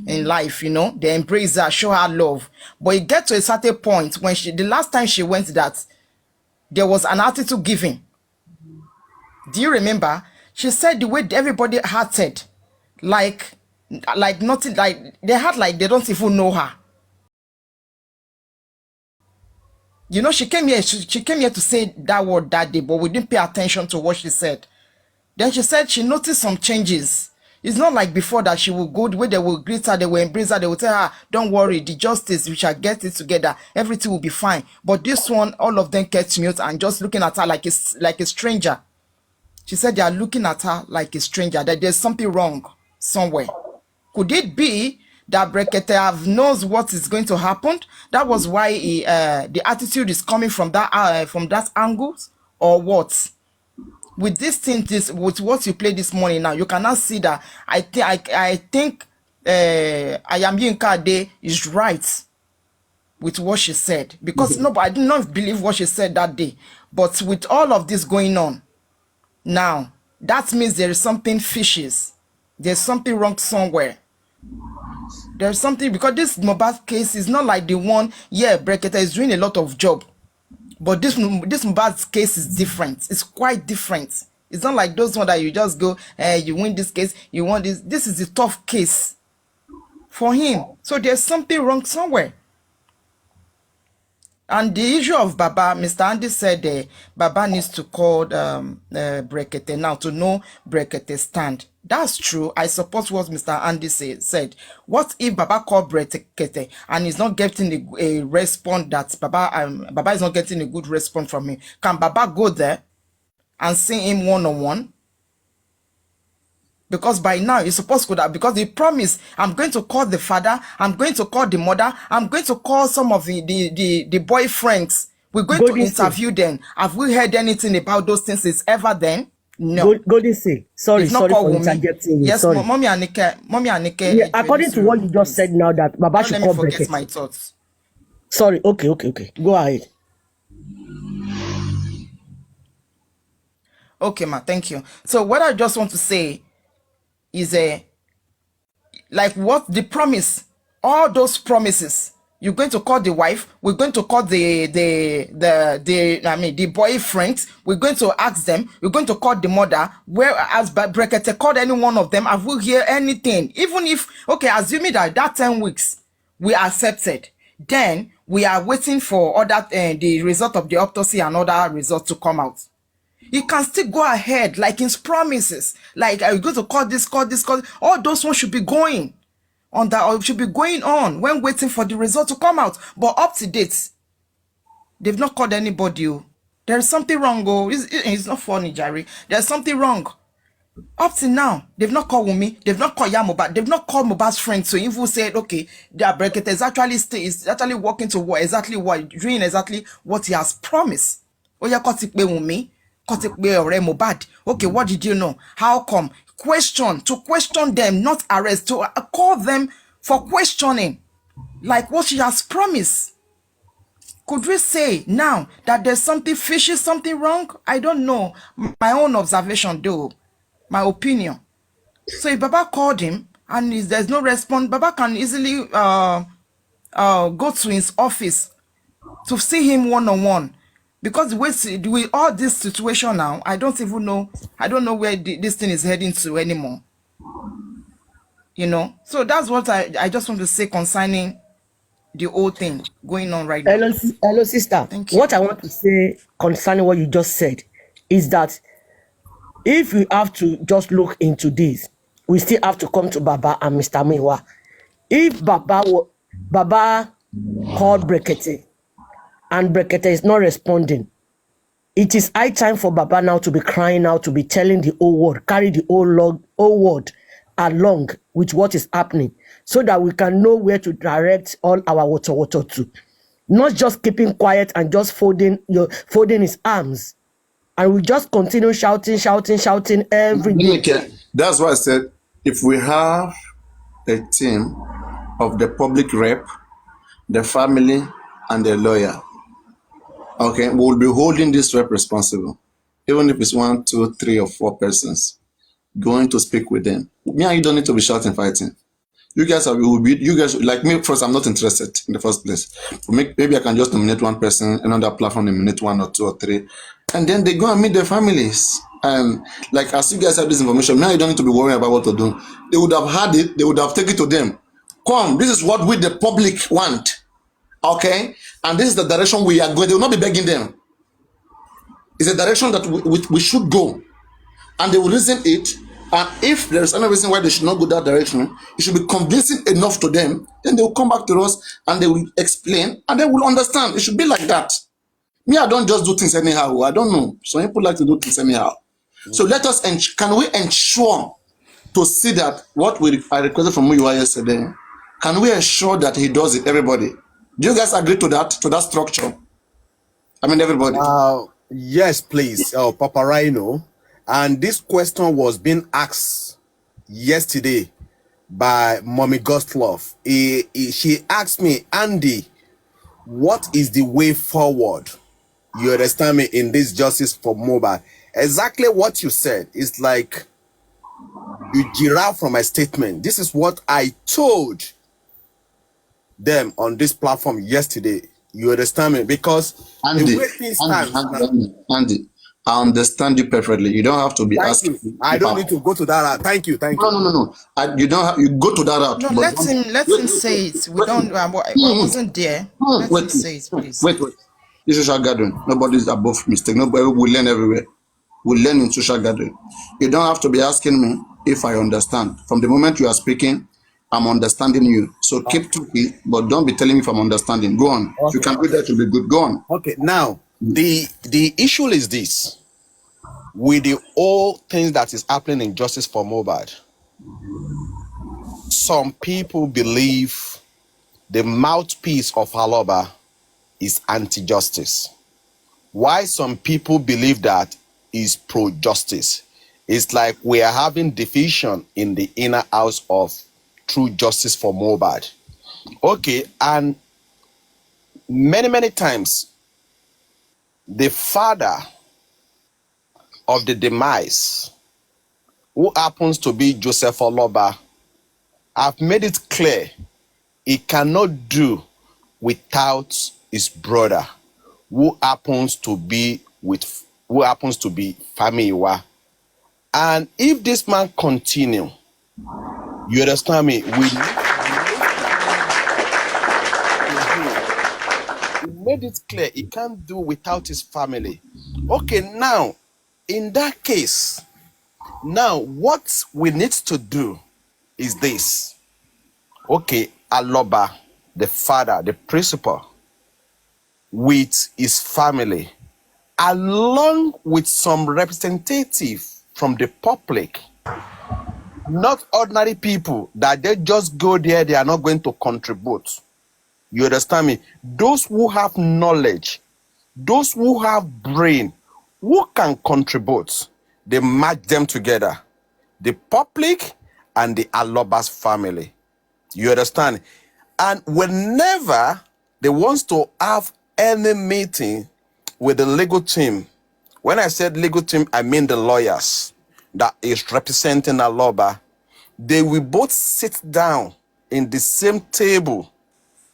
in life, they embrace her, show her love. But it get to a certain point when the last time she went that, there was an attitude given. Do you remember? She said the way everybody acted, like nothing, like they had like they don't even know her. She came here. She came here to say that word that day, but we didn't pay attention to what she said. Then she said she noticed some changes. It's not like before that she will go the way they will greet her, they will embrace her, they will tell her, "Don't worry, the justice, we shall get it together. Everything will be fine." But this one, all of them kept mute and just looking at her like a stranger. She said they are looking at her like a stranger, that there's something wrong somewhere. Could it be that Brekete knows what is going to happen? That was why the attitude is coming from that angle, or what? With this thing, with what you played this morning now, you cannot see that. I think Ayamyeka Ade is right with what she said, because I did not believe what she said that day. But with all of this going on now, that means there is something fishy. There's something wrong somewhere. There's something, because this Mohbad case is not like the one. Yeah, Brekete is doing a lot of job, but this Mohbad case is different. It's quite different. It's not like those ones that you just go, you win this case, you want this. This is a tough case for him. So there's something wrong somewhere. And the issue of Baba, Mr. Andy said Baba needs to call Brekete now to know Brekete's stand. That's true. I support what Mr. Andy said. What if Baba called Brekete and he's not getting a response that Baba is not getting a good response from him? Can Baba go there and see him one-on-one? Because by now you're supposed to, because he promised, I'm going to call the father, I'm going to call the mother, I'm going to call some of the boyfriends. We're going to interview them. Have we heard anything about those things since ever then? No. Golden say, sorry for interjecting you. Yes, sorry. Mommy Anike. Yeah, according to what you just said now, that Baba should call forget Brekete. my thoughts. Sorry, okay. Go ahead. Okay, ma, thank you. So what I just want to say is like what the promise, all those promises. You're going to call the wife. We're going to call the boyfriend. We're going to ask them. We're going to call the mother. Whereas Brekete called any one of them, have we hear anything? Even if, okay, assuming that 10 weeks we accepted, then we are waiting for other the result of the autopsy and other results to come out. You can still go ahead, like in promises, like are you going to call this, all those ones should be going on that, or should be going on when waiting for the result to come out. But up to date, they've not called anybody. There's something wrong. It's not funny, Jerry. There's something wrong. Up to now, they've not called Wumi, they've not called Yamoba, they've not called Moba's friend. So if we said, okay, the Brekete is actually working to doing exactly what he has promised. Wumi. Okay, what did you know? How come? To question them, not arrest, to call them for questioning, like what she has promised. Could we say now that there's something fishy, something wrong? I don't know. My own observation, though, my opinion. So if Baba called him and there's no response, Baba can easily go to his office to see him one-on-one. Because with all this situation now, I don't know where this thing is heading to anymore. You know? So that's what I just want to say concerning the whole thing going on right now. Hello, sister. Thank you. What I want to say concerning what you just said is that if we have to just look into this, we still have to come to Baba and Mr. Miwa. If Baba called Brekete, and Brekete is not responding, it is high time for Baba now to be crying out, to be telling the whole world, carry the whole world along with what is happening, so that we can know where to direct all our water to. Not just keeping quiet and just folding his arms. And we just continue shouting every day. That's why I said, if we have a team of the public rep, the family, and the lawyer, okay, we'll be holding this rep responsible, even if it's 1, 2, 3, or 4 persons going to speak with them. Me and you don't need to be shouting, fighting. You guys like me. First, I'm not interested in the first place. Maybe I can just nominate one person, another platform nominate 1 or 2 or 3, and then they go and meet their families. Like as you guys have this information, now you don't need to be worrying about what to do. They would have had it. They would have taken it to them. Come, this is what we the public want. Okay, and this is the direction we are going. They will not be begging them. It's a direction that we should go, and they will listen it. And if there is any reason why they should not go that direction, it should be convincing enough to them. Then they will come back to us and they will explain, and they will understand. It should be like that. Me, I don't just do things anyhow. I don't know. Some people like to do things anyhow. So let us. Can we ensure to see that what I requested from you yesterday? Can we ensure that he does it? Everybody. Do you guys agree to that structure? I mean, everybody. Yes, please, Papa Rhino. And this question was being asked yesterday by Mommy Gostlove. She asked me, Andy, what is the way forward? You understand me, in this justice for Mohbad? Exactly what you said. It's like you derive from my statement. This is what I told them on this platform yesterday. You understand me? Because Andy, the way things stand, Andy, I understand you perfectly. You don't have to be Thank asking you. me I if don't I'm. need to go to that route. Thank you. Thank you. No. You don't have. You go to that route, No, but let him say it. We don't. I wasn't there. Let him wait, say it, please. wait. This is social gathering. Nobody's above mistake. Nobody will learn everywhere. We learn in social gathering. You don't have to be asking me if I understand. From the moment you are speaking, I'm understanding you. So keep talking, but don't be telling me if I'm understanding. Go on. If you Okay. can do that, you'll be good. Go on. Okay. Now, the issue is this: with the all things that is happening in Justice for Mohbad, some people believe the mouthpiece of Aloba is anti-justice. Why some people believe that is pro-justice? It's like we are having division in the inner house of True Justice for Mohbad. Okay, and many times the father of the demise, who happens to be Joseph Aloba, have made it clear he cannot do without his brother, who happens to be Famiwa. And if this man continue, you understand me? He made it clear he can't do without his family. Okay, now in that case, now what we need to do is this. Okay, Aloba, the father, the principal, with his family, along with some representative from the public, not ordinary people that they just go there, they are not going to contribute. You understand me? Those who have knowledge, those who have brain, who can contribute, they match them together. The public and the Aloba's family. You understand? And whenever they want to have any meeting with the legal team, when I said legal team, I mean the lawyers that is representing Aloba, they will both sit down in the same table.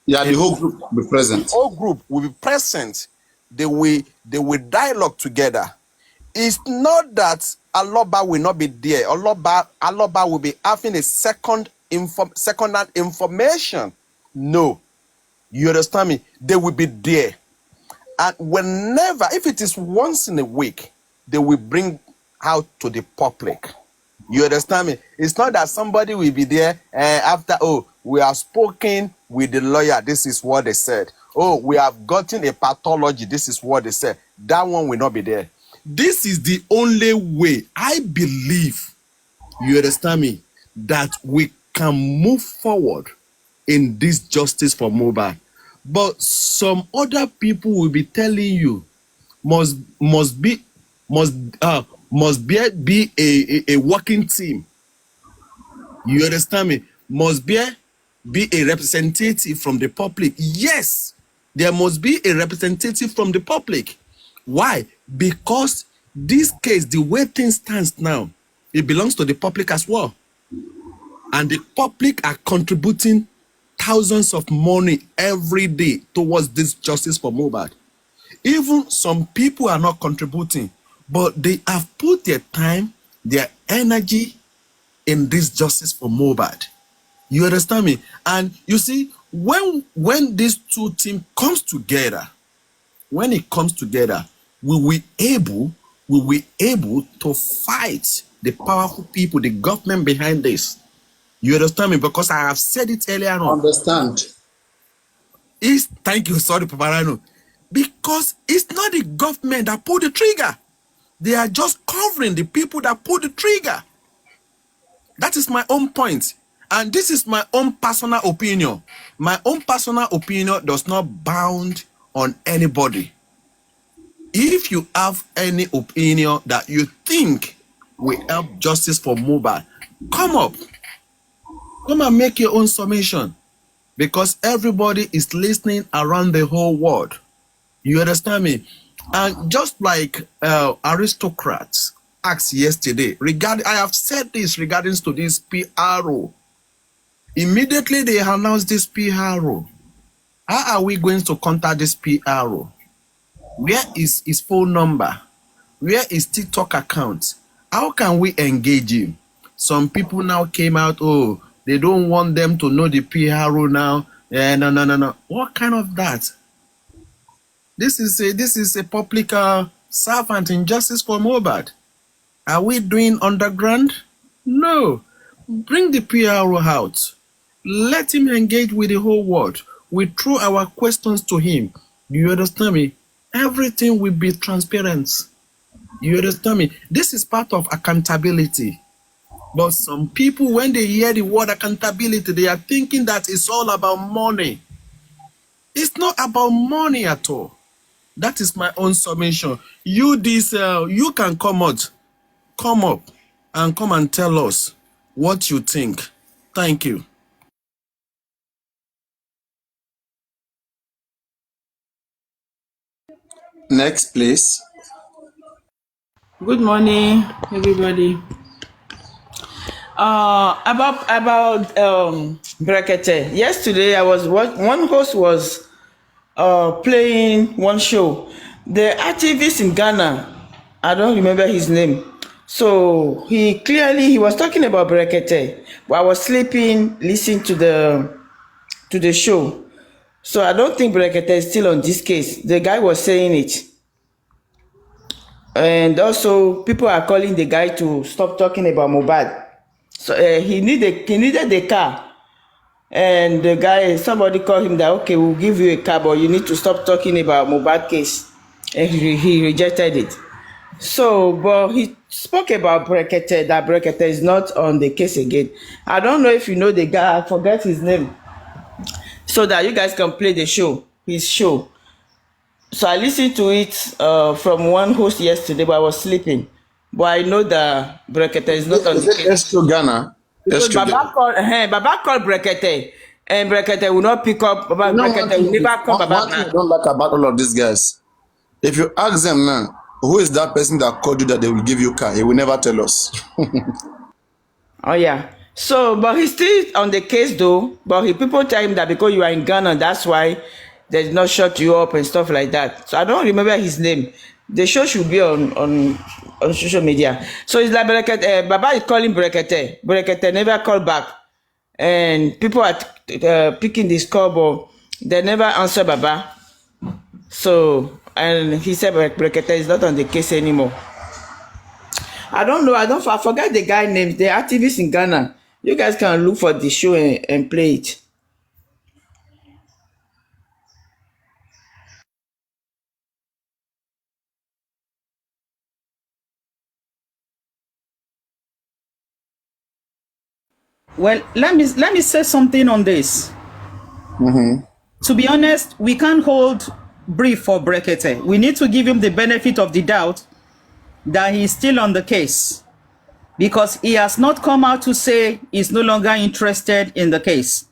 Yeah, the whole group will be present. The whole group will be present. They will dialogue together. It's not that Aloba will not be there. Aloba will be having a second-hand information. No. You understand me? They will be there. And whenever, if it is once in a week, they will bring out to the public. You understand me? It's not that somebody will be there after, oh, we have spoken with the lawyer, this is what they said. Oh, we have gotten a pathology, this is what they said. That one will not be there. This is the only way I believe, you understand me, that we can move forward in this justice for Mohbad. But some other people will be telling you must be a working team. You understand me? Must be a representative from the public. Yes, there must be a representative from the public. Why? Because this case, the way things stands now, it belongs to the public as well. And the public are contributing thousands of money every day towards this justice for Mohbad. Even some people are not contributing, but they have put their time, their energy in this justice for Mohbad. You understand me? And you see, when these two teams comes together, when it comes together, we will able to fight the powerful people, the government behind this. You understand me? Because I have said it earlier on. Understand. Thank you, sorry, Paparano. Because it's not the government that pulled the trigger. They are just covering the people that pulled the trigger. That is my own point. And this is my own personal opinion. My own personal opinion does not bound on anybody. If you have any opinion that you think will help justice for Mohbad, come up. Come and make your own summation. Because everybody is listening around the whole world. You understand me? And just like aristocrats asked yesterday, I have said this regarding to this PRO. Immediately they announced this PRO. How are we going to contact this PRO? Where is his phone number? Where is TikTok account? How can we engage him? Some people now came out, oh, they don't want them to know the PRO now. No. What kind of that? This is a public servant in justice for Mohbad. Are we doing underground? No. Bring the PRO out. Let him engage with the whole world. We throw our questions to him. Do you understand me? Everything will be transparent. You understand me? This is part of accountability. But some people, when they hear the word accountability, they are thinking that it's all about money. It's not about money at all. That is my own submission. You can come up and come and tell us what you think. Thank you. Next, please. Good morning, everybody. About Brekete. Yesterday, one host was playing one show. The activist in Ghana, I don't remember his name. So he was talking about Brekete. But I was sleeping, listening to the show. So I don't think Brekete is still on this case. The guy was saying it. And also, people are calling the guy to stop talking about Mohbad. So he needed the car. And the guy, somebody called him that, okay, we'll give you a car, but you need to stop talking about Mohbad case. And he rejected it. So, but he spoke about Brekete, that Brekete is not on the case again. I don't know if you know the guy, I forget his name. So that you guys can play his show. So I listened to it from one host yesterday, but I was sleeping. But I know that Brekete is not on the case. Estro Ghana. Because Baba called Brekete, and Brekete will not pick up. Brekete will never come Baba. One thing I don't like about all of these guys, if you ask them now, who is that person that called you that they will give you a car? He will never tell us. Oh yeah. So, but he's still on the case though. But people tell him that because you are in Ghana, that's why they did not shut you up and stuff like that. So I don't remember his name. The show should be on social media. So it's like Brekete, Baba is calling Brekete. Brekete never called back. And people are picking this call, but they never answer Baba. So, and he said Brekete is not on the case anymore. I don't know. I forgot the guy name. The activist in Ghana. You guys can look for the show and play it. Well, let me say something on this. To be honest, we can't hold brief for Brekete. We need to give him the benefit of the doubt that he's still on the case, because he has not come out to say he's no longer interested in the case.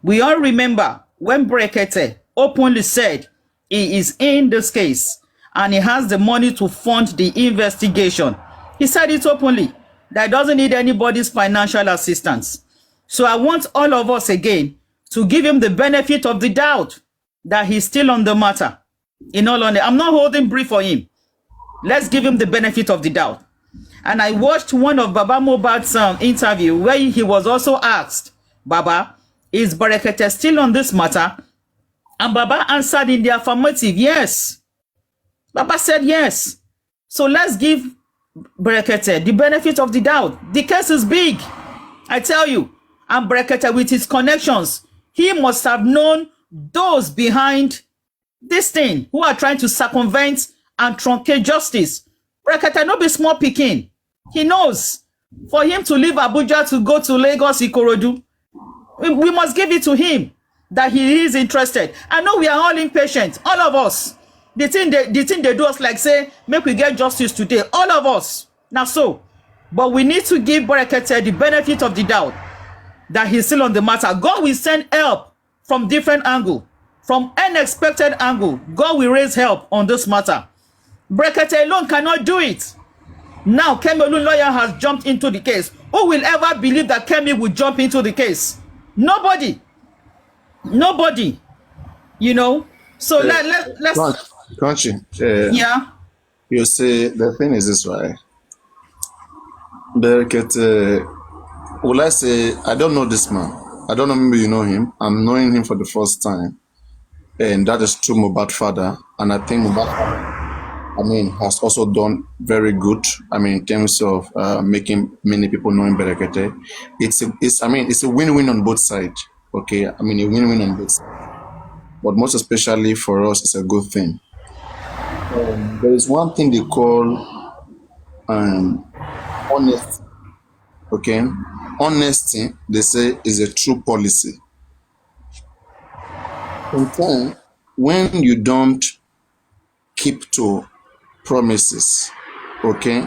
We all remember when Brekete openly said he is in this case and he has the money to fund the investigation. He said it openly, that he doesn't need anybody's financial assistance. So I want all of us again to give him the benefit of the doubt that he's still on the matter. In all honesty, I'm not holding brief for him. Let's give him the benefit of the doubt. And I watched one of Baba Mohbad's interview where he was also asked, Baba, is Brekete still on this matter? And Baba answered in the affirmative, yes. Baba said yes. So let's give Brekete the benefit of the doubt. The case is big, I tell you. And Brekete, with his connections, he must have known those behind this thing who are trying to circumvent and truncate justice. Brekete no be small pikin. He knows. For him to leave Abuja to go to Lagos, Ikorodu, we must give it to him that he is interested. I know we are all impatient, all of us. The thing they do us like say, make we get justice today, all of us. Now so, but we need to give Brekete the benefit of the doubt that he's still on the matter. God will send help from different angle, from unexpected angle. God will raise help on this matter. Brekete alone cannot do it. Now Kemi Olun lawyer has jumped into the case. Who will ever believe that Kemi will jump into the case? Nobody. You know. So let's Crunchy. yeah. You see, the thing is this, right? Will I say, I don't know this man. I don't know, maybe you know him. I'm knowing him for the first time. And that is true Mohbad father. And I think Mohbad father, has also done very good. In terms of making many people know him Berekete. It's a win-win on both sides. Okay, a win-win on both sides. But most especially for us, it's a good thing. There is one thing they call honesty. Okay, honesty, they say, is a true policy. Sometimes when you don't keep to promises, okay,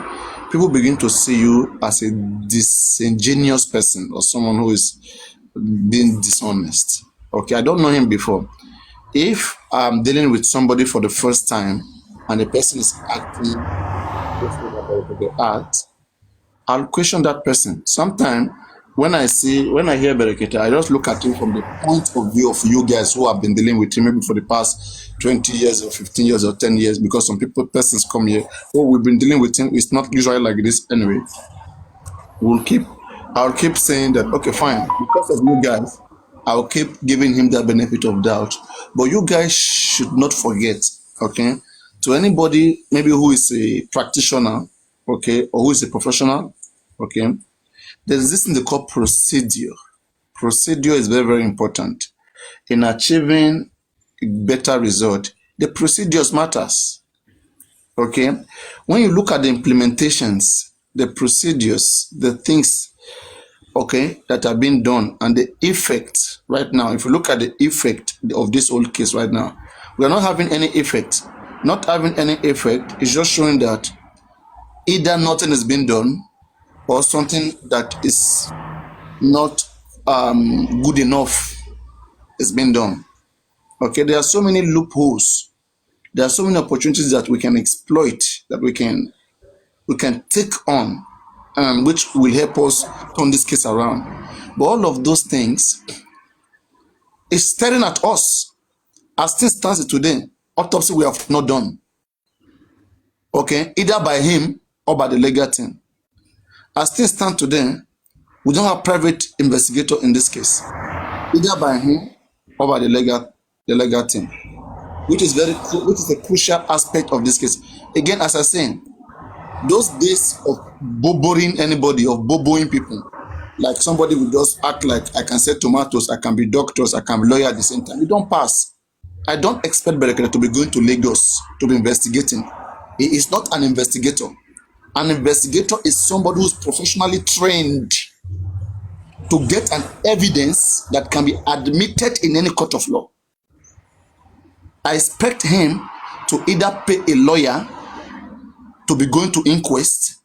people begin to see you as a disingenuous person or someone who is being dishonest. Okay, I don't know him before. If I'm dealing with somebody for the first time and the person is acting the act, I'll question that person. Sometimes when I hear Berekete, I just look at him from the point of view of you guys who have been dealing with him maybe for the past 20 years or 15 years or 10 years, because some persons come here, we've been dealing with him, it's not usually like this anyway. I'll keep saying that, okay, fine, because of you guys, I'll keep giving him the benefit of doubt. But you guys should not forget, okay, to anybody maybe who is a practitioner, okay, or who is a professional, okay, there's this thing they call procedure. Procedure is very, very important. In achieving a better result, the procedures matters, okay? When you look at the implementations, the procedures, the things, okay, that are being done, and the effect right now, if you look at the effect of this whole case right now, we are not having any effect. Not having any effect is just showing that either nothing is being done or something that is not good enough is being done. Okay, there are so many loopholes. There are so many opportunities that we can exploit, that we can take on, which will help us turn this case around. But all of those things is staring at us. As things stands today, autopsy we have not done. Okay, either by him or by the legal team. As things stand today, we don't have private investigator in this case, either by him or by the legal team, which is a crucial aspect of this case. Again, as I say, those days of boboing anybody, of boboing people, like somebody will just act like I can sell tomatoes, I can be doctors, I can be lawyer at the same time. You don't pass. I don't expect Berekete to be going to Lagos to be investigating. He is not an investigator. An investigator is somebody who's professionally trained to get an evidence that can be admitted in any court of law. I expect him to either pay a lawyer to be going to inquest,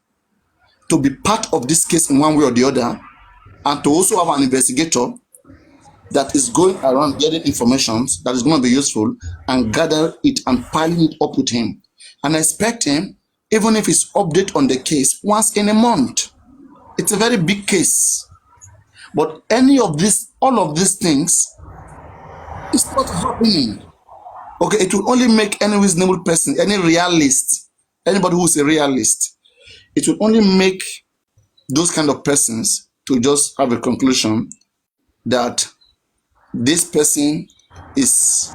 to be part of this case in one way or the other, and to also have an investigator that is going around getting information that is going to be useful and gather it and piling it up with him. And I expect him, even if it's update on the case once in a month. It's a very big case. But all of these things, it's not happening. Okay, it will only make any reasonable person, any realist, anybody who's a realist, it will only make those kind of persons to just have a conclusion that this person is,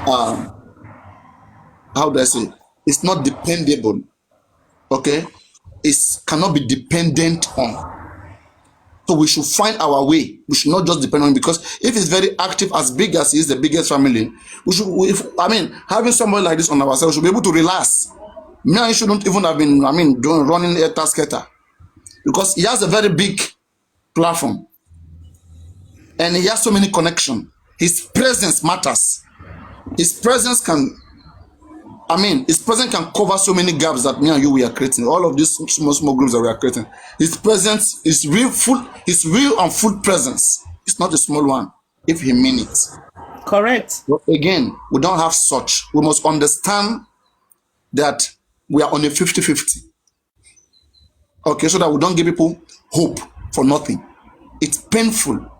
how do I say, it's not dependable. Okay, it cannot be dependent on. So we should find our way. We should not just depend on him, because if he's very active, as big as he is, the biggest family, having somebody like this on ourselves, we should be able to relax. Me and he shouldn't even have been, running a tasketer, because he has a very big platform and he has so many connections. His presence matters. His presence can cover so many gaps that me and you we are creating. All of these small groups that we are creating. His presence is real and full presence. It's not a small one, if he means it. Correct. But again, we don't have such. We must understand that we are on a 50-50. Okay, so that we don't give people hope for nothing. It's painful.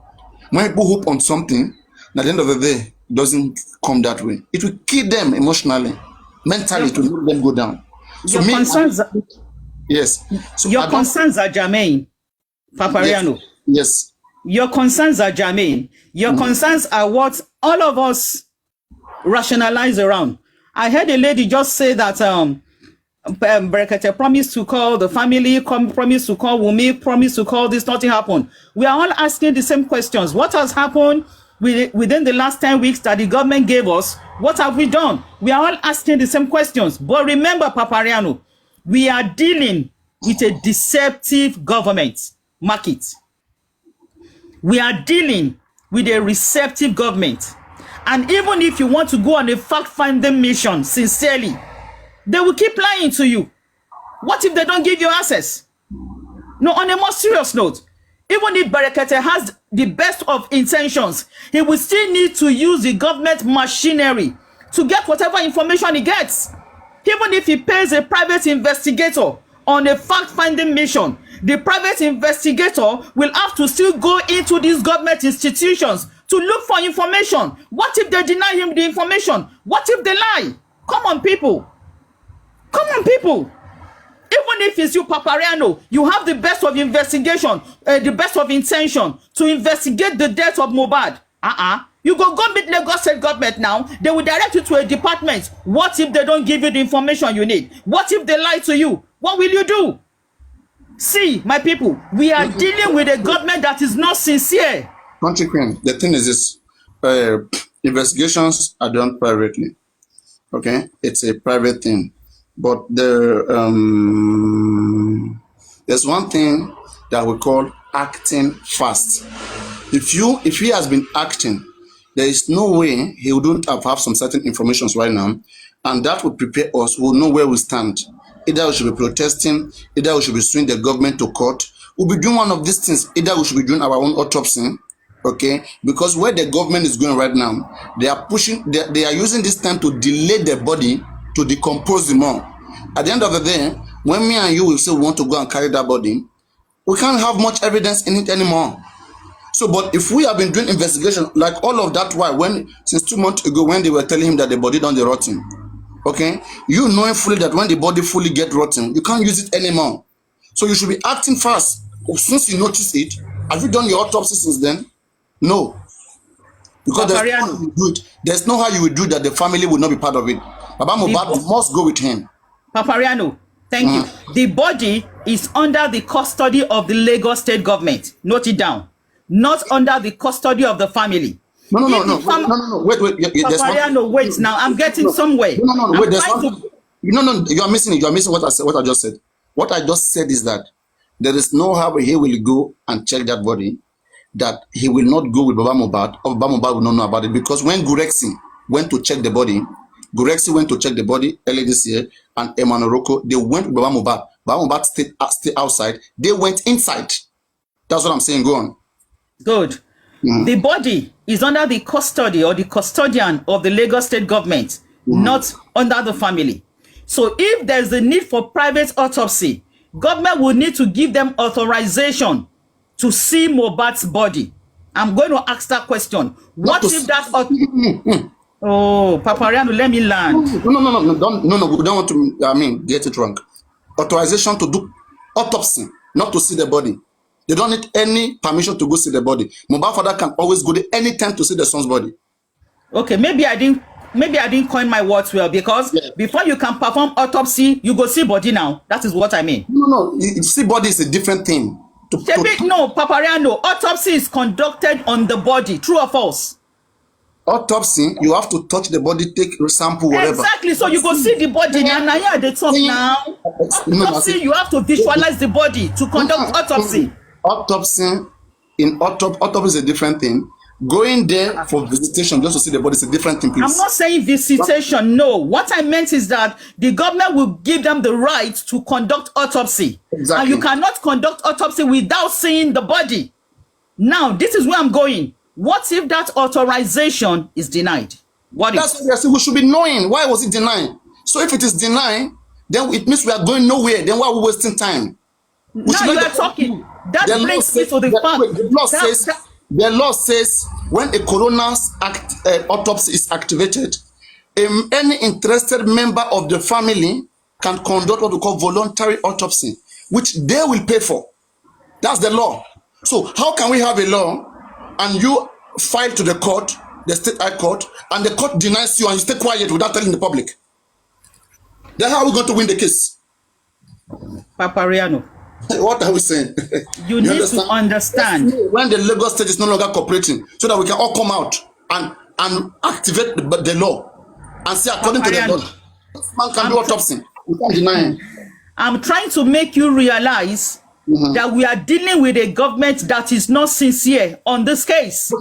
When people hope on something, at the end of the day, it doesn't come that way. It will kill them emotionally. Mentally, to make them go down. So Your me, concerns, yes. So your I don't. concerns are germane, Papariano. Yes. Your concerns are germane. Your concerns are what all of us rationalize around. I heard a lady just say that Brekete promised to call the family, promised to call Wumi, promised to call this, nothing happened. We are all asking the same questions. What has happened within the last 10 weeks that the government gave us? What have we done? We are all asking the same questions. But remember, Papariano, we are dealing with a deceptive government. Mark it. We are dealing with a receptive government. And even if you want to go on a fact-finding mission, sincerely, they will keep lying to you. What if they don't give you access? No, on a more serious note, even if Berekete has the best of intentions, he will still need to use the government machinery to get whatever information he gets. Even if he pays a private investigator on a fact-finding mission, the private investigator will have to still go into these government institutions to look for information. What if they deny him the information? What if they lie? Come on, people. Come on, people. Even if it's you, Papariano, you have the best of investigation, the best of intention to investigate the death of Mohbad. You go meet Lagos State government now. They will direct you to a department. What if they don't give you the information you need? What if they lie to you? What will you do? See, my people, we are dealing with a government that is not sincere. Country Queen, the thing is this, investigations are done privately, okay? It's a private thing. But there's one thing that we call acting fast. If he has been acting, there is no way he wouldn't have some certain information right now, and that would prepare us. We'll know where we stand. Either we should be protesting, either we should be suing the government to court. We'll be doing one of these things. Either we should be doing our own autopsy, okay? Because where the government is going right now, they are pushing. They are using this time to delay the body to decompose more. At the end of the day, when me and you will say we want to go and carry that body, we can't have much evidence in it anymore. So, but if we have been doing investigation like all of that, why since 2 months ago when they were telling him that the body done the rotting, okay, you knowing fully that when the body fully get rotten, you can't use it anymore. So you should be acting fast. Since you notice it, have you done your autopsy since then? No. Because there's no how you will do that. The family will not be part of it. Baba Mohbad must go with him. Papariano, thank you. The body is under the custody of the Lagos State government. Note it down. Not under the custody of the family. No. Wait. Papariano, wait now. I'm getting somewhere. No. Wait, No. You are missing it. You are missing what I said. What I just said. What I just said is that there is no how he will go and check that body. That he will not go with Baba Mohbad, or Baba Mohbad will not know about it, because when Gurexi went to check the body, early this year, and Emmanuel Rocco, they went with Baba Mohbad. Baba Mohbad stayed outside. They went inside. That's what I'm saying. Go on. Good. The body is under the custody or the custodian of the Lagos State government, not under the family. So if there's a need for private autopsy, government will need to give them authorization to see Mohbad's body. I'm going to ask that question. What if that... Oh, Papariano, let me land. No. We don't want to, get it wrong. Authorization to do autopsy, not to see the body. They don't need any permission to go see the body. Mohbad father can always go there anytime to see the son's body. Okay, maybe I didn't coin my words well, because before you can perform autopsy, you go see body now. That is what I mean. No. See body is a different thing. No, Papariano, autopsy is conducted on the body. True or false? Autopsy, you have to touch the body, take a sample, whatever. Exactly. So you go see the body now. Now they talk now. Autopsy, you have to visualize the body to conduct autopsy. Autopsy is a different thing. Going there for visitation just to see the body is a different thing, please. I'm not saying visitation, no. What I meant is that the government will give them the right to conduct autopsy. Exactly. And you cannot conduct autopsy without seeing the body. Now, this is where I'm going. What if that authorization is denied? That's what we are saying. We should be knowing. Why was it denied? So if it is denied, then it means we are going nowhere. Then why are we wasting time? Now you are talking. That brings me to the fact. The law says when a coroner's autopsy is activated, any interested member of the family can conduct what we call voluntary autopsy, which they will pay for. That's the law. So how can we have a law and you file to the court, the state high court, and the court denies you and you stay quiet without telling the public? Then how are we going to win the case? Papariano. What are we saying? You need to understand. When the Lagos state is no longer cooperating, so that we can all come out and activate the law and say according to the law, this man can do autopsy. We can't deny him. I'm trying to make you realize that we are dealing with a government that is not sincere on this case. So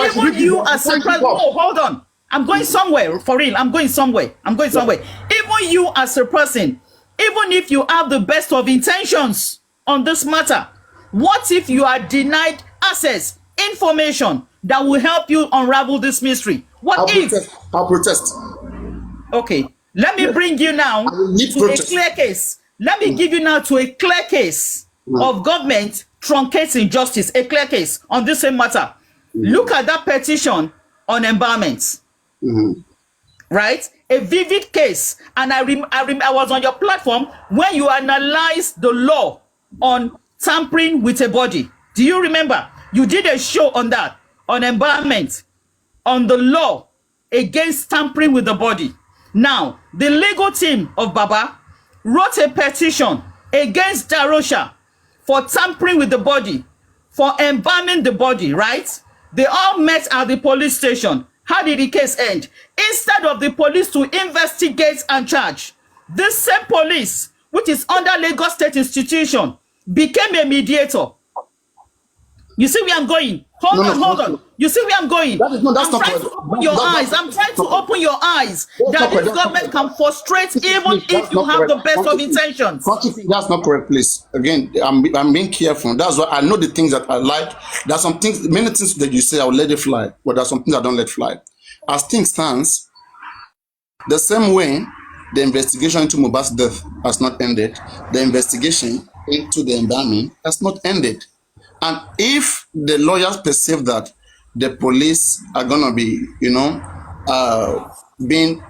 even you as a president, oh, hold on. I'm going somewhere, for real. I'm going somewhere. Even you as a person, even if you have the best of intentions on this matter, what if you are denied access, information that will help you unravel this mystery? I'll protest. Okay, let me bring you now to a clear case. Let me give you now to a clear case of government truncating justice, a clear case on this same matter. Look at that petition on embalmment. Right? A vivid case. And I was on your platform when you analyzed the law on tampering with a body. Do you remember? You did a show on that, on embalmment, on the law against tampering with the body. Now, the legal team of Baba wrote a petition against Darosha for tampering with the body, for embalming the body, right? They all met at the police station. How did the case end? Instead of the police to investigate and charge, this same police, which is under Lagos State Institution, became a mediator. You see where I'm going? Hold on. You see where I'm going? I'm trying to open your eyes. I'm trying to open your eyes that this government can frustrate even if you have the best of intentions. That's not correct, please. Again, I'm being careful. That's why I know the things that I like. There's some things, many things that you say, I'll let it fly. But there's some things I don't let fly. As things stands, the same way the investigation into Mohbad's death has not ended, the investigation into the embalming has not ended. And if the lawyers perceive that the police are going to be,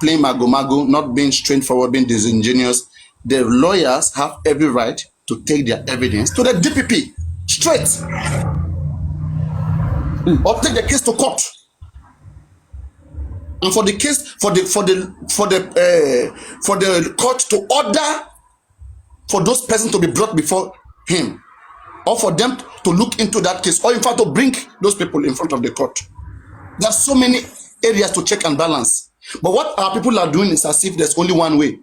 playing mago-mago, not being straightforward, being disingenuous, the lawyers have every right to take their evidence to the DPP straight, or take the case to court. And for the case, for the court to order for those persons to be brought before him, or for them to look into that case, or in fact to bring those people in front of the court. There's so many areas to check and balance. But what our people are doing is as if there's only one way.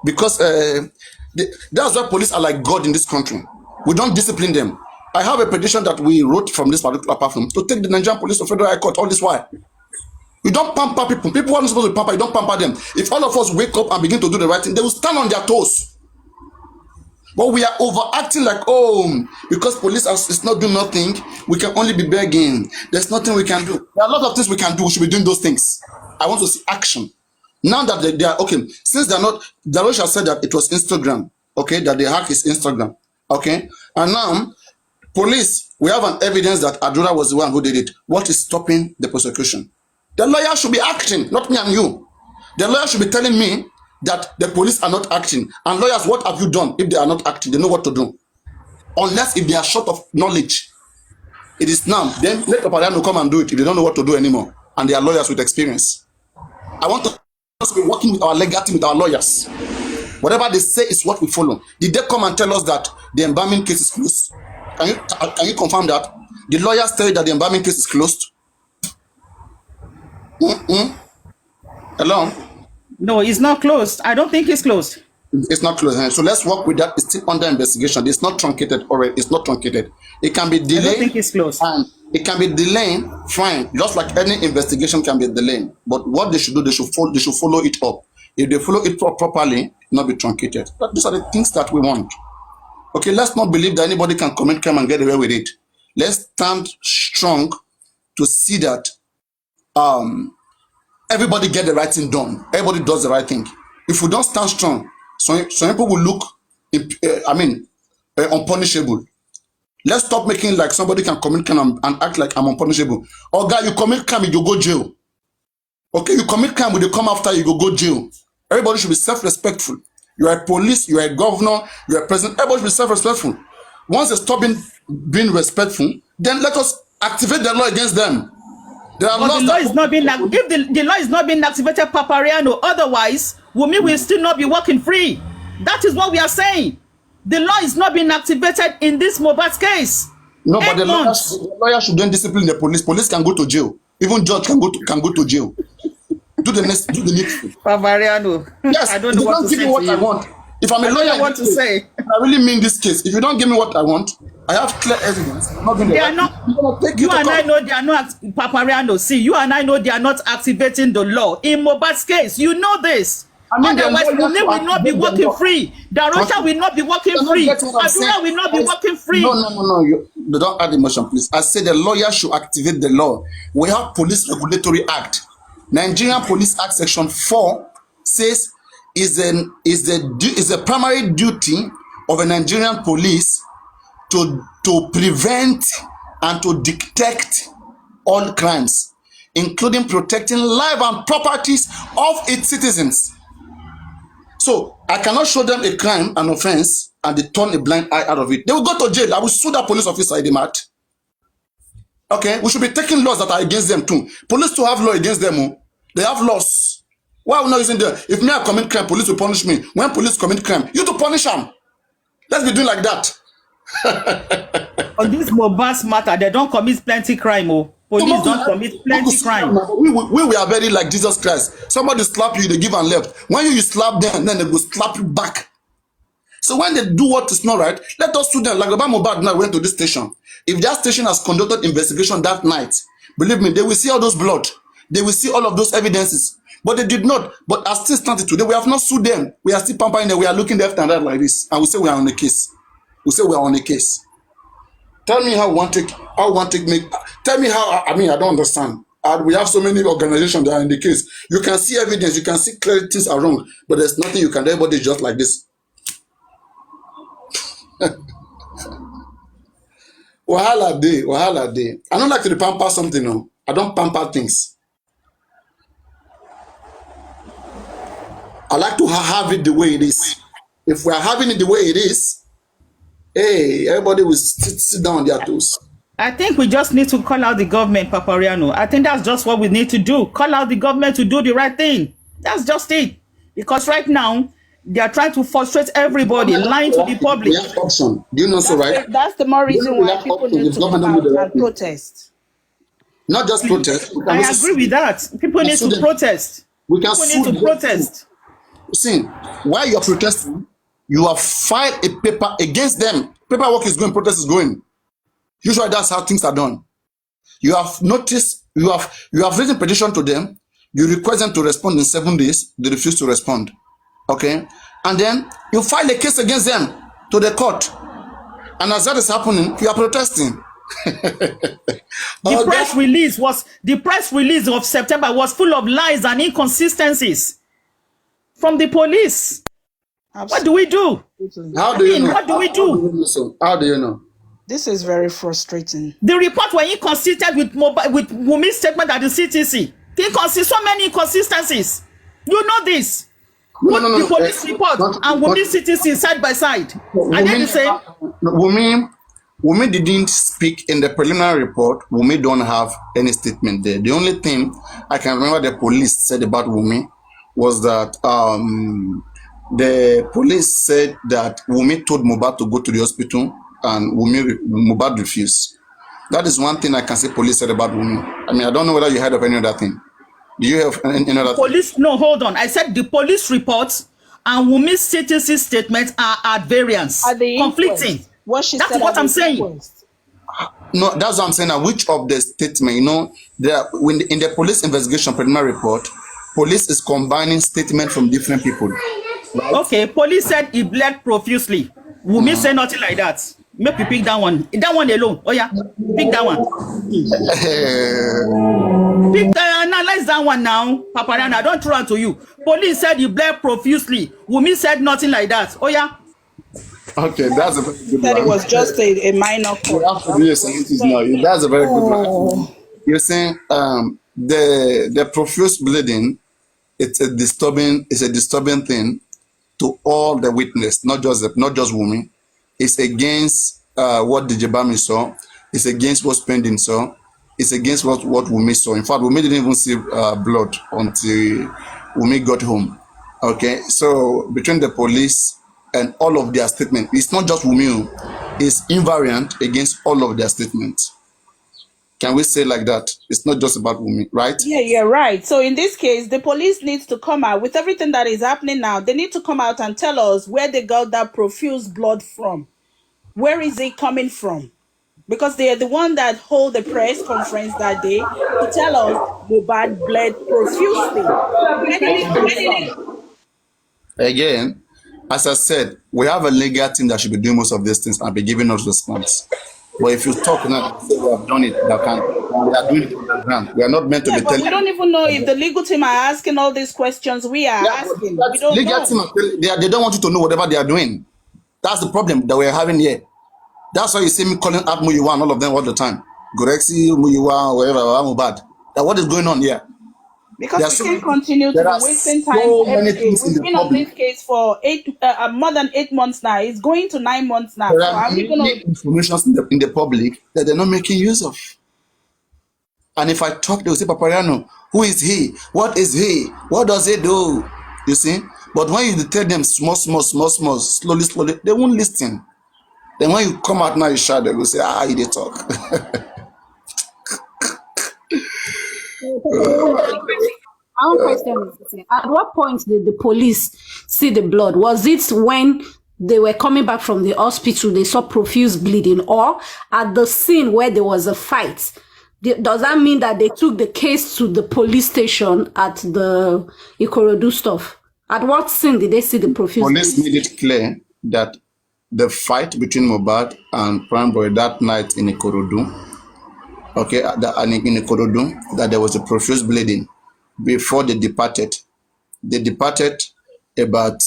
Because that's why police are like God in this country. We don't discipline them. I have a petition that we wrote from this particular platform to take the Nigerian police to Federal High Court all this while. You don't pamper people. People aren't supposed to pamper. You don't pamper them. If all of us wake up and begin to do the right thing, they will stand on their toes. But we are overacting like, oh, because police is not doing nothing, we can only be begging. There's nothing we can do. There are a lot of things we can do. We should be doing those things. I want to see action. Now that they are, okay, since they're not, Darosha said that it was Instagram, okay, that the hack is Instagram, okay? And now, police, we have an evidence that Adura was the one who did it. What is stopping the prosecution? The lawyer should be acting, not me and you. The lawyer should be telling me that the police are not acting. And lawyers, what have you done? If they are not acting, they know what to do. Unless if they are short of knowledge. It is now. Then let the Papariano come and do it if they don't know what to do anymore. And they are lawyers with experience. I want us to be working with our legal team, with our lawyers. Whatever they say is what we follow. Did they come and tell us that the embalming case is closed? Can you confirm that? The lawyers tell you that the embalming case is closed? Hello? No, it's not closed. I don't think it's closed. It's not closed. So let's work with that. It's still under investigation. It's not truncated already. It's not truncated. It can be delayed. I don't think it's closed. And it can be delayed, fine. Just like any investigation can be delayed. But what they should do, they should follow it up. If they follow it properly, not be truncated. But these are the things that we want. Okay, let's not believe that anybody can commit crime and get away with it. Let's stand strong to see that everybody get the right thing done. Everybody does the right thing. If we don't stand strong, some people will look, unpunishable. Let's stop making like somebody can commit crime and act like I'm unpunishable. Oh, guy, you commit crime, you go jail. Okay, you commit crime, when they come after you, go jail. Everybody should be self-respectful. You are a police, you are a governor, you are a president. Everybody should be self-respectful. Once they stop being respectful, then let us activate the law against them. There are But laws the law that is not being if the law is not being activated, Papariano, otherwise Wumi will still not be working free. That is what we are saying. The law is not being activated in this Mohbad case. no, but 8 the months. lawyer shouldn't discipline the police. Police can go to jail. Even judge can go to jail. Do the needful. Papariano. Yes, I don't if know you what don't to give say me what to I you. want, if I'm a I lawyer, don't know what to say. I really mean this case. If you don't give me what I want, I have clear evidence. I'm not going to They are not. You and I know they are not. Papariano, see, you and I know they are not activating the law in Mohbad's case. You know this. I mean, Otherwise, Wumi will not be working free. Darosha will not be working free. Adura will not be working free. No. You don't add emotion, please. I said the lawyer should activate the law. We have Police Regulatory Act. Nigerian Police Act Section 4 says is a primary duty of a Nigerian police to prevent and to detect all crimes, including protecting life and properties of its citizens. So I cannot show them a crime, an offense, and they turn a blind eye out of it. They will go to jail. I will sue that police officer in the mat. Okay, we should be taking laws that are against them too. Police to have law against them. Oh. They have laws. Why are we not using them? If me I commit crime, police will punish me. When police commit crime, you to punish them. Let's be doing like that. On this Mohbad's matter, they don't commit plenty crime. Oh, police don't commit plenty crime. We are very like Jesus Christ. Somebody slap you, they give and left. When you slap them, then they will slap you back. So when they do what is not right, let us sue them. Like Obama Mohbad now went to this station. If that station has conducted investigation that night, believe me, they will see all those blood. They will see all of those evidences. But they did not. But as still standing today, we have not sued them. We are still pampering them. We are looking left and right like this. And we say we are on the case. We say we are on the case. Tell me how one take make. Tell me how. I mean, I don't understand. We have so many organizations that are in the case. You can see evidence. You can see clear things are wrong. But there's nothing you can do. Everybody is just like this. Wahala day. I don't like to pamper something. No, I don't pamper things. I like to have it the way it is. If we are having it the way it is, hey, everybody will sit down on their toes. I think we just need to call out the government, Papariano. I think that's just what we need to do. Call out the government to do the right thing. That's just it. Because right now, they are trying to frustrate everybody, lying to the public. We have option. Do you know so right? That's the more reason why people need to come out and protest. Not just protest. I agree with that. People need to protest. We can People need to protest. See, while you're protesting, you have filed a paper against them. Paperwork is going, protest is going. Usually that's how things are done. You have noticed, you have written petition to them, you request them to respond in 7 days, they refuse to respond. Okay? And then you file a case against them to the court. And as that is happening, you are protesting. The press release of September was full of lies and inconsistencies from the police. What do we do? How do you know? What do we do? How do you know? This is very frustrating. The report were inconsistent with Wumi's statement at the CTC. So many inconsistencies. You know this. No. The police report and Wumi's CTC side by side. Are they the same? Wumi didn't speak in the preliminary report. Wumi don't have any statement there. The only thing I can remember the police said about Wumi was that the police said that Wumi told Mohbad to go to the hospital and Mohbad refused. That is one thing I can say police said about Wumi. I mean, I don't know whether you heard of any other thing. Do you have any other police thing? No, hold on. I said the police reports and Wumi's CTC statements are at variance. Are they conflicting? That's what I'm saying. No, that's what I'm saying. Now, which of the statement, you know, in the police investigation preliminary report, police is combining statements from different people. Right? Okay, police said he bled profusely. Wumi said nothing like that. Make you pick that one. That one alone. Oh yeah, pick that one. Analyze that one now, Papariano. Don't throw it to you. Police said he bled profusely. Wumi said nothing like that. Oh yeah. Okay, that's a very good that one. It was just a minor call. No, that's a very good one. You're saying the profuse bleeding, it's a disturbing thing. to all the witness, not just Wumi. It's against what DJ Bami saw. It's against what Spending saw. It's against what Wumi saw. In fact, Wumi didn't even see blood until Wumi got home. Okay, so between the police and all of their statements, it's not just Wumi, it's invariant against all of their statements. Can we say like that? It's not just about Wumi, right? Yeah, you're right. So in this case, the police needs to come out with everything that is happening now. They need to come out and tell us where they got that profuse blood from. Where is it coming from? Because they are the one that hold the press conference that day to tell us Mohbad bled profusely. Where did it come from? Again, as I said, we have a legal team that should be doing most of these things and be giving us response. But if you talk now, say we have done it, we are doing it on the ground. We are not meant to be telling. We don't even know if the legal team are asking all these questions we are asking. We don't legal know. team, they don't want you to know whatever they are doing. That's the problem that we are having here. That's why you see me calling out Muyiwa and all of them all the time. Gorexi, Muyiwa, whatever, Mohbad. That what is going on here? Because we can't continue to be wasting time every day. We've been on this case for more than 8 months now. It's going to 9 months now. There So are are we many information in the public that they're not making use of. And if I talk, they will say, Papariano, who is he? What is he? What does he do? You see? But when you tell them small, slowly, they won't listen. Then when you come out now, you shout, they will say, they talk. Our question is, at what point did the police see the blood? Was it when they were coming back from the hospital, they saw profuse bleeding, or at the scene where there was a fight? Does that mean that they took the case to the police station at the Ikorodu stuff? At what scene did they see the profuse Police bleeding? made it clear that the fight between Mohbad and Prime Boy that night in Ikorodu, okay, in Ikorodu, that there was a profuse bleeding before they departed. They departed about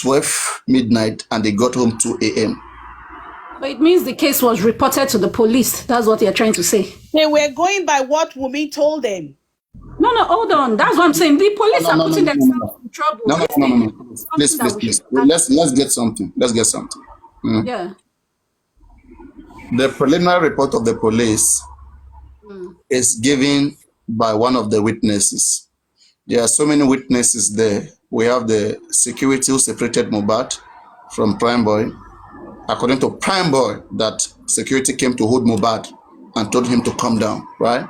12 midnight and they got home 2 a.m. So it means the case was reported to the police. That's what you're trying to say. They were going by what Wumi told them. No, hold on. That's what I'm saying. The police are putting themselves in trouble. No. Please. Let's get something. Yeah. The preliminary report of the police is given by one of the witnesses. There are so many witnesses there. We have the security who separated Mohbad from Prime Boy. According to Prime Boy, that security came to hold Mohbad and told him to calm down, right?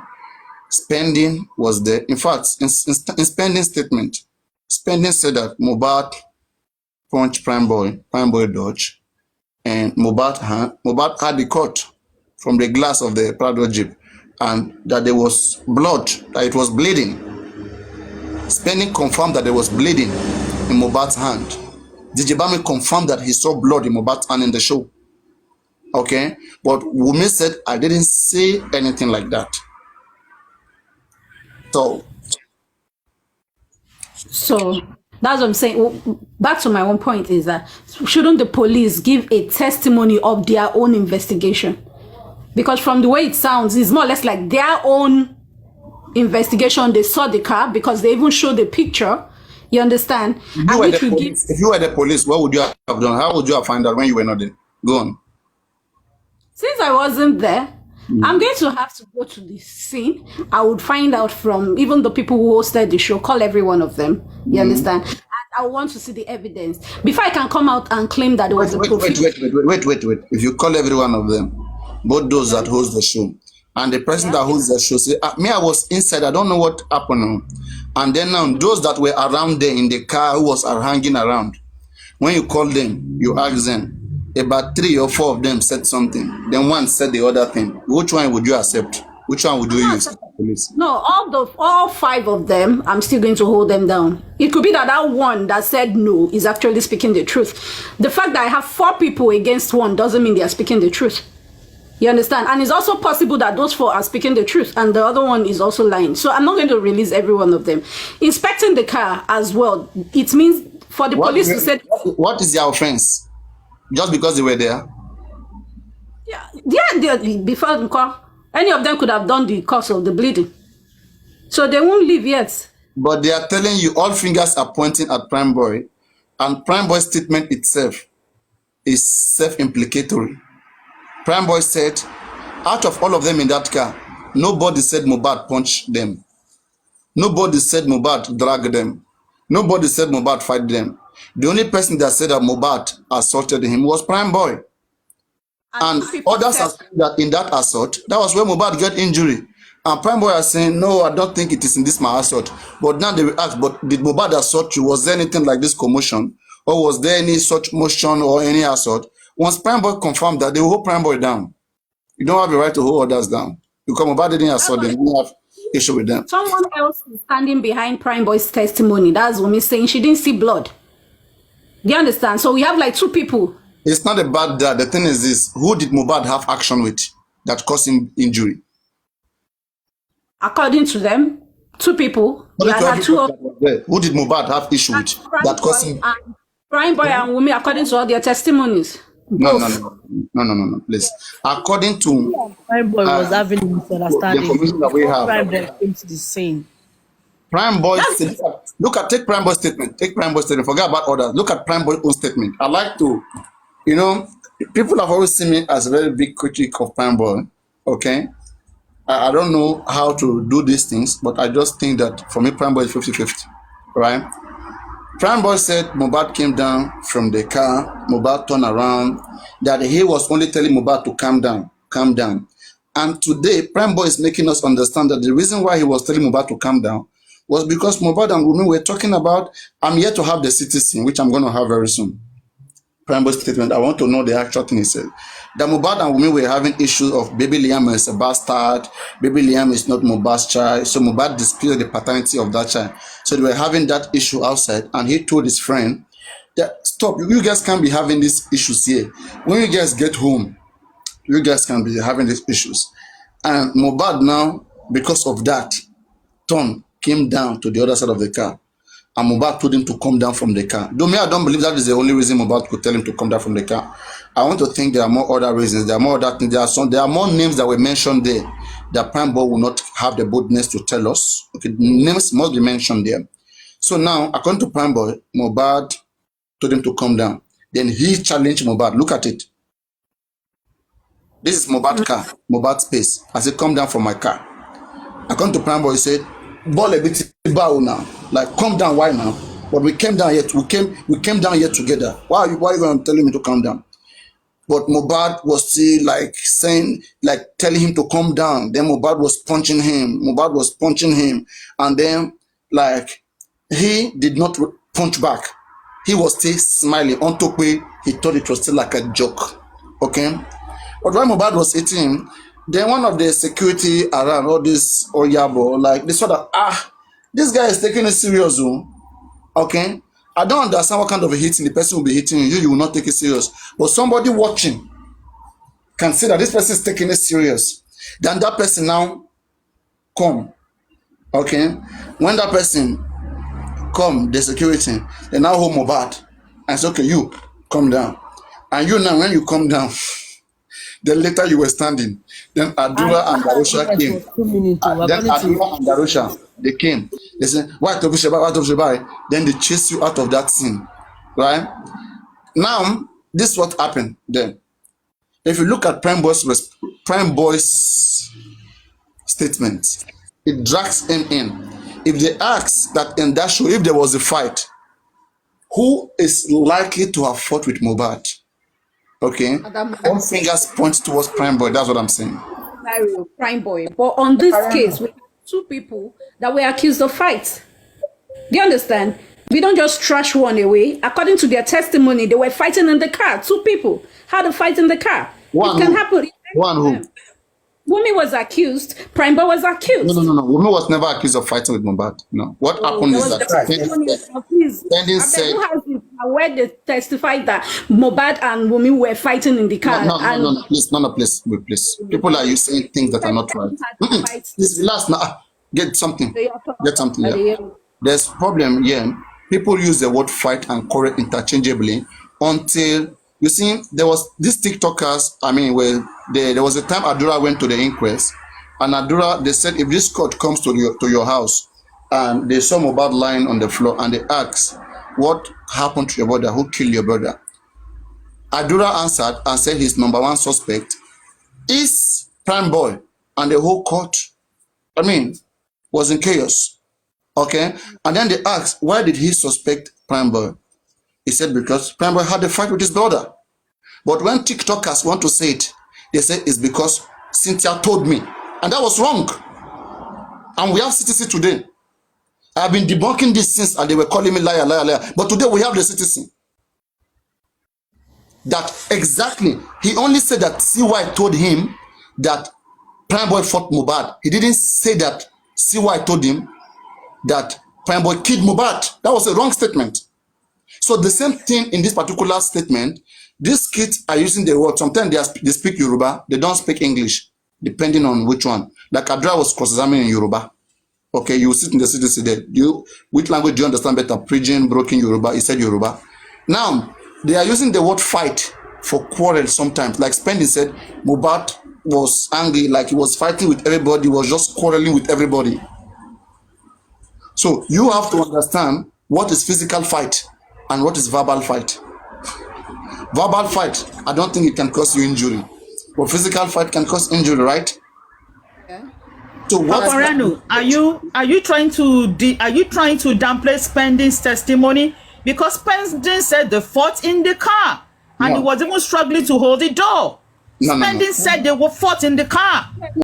Spending was there. In fact, in Spending's statement, Spending said that Mohbad punched Prime Boy dodged, and Mohbad had the cut from the glass of the Prado Jeep, and that there was blood, that it was bleeding. Spending confirmed that there was bleeding in Mohbad's hand. DJ Bami confirmed that he saw blood in Mohbad's hand in the show. Okay? But Wumi said, I didn't say anything like that. So that's what I'm saying. Back to my one point is that shouldn't the police give a testimony of their own investigation? Because from the way it sounds, it's more or less like their own investigation. They saw the car because they even showed the picture. You understand? If you were the police, what would you have done? How would you have found out when you were not there? Go on. Since I wasn't there, I'm going to have to go to the scene. I would find out from even the people who hosted the show, call every one of them. You understand? And I want to see the evidence before I can come out and claim that it was a profit. Wait. If you call every one of them, both those that host the show and the person that hosts the show say, me, I was inside, I don't know what happened. And then now those that were around there in the car who was hanging around, when you call them, you ask them, about 3 or 4 of them said something. Then one said the other thing. Which one would you accept? Which one would you use? Police? No, all 5 of them, I'm still going to hold them down. It could be that one that said no is actually speaking the truth. The fact that I have 4 people against one doesn't mean they are speaking the truth. You understand? And it's also possible that those 4 are speaking the truth and the other one is also lying. So I'm not going to release every one of them. Inspecting the car as well, it means for the police to say... What is their offense? Just because they were there? Yeah, before the call, any of them could have done the cause of the bleeding. So they won't leave yet. But they are telling you all fingers are pointing at Prime Boy And Prime Boy's statement itself is self-implicatory. Prime Boy said, out of all of them in that car, nobody said Mohbad punched them. Nobody said Mohbad dragged them. Nobody said Mohbad fight them. The only person that said that Mohbad assaulted him was Prime Boy. And others are saying that in that assault, that was where Mohbad got injury. And Prime Boy are saying, no, I don't think it is in this my assault. But now they will ask, but did Mohbad assault you? Was there anything like this commotion? Or was there any such motion or any assault? Once Prime Boy confirmed that, they will hold Prime Boy down. You don't have the right to hold others down. Because Mohbad didn't assault them. You have issue with them. Someone else is standing behind Prime Boy's testimony. That's Wunmi saying she didn't see blood. Do you understand? So we have like two people. It's not about that. The thing is this. Who did Mohbad have action with that caused him injury? According to them, two people. Who did Mohbad have issue with that caused him? Prime Boy and Wunmi, according to all their testimonies. No, please. According to Prime Boy was having a misunderstanding. The information that we have. Prime Boy came to the scene. Prime Boy, take Prime Boy's statement. Take Prime Boy's statement. Forget about others. Look at Prime Boy's own statement. I like to, people have always seen me as a very big critic of Prime Boy. Okay, I don't know how to do these things, but I just think that for me, Prime Boy is 50-50, right? Prime Boy said Mohbad came down from the car, Mohbad turned around, that he was only telling Mohbad to calm down. And today, Prime Boy is making us understand that the reason why he was telling Mohbad to calm down was because Mohbad and Wunmi were talking about, I'm yet to have the citizen, which I'm going to have very soon. Prime Boy's statement, I want to know the actual thing he said. That Mohbad and Wunmi were having issues of baby Liam is a bastard, baby Liam is not Mohbad's child, so Mohbad disputed the paternity of that child. So they were having that issue outside, and he told his friend that, stop, you guys can't be having these issues here. When you guys get home, you guys can be having these issues. And Mohbad now, because of that, came down to the other side of the car. And Mohbad told him to come down from the car. Though me, I don't believe that is the only reason Mohbad could tell him to come down from the car. I want to think there are more other reasons. There are more other things. There are more names that were mentioned there that Prime Boy will not have the boldness to tell us. Okay, names must be mentioned there. So now, according to Prime Boy, Mohbad told him to come down. Then he challenged Mohbad. Look at it. This is Mohbad's car, Mohbad's space. I said, come down from my car. According to Prime Boy, he said, ball a bit bow now. Like, come down, why now? But we came down here, we came down here together. Why are you going to tell me to come down? But Mohbad was still like saying, like telling him to come down. Then Mohbad was punching him. And then like he did not punch back. He was still smiling. On top way, he thought it was still like a joke. Okay? But when Mohbad was hitting him, then one of the security around all this Oyabo, like they saw that, this guy is taking it serious. Okay? I don't understand what kind of a hitting the person will be hitting you. You will not take it serious. But somebody watching can see that this person is taking it serious. Then that person now come. Okay? When that person come, the security, they now hold Mohbad and say, okay, you come down. And you now, when you come down, then later you were standing. Then Adura and Darusha came. Then Adura and Darusha, they came. They said, why to Shabai? Then they chase you out of that scene. Right? Now, this is what happened then. If you look at Prime Boy's statement, it drags him in. If they ask that in that show, if there was a fight, who is likely to have fought with Mohbad? Okay, all fingers point towards Prime Boy. That's what I'm saying. Prime Boy. But on this case, we have two people that were accused of fights. Do you understand? We don't just trash one away. According to their testimony, they were fighting in the car. Two people had a fight in the car. It can happen. One who? Wunmi was accused. Prime Boy was accused. No. Wunmi was never accused of fighting with Mohbad. No. What happened is that Pending said, where they testified that Mohbad and Wunmi were fighting in the car. No, please. People are saying things that are not right. Please relax now. Get something. Yeah. There's problem here. People use the word fight and quarrel interchangeably until you see there was these TikTokers. I mean, there was a time Adura went to the inquest, and Adura, they said if this court comes to your house and they saw Mohbad lying on the floor and they asked, what happened to your brother, who killed your brother. Adura answered and said his number one suspect is Prime Boy, and the whole court, was in chaos. Okay? And then they asked, why did he suspect Prime Boy? He said because Prime Boy had a fight with his brother. But when TikTokers want to say it, they say it's because Cynthia told me. And that was wrong. And we have CTC today. I've been debunking this since, and they were calling me liar, liar, liar. But today we have the CTC. That exactly, he only said that CY told him that Prime Boy fought Mohbad. He didn't say that CY told him that Prime Boy killed Mohbad. That was a wrong statement. So the same thing in this particular statement, these kids are using the word. Sometimes they speak Yoruba, they don't speak English, depending on which one. Like Adra was cross-examining in Yoruba. Okay, you sit in the CTC there. Which language do you understand better? Pidgin, broken Yoruba. He said Yoruba. Now, they are using the word fight for quarrel sometimes. Like Spendi said, Mohbad was angry, like he was fighting with everybody, he was just quarreling with everybody. So you have to understand what is physical fight and what is verbal fight. Verbal fight, I don't think it can cause you injury. But physical fight can cause injury, right? Yeah. So what? Paparano, are you trying to downplay Spending's testimony? Because Spending said they fought in the car, and he was even struggling to hold the door. Spending said they were fought in the car.